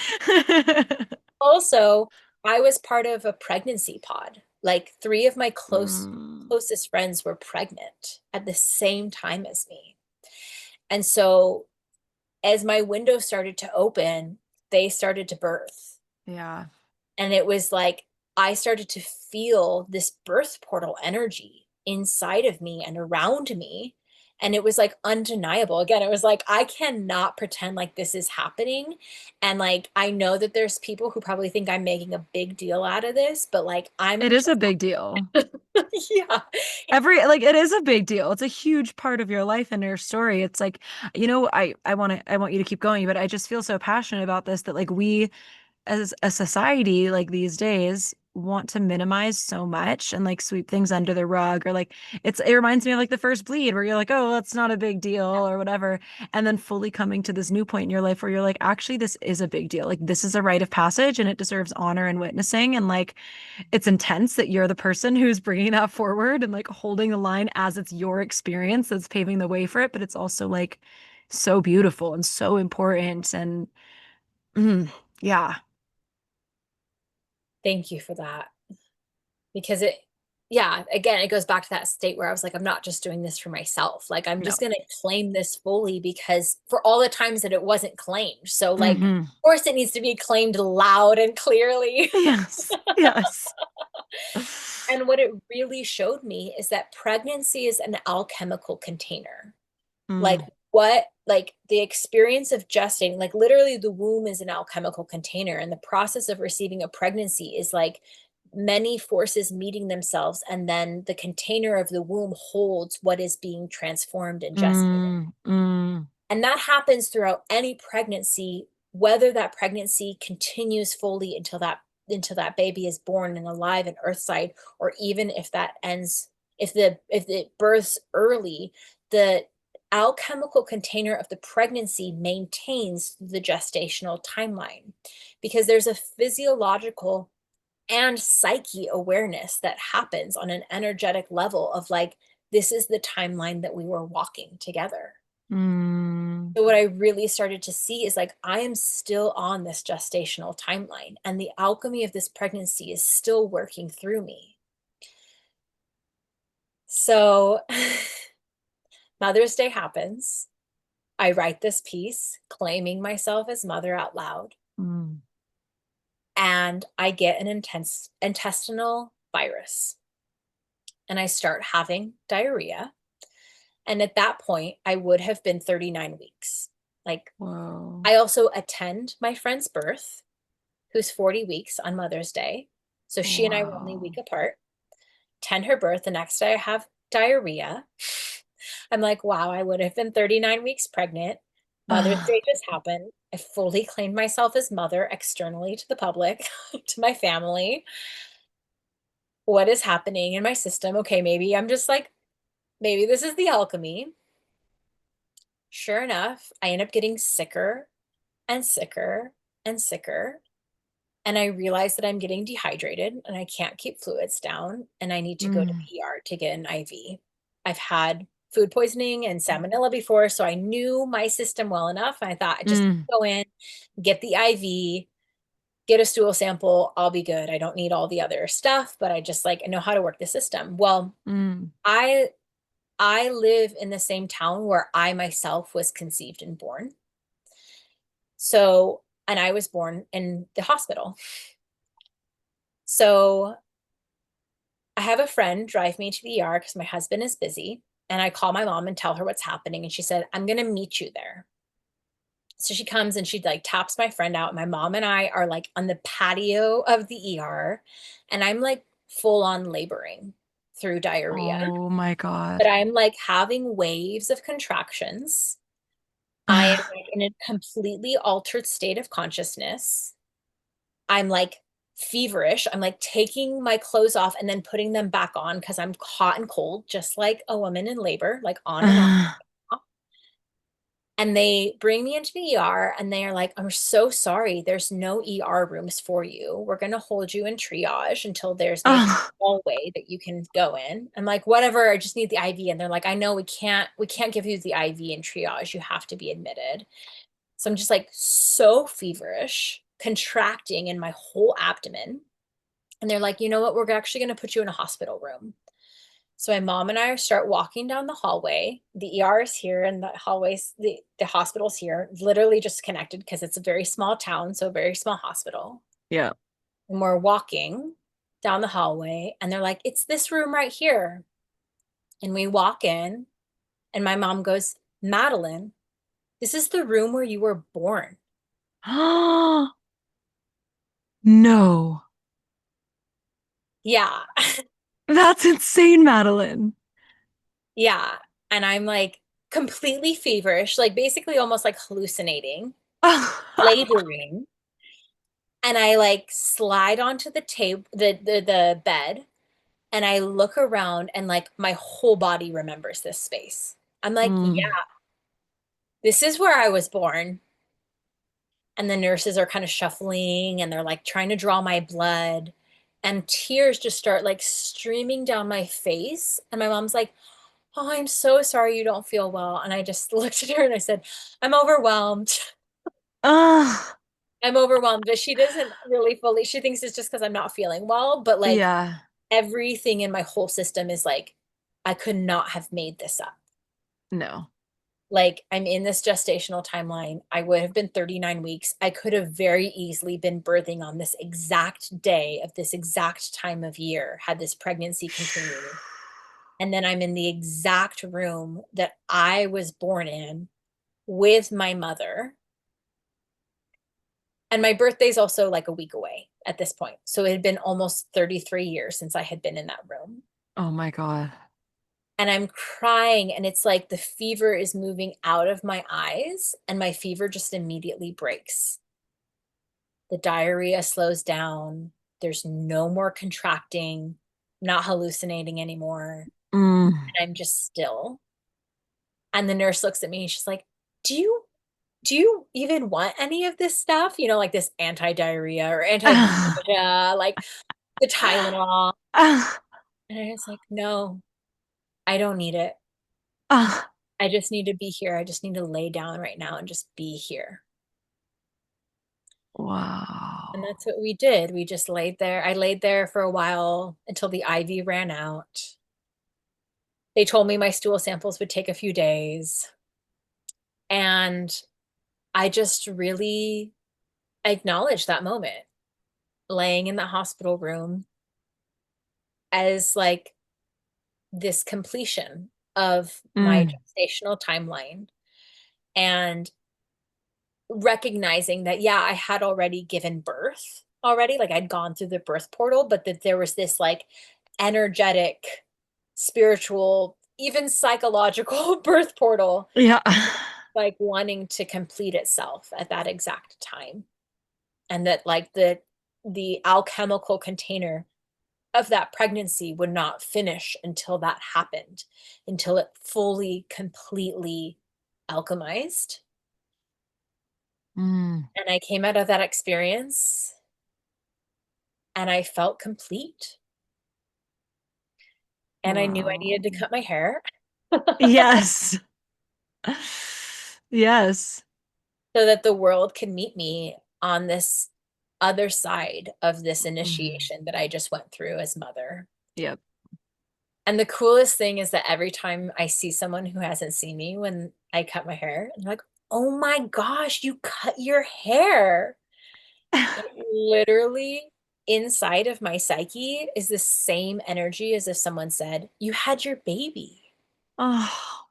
[SPEAKER 3] Also, I was part of a pregnancy pod. Like 3 of my closest friends were pregnant at the same time as me. And so as my window started to open, they started to birth.
[SPEAKER 2] Yeah.
[SPEAKER 3] And it was like, I started to feel this birth portal energy inside of me and around me. And it was like undeniable. Again, it was like, I cannot pretend like this is happening. And like, I know that there's people who probably think I'm making a big deal out of this, but like,
[SPEAKER 2] It is a big deal.
[SPEAKER 3] Yeah.
[SPEAKER 2] It is a big deal. It's a huge part of your life and your story. It's like, I want you to keep going, but I just feel so passionate about this that like we as a society, like these days, want to minimize so much and like sweep things under the rug, or like it reminds me of like the first bleed where you're like, oh, that's not a big deal or whatever. And then fully coming to this new point in your life where you're like, actually, this is a big deal. Like this is a rite of passage and it deserves honor and witnessing. And like, it's intense that you're the person who's bringing that forward and like holding the line as it's your experience that's paving the way for it. But it's also like so beautiful and so important. And yeah.
[SPEAKER 3] Thank you for that. Because again, it goes back to that state where I was like, I'm not just doing this for myself. Like, I'm just going to claim this fully, because for all the times that it wasn't claimed. So like, of course it needs to be claimed loud and clearly.
[SPEAKER 2] Yes. Yes.
[SPEAKER 3] And what it really showed me is that pregnancy is an alchemical container. Like the experience of gestating, like literally the womb is an alchemical container, and the process of receiving a pregnancy is like many forces meeting themselves, and then the container of the womb holds what is being transformed and gestated. And that happens throughout any pregnancy, whether that pregnancy continues fully until that baby is born and alive and earthside, or even if that ends, if it births early, the alchemical container of the pregnancy maintains the gestational timeline, because there's a physiological and psyche awareness that happens on an energetic level of like, this is the timeline that we were walking together.
[SPEAKER 2] Mm.
[SPEAKER 3] So what I really started to see is like, I am still on this gestational timeline, and the alchemy of this pregnancy is still working through me. So Mother's Day happens. I write this piece claiming myself as mother out loud.
[SPEAKER 2] Mm.
[SPEAKER 3] And I get an intestinal virus. And I start having diarrhea. And at that point, I would have been 39 weeks. Like,
[SPEAKER 2] Whoa.
[SPEAKER 3] I also attend my friend's birth, who's 40 weeks on Mother's Day. So she and I were only a
[SPEAKER 2] Wow.
[SPEAKER 3] week apart. Attend her birth. The next day, I have diarrhea. I'm like, wow, I would have been 39 weeks pregnant. Mother's Day just happened. I fully claimed myself as mother externally to the public, to my family. What is happening in my system? Okay, maybe I'm just like, maybe this is the alchemy. Sure enough, I end up getting sicker and sicker and sicker. And I realize that I'm getting dehydrated and I can't keep fluids down, and I need to go to
[SPEAKER 2] Mm.
[SPEAKER 3] the ER to get an IV. I've had food poisoning and salmonella before, so I knew my system well enough. I thought I just
[SPEAKER 2] Mm.
[SPEAKER 3] go in, get the IV, get a stool sample, I'll be good. I don't need all the other stuff, but I just like, I know how to work the system. Well,
[SPEAKER 2] Mm.
[SPEAKER 3] I live in the same town where I myself was conceived and born. So, and I was born in the hospital. So I have a friend drive me to the ER because my husband is busy. And I call my mom and tell her what's happening. And she said, I'm going to meet you there. So she comes and she like taps my friend out. My mom and I are like on the patio of the ER. And I'm like full on laboring through diarrhea.
[SPEAKER 2] Oh my God.
[SPEAKER 3] But I'm like having waves of contractions. I am like in a completely altered state of consciousness. I'm like feverish. I'm like taking my clothes off and then putting them back on because I'm hot and cold, just like a woman in labor, like on and off. And they bring me into the ER and they are like, I'm so sorry. There's no ER rooms for you. We're going to hold you in triage until there's maybe a hallway that you can go in. I'm like, whatever, I just need the IV. And they're like, I know we can't give you the IV in triage. You have to be admitted. So I'm just like so feverish, contracting in my whole abdomen. And they're like, you know what? We're actually going to put you in a hospital room. So my mom and I start walking down the hallway. The ER is here and the hallways, the hospital's here, literally just connected because it's a very small town, so a very small hospital.
[SPEAKER 2] Yeah.
[SPEAKER 3] And we're walking down the hallway and they're like, it's this room right here. And we walk in and my mom goes, Madeline, this is the room where you were born.
[SPEAKER 2] No.
[SPEAKER 3] Yeah.
[SPEAKER 2] That's insane, Madeline.
[SPEAKER 3] Yeah. And I'm like completely feverish, like basically almost like hallucinating, laboring. And I like slide onto the table, the bed, and I look around and like my whole body remembers this space. I'm like, yeah,
[SPEAKER 2] Mm.
[SPEAKER 3] this is where I was born. And the nurses are kind of shuffling and they're like trying to draw my blood. And tears just start like streaming down my face. And my mom's like, oh, I'm so sorry you don't feel well. And I just looked at her and I said, I'm overwhelmed.
[SPEAKER 2] Ah,
[SPEAKER 3] I'm overwhelmed. But she doesn't really fully, she thinks it's just because I'm not feeling well. But like
[SPEAKER 2] yeah.
[SPEAKER 3] everything in my whole system is like, I could not have made this up.
[SPEAKER 2] No.
[SPEAKER 3] Like, I'm in this gestational timeline. I would have been 39 weeks. I could have very easily been birthing on this exact day of this exact time of year had this pregnancy continued. And then I'm in the exact room that I was born in with my mother. And my birthday's also like a week away at this point. So it had been almost 33 years since I had been in that room.
[SPEAKER 2] Oh my God.
[SPEAKER 3] And I'm crying, and it's like the fever is moving out of my eyes, and my fever just immediately breaks. The diarrhea slows down. There's no more contracting, not hallucinating anymore.
[SPEAKER 2] Mm.
[SPEAKER 3] And I'm just still. And the nurse looks at me and she's like, Do you do you even want any of this stuff? You know, like this anti-diarrhea or anti-nausea, like the Tylenol. And I was like, no, I don't need it. I just need to be here. I just need to lay down right now and just be here. And
[SPEAKER 1] Wow.
[SPEAKER 3] that's what we did. We just laid there. I laid there for a while until the IV ran out. They told me my stool samples would take a few days. And I just really acknowledged that moment, laying in the hospital room as like this completion of my
[SPEAKER 1] Mm.
[SPEAKER 3] gestational timeline, and recognizing that, yeah, I had already given birth already, like I'd gone through the birth portal, but that there was this like energetic, spiritual, even psychological birth portal,
[SPEAKER 1] Yeah.
[SPEAKER 3] like wanting to complete itself at that exact time. And that like the alchemical container of that pregnancy would not finish until that happened, until it fully, completely alchemized.
[SPEAKER 1] Mm.
[SPEAKER 3] And I came out of that experience and I felt complete. And I knew I needed
[SPEAKER 1] Wow.
[SPEAKER 3] to cut my hair
[SPEAKER 1] Yes. Yes.
[SPEAKER 3] so that the world could meet me on this other side of this
[SPEAKER 1] Mm.
[SPEAKER 3] initiation that I just went through as mother.
[SPEAKER 1] Yep.
[SPEAKER 3] And the coolest thing is that every time I see someone who hasn't seen me when I cut my hair, I'm like, oh my gosh, you cut your hair. It literally inside of my psyche is the same energy as if someone said, you had your baby.
[SPEAKER 1] Oh,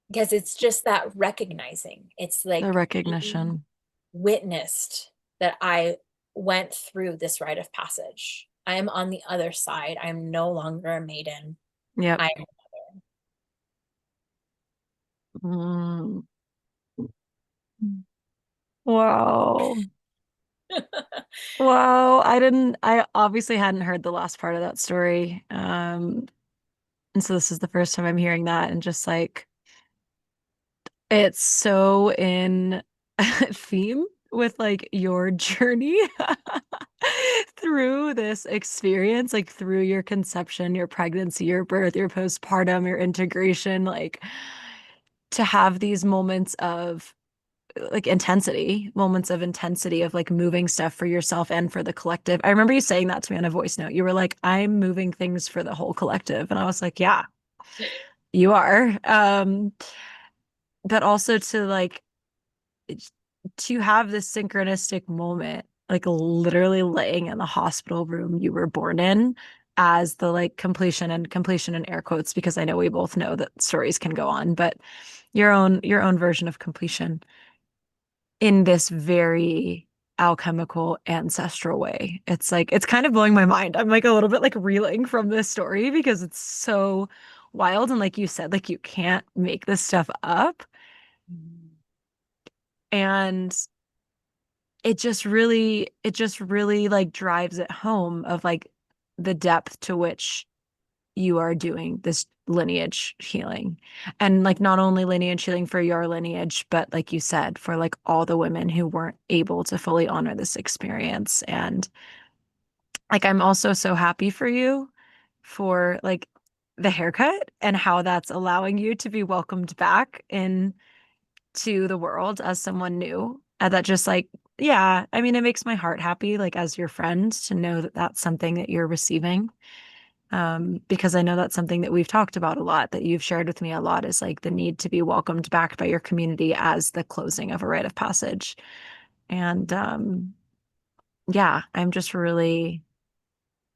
[SPEAKER 3] Because it's just that recognizing. It's
[SPEAKER 1] the
[SPEAKER 3] like being
[SPEAKER 1] recognition.
[SPEAKER 3] witnessed that I went through this rite of passage. I am on the other side. I am no longer a maiden.
[SPEAKER 1] Yep.
[SPEAKER 3] I
[SPEAKER 1] Mm. Wow. Wow. I obviously hadn't heard the last part of that story. And so this is the first time I'm hearing that, and just like it's so in theme with like your journey through this experience, like through your conception, your pregnancy, your birth, your postpartum, your integration, like to have these moments of like intensity, moments of intensity of like moving stuff for yourself and for the collective. I remember you saying that to me on a voice note. You were like, I'm moving things for the whole collective. And I was like, yeah, you are. But also to like to have this synchronistic moment, like literally laying in the hospital room you were born in as the like completion in air quotes, because I know we both know that stories can go on, but your own version of completion in this very alchemical ancestral way. It's like it's kind of blowing my mind. I'm like a little bit like reeling from this story because it's so wild, and like you said, like you can't make this stuff up. And it just really like drives it home of like the depth to which you are doing this lineage healing, and like not only lineage healing for your lineage, but like you said, for like all the women who weren't able to fully honor this experience. And like I'm also so happy for you for like the haircut and how that's allowing you to be welcomed back in to the world as someone new. That just like, yeah, I mean, it makes my heart happy, like as your friend, to know that that's something that you're receiving. Because I know that's something that we've talked about a lot, that you've shared with me a lot, is like the need to be welcomed back by your community as the closing of a rite of passage. And yeah, I'm just really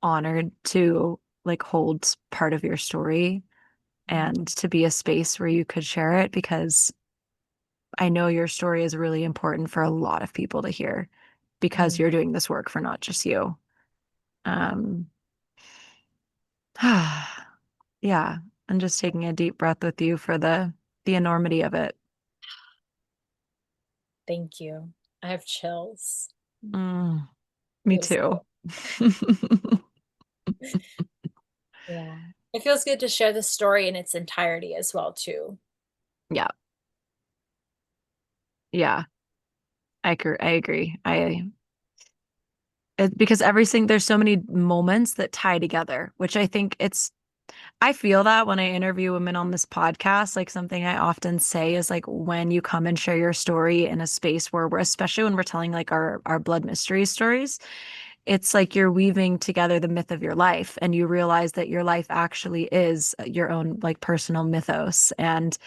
[SPEAKER 1] honored to like hold part of your story and to be a space where you could share it, because I know your story is really important for a lot of people to hear, because
[SPEAKER 3] Mm.
[SPEAKER 1] you're doing this work for not just you. Um, yeah, I'm just taking a deep breath with you for the enormity of it.
[SPEAKER 3] Thank you. I have chills.
[SPEAKER 1] Mm, me
[SPEAKER 3] Feels
[SPEAKER 1] too.
[SPEAKER 3] good. Yeah. It feels good to share the story in its entirety as well, too.
[SPEAKER 1] Yeah. Yeah, I agree. Because everything, there's so many moments that tie together, which I think I feel that when I interview women on this podcast, like something I often say is like when you come and share your story in a space where especially when we're telling like our blood mystery stories, it's like you're weaving together the myth of your life and you realize that your life actually is your own like personal mythos and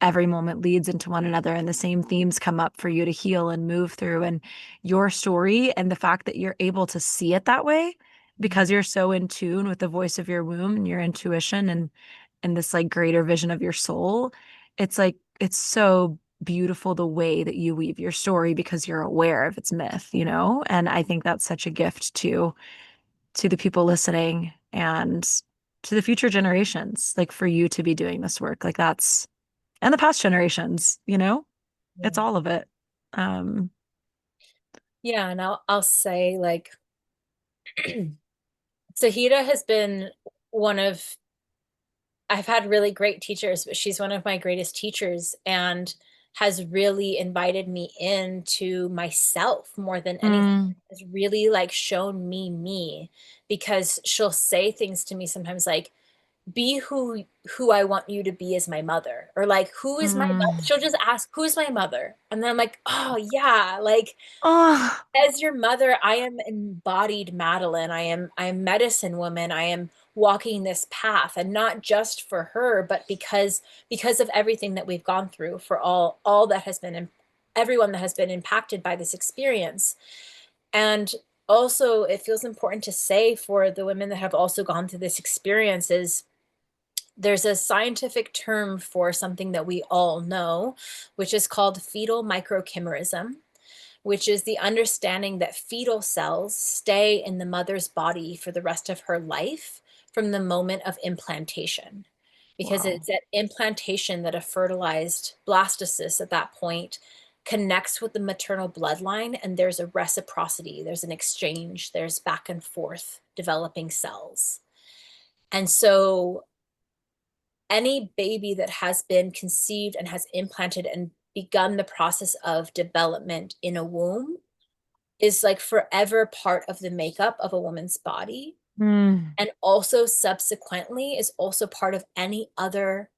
[SPEAKER 1] every moment leads into one another and the same themes come up for you to heal and move through and your story and the fact that you're able to see it that way because you're so in tune with the voice of your womb and your intuition and this like greater vision of your soul. It's like it's so beautiful the way that you weave your story because you're aware of its myth, you know? And I think that's such a gift to the people listening and to the future generations, like for you to be doing this work. Like that's and the past generations, you know? It's
[SPEAKER 3] Yeah.
[SPEAKER 1] all of it. Um
[SPEAKER 3] Yeah, and I'll say like Sahida has been one of I've had really great teachers, but she's one of my greatest teachers and has really invited me into myself more than anything.
[SPEAKER 1] mm,
[SPEAKER 3] Has really like shown me because she'll say things to me sometimes like be who I want you to be as my mother or like who is my mother?
[SPEAKER 1] mm.
[SPEAKER 3] She'll just ask who's my mother and then I'm like oh yeah like
[SPEAKER 1] Oh,
[SPEAKER 3] as your mother, I am embodied Madeline. I am medicine woman. I am walking this path and not just for her, but because of everything that we've gone through for all that has been everyone that has been impacted by this experience. And also it feels important to say for the women that have also gone through this experience is there's a scientific term for something that we all know, which is called fetal microchimerism, which is the understanding that fetal cells stay in the mother's body for the rest of her life from the moment of implantation. Because
[SPEAKER 1] wow.
[SPEAKER 3] it's at implantation that a fertilized blastocyst at that point connects with the maternal bloodline, and there's a reciprocity, there's an exchange, there's back and forth developing cells. And so any baby that has been conceived and has implanted and begun the process of development in a womb is like forever part of the makeup of a woman's body.
[SPEAKER 1] Mm,
[SPEAKER 3] And also subsequently is also part of any other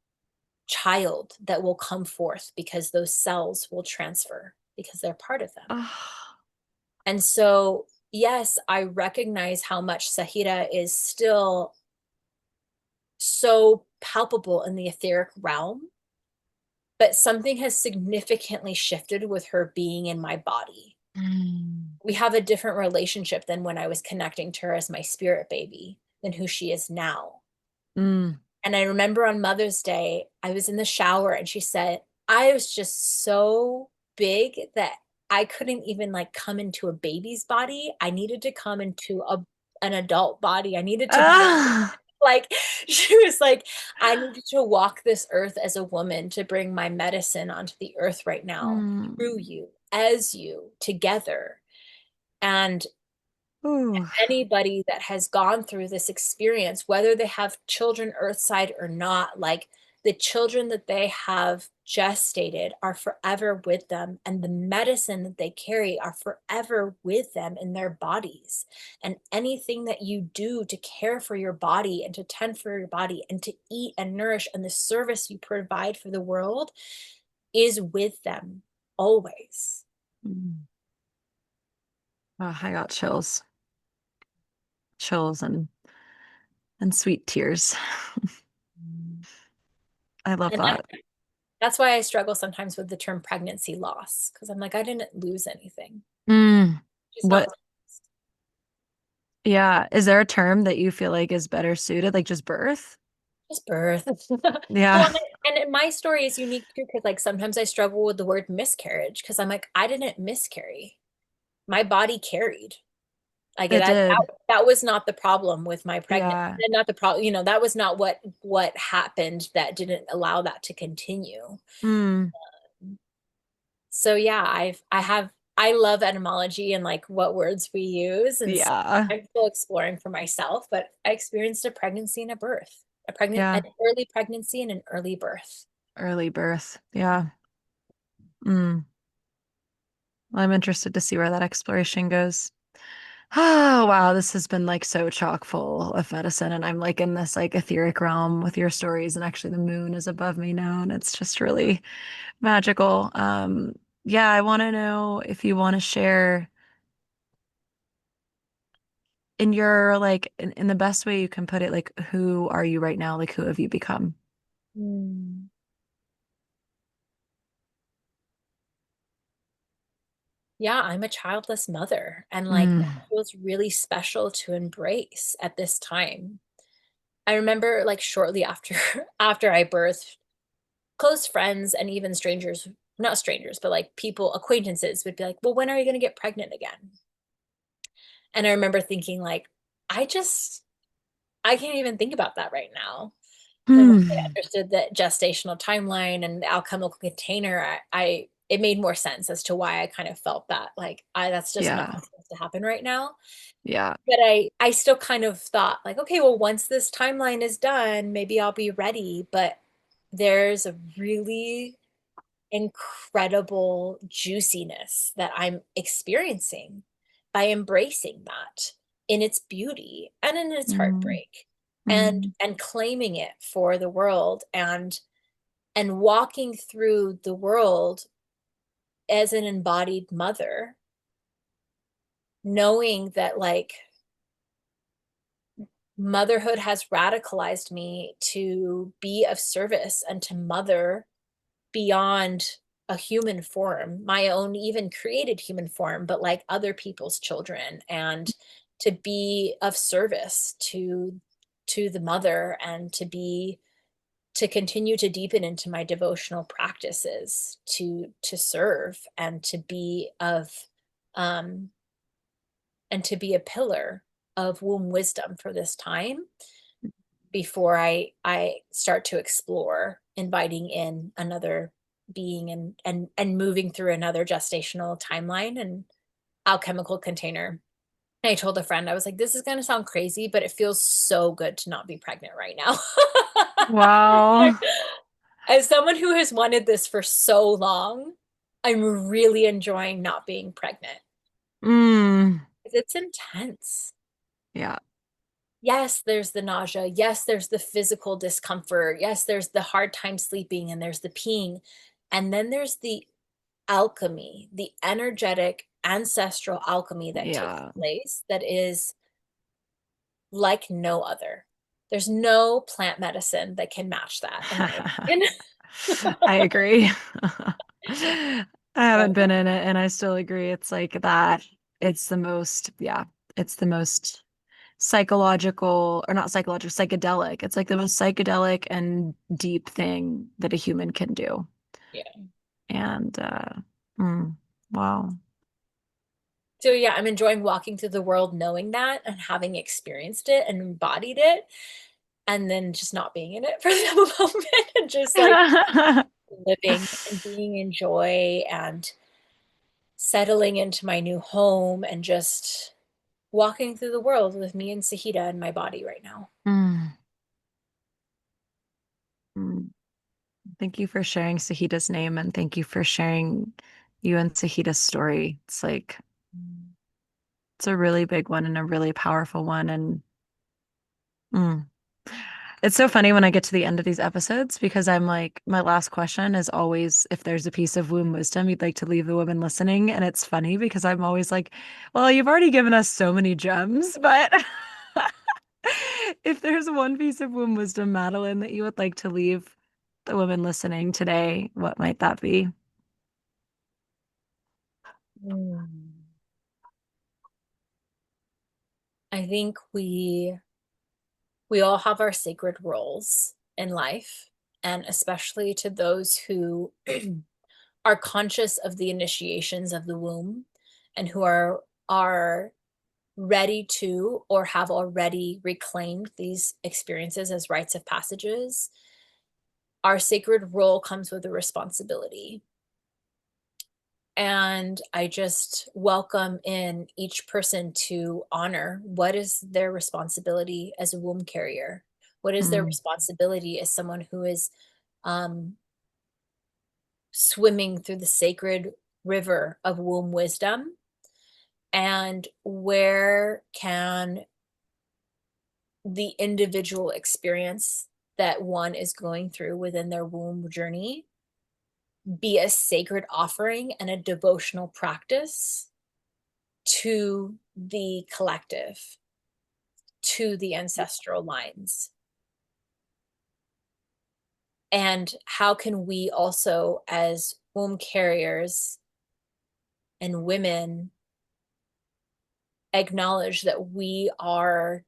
[SPEAKER 3] child that will come forth because those cells will transfer because they're part of them.
[SPEAKER 1] oh,
[SPEAKER 3] And so, yes, I recognize how much Sahira is still so palpable in the etheric realm, but something has significantly shifted with her being in my body.
[SPEAKER 1] mm,
[SPEAKER 3] We have a different relationship than when I was connecting to her as my spirit baby than who she is now.
[SPEAKER 1] mm.
[SPEAKER 3] And I remember on Mother's Day, I was in the shower and she said, I was just so big that I couldn't even like come into a baby's body. I needed to come into an adult body. I needed to be
[SPEAKER 1] Ah,
[SPEAKER 3] like, she was like, I needed to walk this earth as a woman to bring my medicine onto the earth right now, through
[SPEAKER 1] mm.
[SPEAKER 3] you, as you, together. And
[SPEAKER 1] Ooh.
[SPEAKER 3] anybody that has gone through this experience, whether they have children earthside or not, like the children that they have gestated are forever with them, and the medicine that they carry are forever with them in their bodies. And anything that you do to care for your body and to tend for your body and to eat and nourish and the service you provide for the world is with them always.
[SPEAKER 1] Mm. Oh, I got chills and sweet tears. I love
[SPEAKER 3] And
[SPEAKER 1] that.
[SPEAKER 3] that's why I struggle sometimes with the term pregnancy loss, because I'm like, I didn't lose anything.
[SPEAKER 1] Mm.
[SPEAKER 3] She's not
[SPEAKER 1] What, yeah, is there a term that you feel like is better suited, like just birth?
[SPEAKER 3] just birth.
[SPEAKER 1] Yeah,
[SPEAKER 3] Well, and my story is unique too, because like sometimes I struggle with the word miscarriage because I'm like, I didn't miscarry. My body carried. Like
[SPEAKER 1] it did.
[SPEAKER 3] that was not the problem with my pregnancy.
[SPEAKER 1] Yeah.
[SPEAKER 3] Not the problem, that was not what happened that didn't allow that to continue.
[SPEAKER 1] Mm.
[SPEAKER 3] So yeah, I love etymology and like what words we use. And so
[SPEAKER 1] Yeah.
[SPEAKER 3] I'm still exploring for myself, but I experienced a pregnancy and a birth, an
[SPEAKER 1] Yeah.
[SPEAKER 3] early pregnancy and an early birth.
[SPEAKER 1] Early birth. Yeah. Mm. I'm interested to see where that exploration goes. Oh, wow, this has been like so chock full of medicine, and I'm like in this like etheric realm with your stories, and actually the moon is above me now, and it's just really magical. Yeah, I want to know if you want to share in your like in the best way you can put it, like who are you right now? Like who have you become?
[SPEAKER 3] Mm. Yeah, I'm a childless mother, and like that
[SPEAKER 1] Mm,
[SPEAKER 3] feels really special to embrace at this time. I remember like shortly after after I birthed, close friends and even strangers, not strangers, but like people, acquaintances would be like, "Well, when are you going to get pregnant again?" And I remember thinking like, I just I can't even think about that right now. And once I
[SPEAKER 1] mm,
[SPEAKER 3] understood that gestational timeline and the alchemical container, I it made more sense as to why I kind of felt that like I that's just not
[SPEAKER 1] yeah,
[SPEAKER 3] supposed to happen right now.
[SPEAKER 1] yeah.
[SPEAKER 3] But I still kind of thought like, okay, well, once this timeline is done, maybe I'll be ready. But there's a really incredible juiciness that I'm experiencing by embracing that in its beauty and in its
[SPEAKER 1] Mm,
[SPEAKER 3] heartbreak,
[SPEAKER 1] mm,
[SPEAKER 3] and claiming it for the world, and walking through the world as an embodied mother, knowing that like motherhood has radicalized me to be of service and to mother beyond a human form, my own even created human form, but like other people's children, and to be of service to the mother, and to continue to deepen into my devotional practices to serve and to be of um and to be a pillar of womb wisdom for this time before I start to explore inviting in another being, and moving through another gestational timeline and alchemical container. And I told a friend, I was like, this is going to sound crazy, but it feels so good to not be pregnant right now.
[SPEAKER 1] wow.
[SPEAKER 3] As someone who has wanted this for so long, I'm really enjoying not being pregnant.
[SPEAKER 1] Mm,
[SPEAKER 3] It's intense.
[SPEAKER 1] yeah.
[SPEAKER 3] Yes, there's the nausea. Yes, there's the physical discomfort. Yes, there's the hard time sleeping, and there's the peeing. And then there's the alchemy, the energetic ancestral alchemy that takes
[SPEAKER 1] Yeah.
[SPEAKER 3] place that is like no other. There's no plant medicine that can match that, in my opinion.
[SPEAKER 1] I agree. I haven't been in it and I still agree. It's like that. It's the most, yeah, it's the most psychological or not psychological, psychedelic. It's like the most psychedelic and deep thing that a human can do.
[SPEAKER 3] Yeah.
[SPEAKER 1] And mm, wow.
[SPEAKER 3] So yeah, I'm enjoying walking through the world knowing that and having experienced it and embodied it, and then just not being in it for the moment, and just like living and being in joy and settling into my new home and just walking through the world with me and Sahita in my body right now.
[SPEAKER 1] Mm, mm. Thank you for sharing Sahita's name and thank you for sharing you and Sahita's story. It's like it's a really big one and a really powerful one. And mm. It's so funny when I get to the end of these episodes because I'm like, my last question is always if there's a piece of womb wisdom you'd like to leave the women listening. And it's funny because I'm always like, well, you've already given us so many gems, but if there's one piece of womb wisdom, Madeline, that you would like to leave the women listening today, what might that be?
[SPEAKER 3] Mm. I think we all have our sacred roles in life, and especially to those who are conscious of the initiations of the womb, and who are ready to or have already reclaimed these experiences as rites of passages. Our sacred role comes with a responsibility. And I just welcome in each person to honor what is their responsibility as a womb carrier. What is their
[SPEAKER 1] Mm,
[SPEAKER 3] responsibility as someone who is um, swimming through the sacred river of womb wisdom, and where can the individual experience that one is going through within their womb journey be a sacred offering and a devotional practice to the collective, to the ancestral lines. And how can we also, as womb carriers and women, acknowledge that we are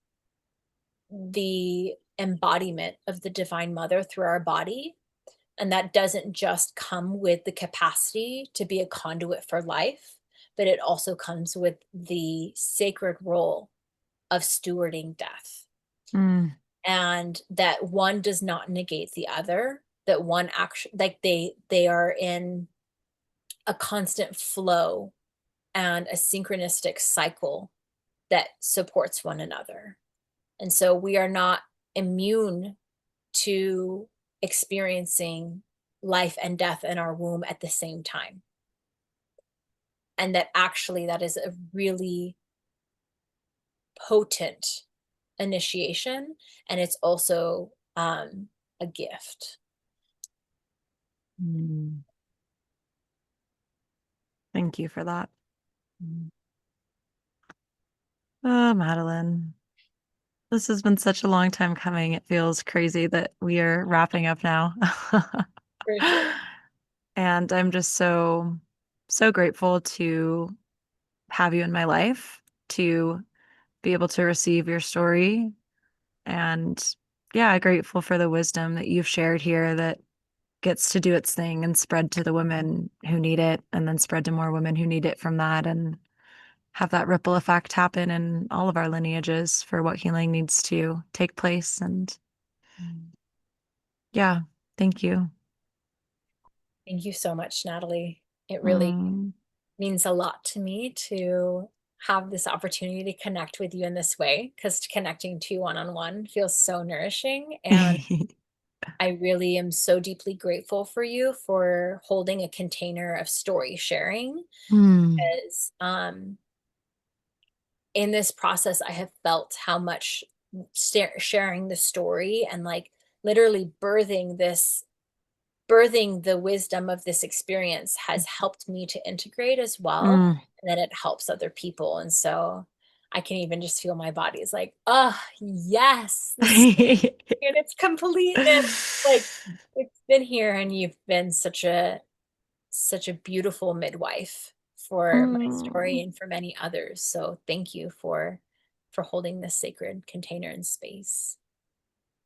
[SPEAKER 3] the embodiment of the Divine Mother through our body? And that doesn't just come with the capacity to be a conduit for life, but it also comes with the sacred role of stewarding death.
[SPEAKER 1] Mm.
[SPEAKER 3] And that one does not negate the other, that one actually, like they are in a constant flow and a synchronistic cycle that supports one another. And so we are not immune to experiencing life and death in our womb at the same time. And that actually that is a really potent initiation, and it's also a gift.
[SPEAKER 1] Mm. Thank you for that. Oh, Madeline. This has been such a long time coming. It feels crazy that we are wrapping up now.
[SPEAKER 3] For sure.
[SPEAKER 1] And I'm just so, so grateful to have you in my life, to be able to receive your story. And yeah, grateful for the wisdom that you've shared here that gets to do its thing and spread to the women who need it, and then spread to more women who need it from that, and have that ripple effect happen in all of our lineages for what healing needs to take place. And yeah, thank you.
[SPEAKER 3] Thank you so much, Natalie. It really
[SPEAKER 1] Mm.
[SPEAKER 3] means a lot to me to have this opportunity to connect with you in this way, because connecting to you one-on-one feels so nourishing. And I really am so deeply grateful for you for holding a container of story sharing.
[SPEAKER 1] Mm.
[SPEAKER 3] As in this process, I have felt how much sharing the story and like literally birthing the wisdom of this experience has helped me to integrate as well.
[SPEAKER 1] Mm.
[SPEAKER 3] And then it helps other people. And so I can even just feel my body is like, oh yes, this and its completeness. Like it's been here, and you've been such a beautiful midwife for my story
[SPEAKER 1] Mm.
[SPEAKER 3] and for many others. So thank you for holding this sacred container and space.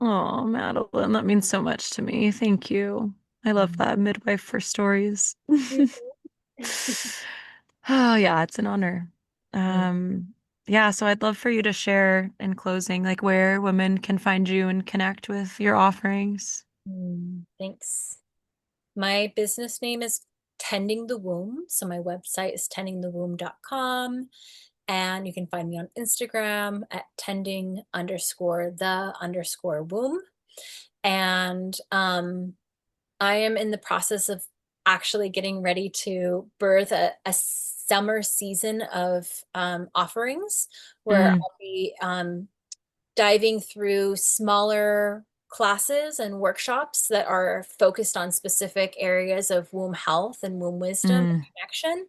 [SPEAKER 1] Oh, Madeline, that means so much to me. Thank you. I love
[SPEAKER 3] Mhm.
[SPEAKER 1] that midwife for stories.
[SPEAKER 3] Mhm.
[SPEAKER 1] Oh, yeah, it's an honor.
[SPEAKER 3] Mm.
[SPEAKER 1] Yeah, so I'd love for you to share in closing, like where women can find you and connect with your offerings.
[SPEAKER 3] Thanks. My business name is Tending the Womb. So my website is tendingthewomb.com. And you can find me on Instagram at tending_the_womb. And I am in the process of actually getting ready to birth a summer season of offerings where
[SPEAKER 1] Mm.
[SPEAKER 3] I'll be diving through smaller classes and workshops that are focused on specific areas of womb health and womb wisdom and
[SPEAKER 1] Mm.
[SPEAKER 3] connection.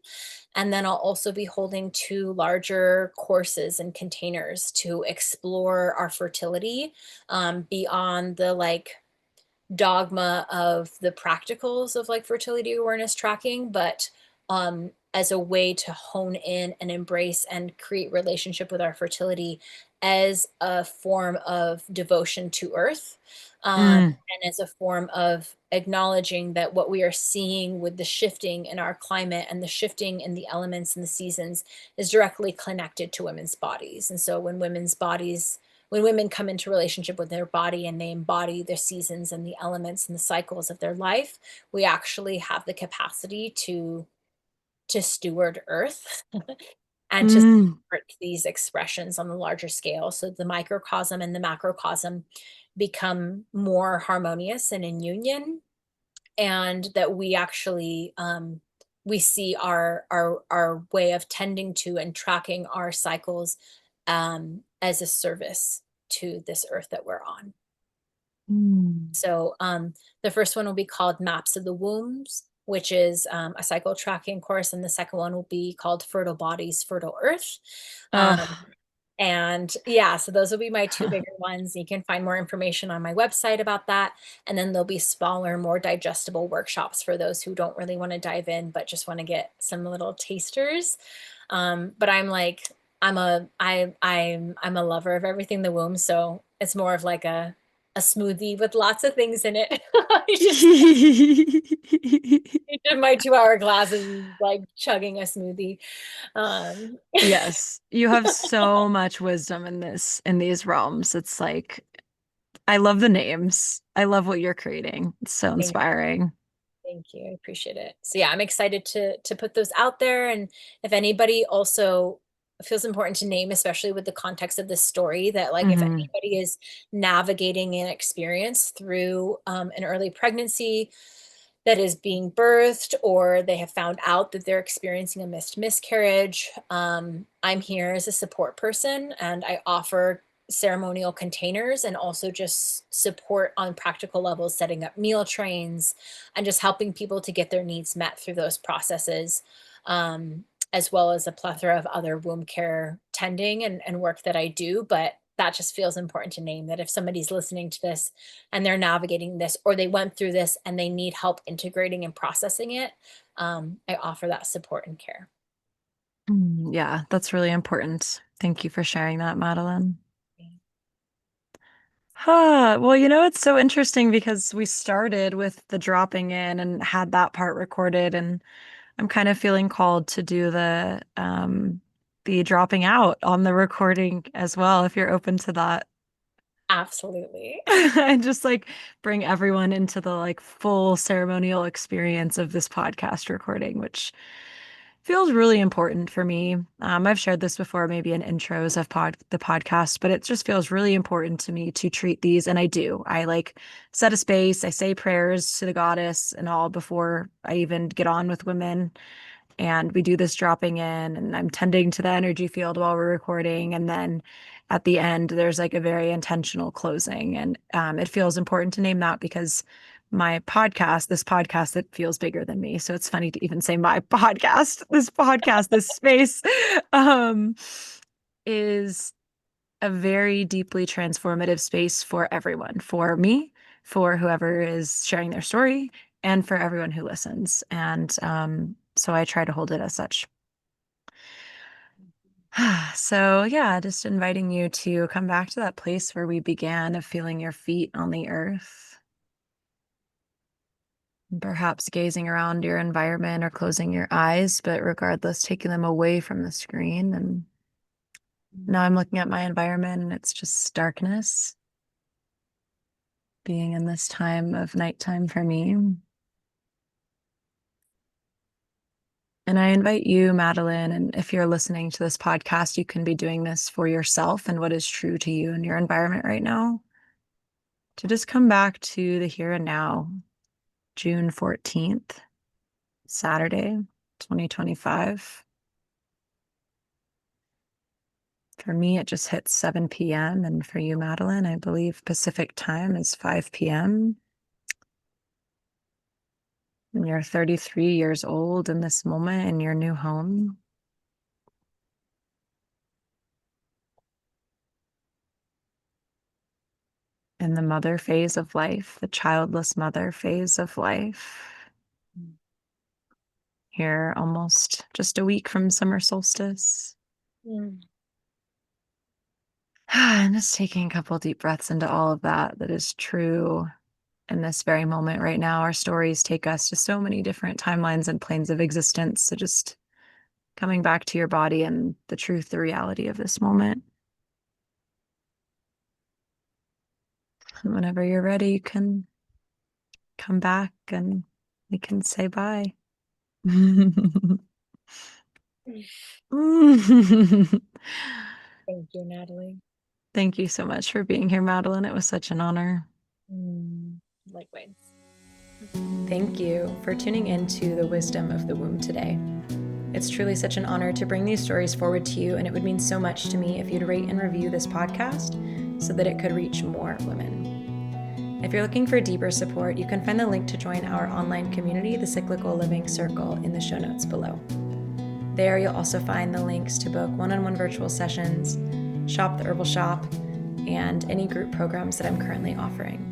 [SPEAKER 3] And then I'll also be holding 2 larger courses and containers to explore our fertility beyond the like dogma of the practicals of like fertility awareness tracking, but as a way to hone in and embrace and create relationship with our fertility as a form of devotion to earth,
[SPEAKER 1] Mm.
[SPEAKER 3] and as a form of acknowledging that what we are seeing with the shifting in our climate and the shifting in the elements and the seasons is directly connected to women's bodies. And so when women come into relationship with their body and they embody their seasons and the elements and the cycles of their life, we actually have the capacity to steward earth and to
[SPEAKER 1] Mm.
[SPEAKER 3] support these expressions on the larger scale. So the microcosm and the macrocosm become more harmonious and in union, and that we actually we see our way of tending to and tracking our cycles as a service to this earth that we're on. So the first one will be called Maps of the Wombs, which is a cycle tracking course, and the second one will be called Fertile Bodies, Fertile Earth. And yeah, so those will be my two bigger ones. You can find more information on my website about that. And then there'll be smaller, more digestible workshops for those who don't really want to dive in, but just want to get some little tasters. But I'm like, I'm a lover of everything the womb. So it's more of like a smoothie with lots of things in it. Each of my 2-hour classes is like chugging a smoothie.
[SPEAKER 1] Yes, you have so much wisdom in these realms. It's like I love the names. I love what you're creating. It's so inspiring.
[SPEAKER 3] Thank you. I appreciate it. So yeah, I'm excited to put those out there. And if anybody also feels important to name, especially with the context of this story, that like if anybody is navigating an experience through an early pregnancy that is being birthed, or they have found out that they're experiencing a missed miscarriage, I'm here as a support person, and I offer ceremonial containers and also just support on practical levels, setting up meal trains and just helping people to get their needs met through those processes, as well as a plethora of other womb care tending and work that I do. But that just feels important to name, that if somebody's listening to this and they're navigating this, or they went through this and they need help integrating and processing it, I offer that support and care.
[SPEAKER 1] Yeah, that's really important. Thank you for sharing that, Madeline. Well, it's so interesting because we started with the dropping in and had that part recorded, and I'm kind of feeling called to do the dropping out on the recording as well, if you're open to that.
[SPEAKER 3] Absolutely.
[SPEAKER 1] And just like bring everyone into the like full ceremonial experience of this podcast recording, which feels really important for me. I've shared this before, maybe in intros of the podcast, but it just feels really important to me to treat these. And I do. I like set a space, I say prayers to the goddess and all before I even get on with women. And we do this dropping in, and I'm tending to the energy field while we're recording. And then at the end, there's like a very intentional closing. And it feels important to name that because this podcast, it feels bigger than me. So it's funny to even say my podcast, this space is a very deeply transformative space for everyone, for me, for whoever is sharing their story, and for everyone who listens. And so I try to hold it as such. So yeah, just inviting you to come back to that place where we began, of feeling your feet on the earth. Perhaps gazing around your environment or closing your eyes, but regardless, taking them away from the screen. And now I'm looking at my environment and it's just darkness, being in this time of nighttime for me. And I invite you, Madeline, and if you're listening to this podcast, you can be doing this for yourself and what is true to you in your environment right now, to just come back to the here and now, June 14th, Saturday, 2025. For me, it just hit 7 p.m. And for you, Madeline, I believe Pacific time is 5 p.m. And you're 33 years old in this moment in your new home. In the mother phase of life, the childless mother phase of life. Here, almost just a week from summer solstice. And just taking a couple deep breaths into all of that is true in this very moment right now. Our stories take us to so many different timelines and planes of existence. So just coming back to your body and the truth, the reality of this moment. And whenever you're ready, you can come back and we can say bye.
[SPEAKER 3] Thank you, Natalie.
[SPEAKER 1] Thank you so much for being here, Madeline. It was such an honor.
[SPEAKER 3] Likewise.
[SPEAKER 4] Thank you for tuning into the wisdom of the womb today. It's truly such an honor to bring these stories forward to you, and it would mean so much to me if you'd rate and review this podcast so that it could reach more women. If you're looking for deeper support, you can find the link to join our online community, the Cyclical Living Circle, in the show notes below. There you'll also find the links to book one-on-one virtual sessions, shop the Herbal shop, and any group programs that I'm currently offering.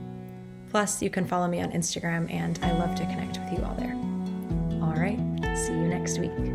[SPEAKER 4] Plus, you can follow me on Instagram, and I love to connect with you all there. All right, see you next week.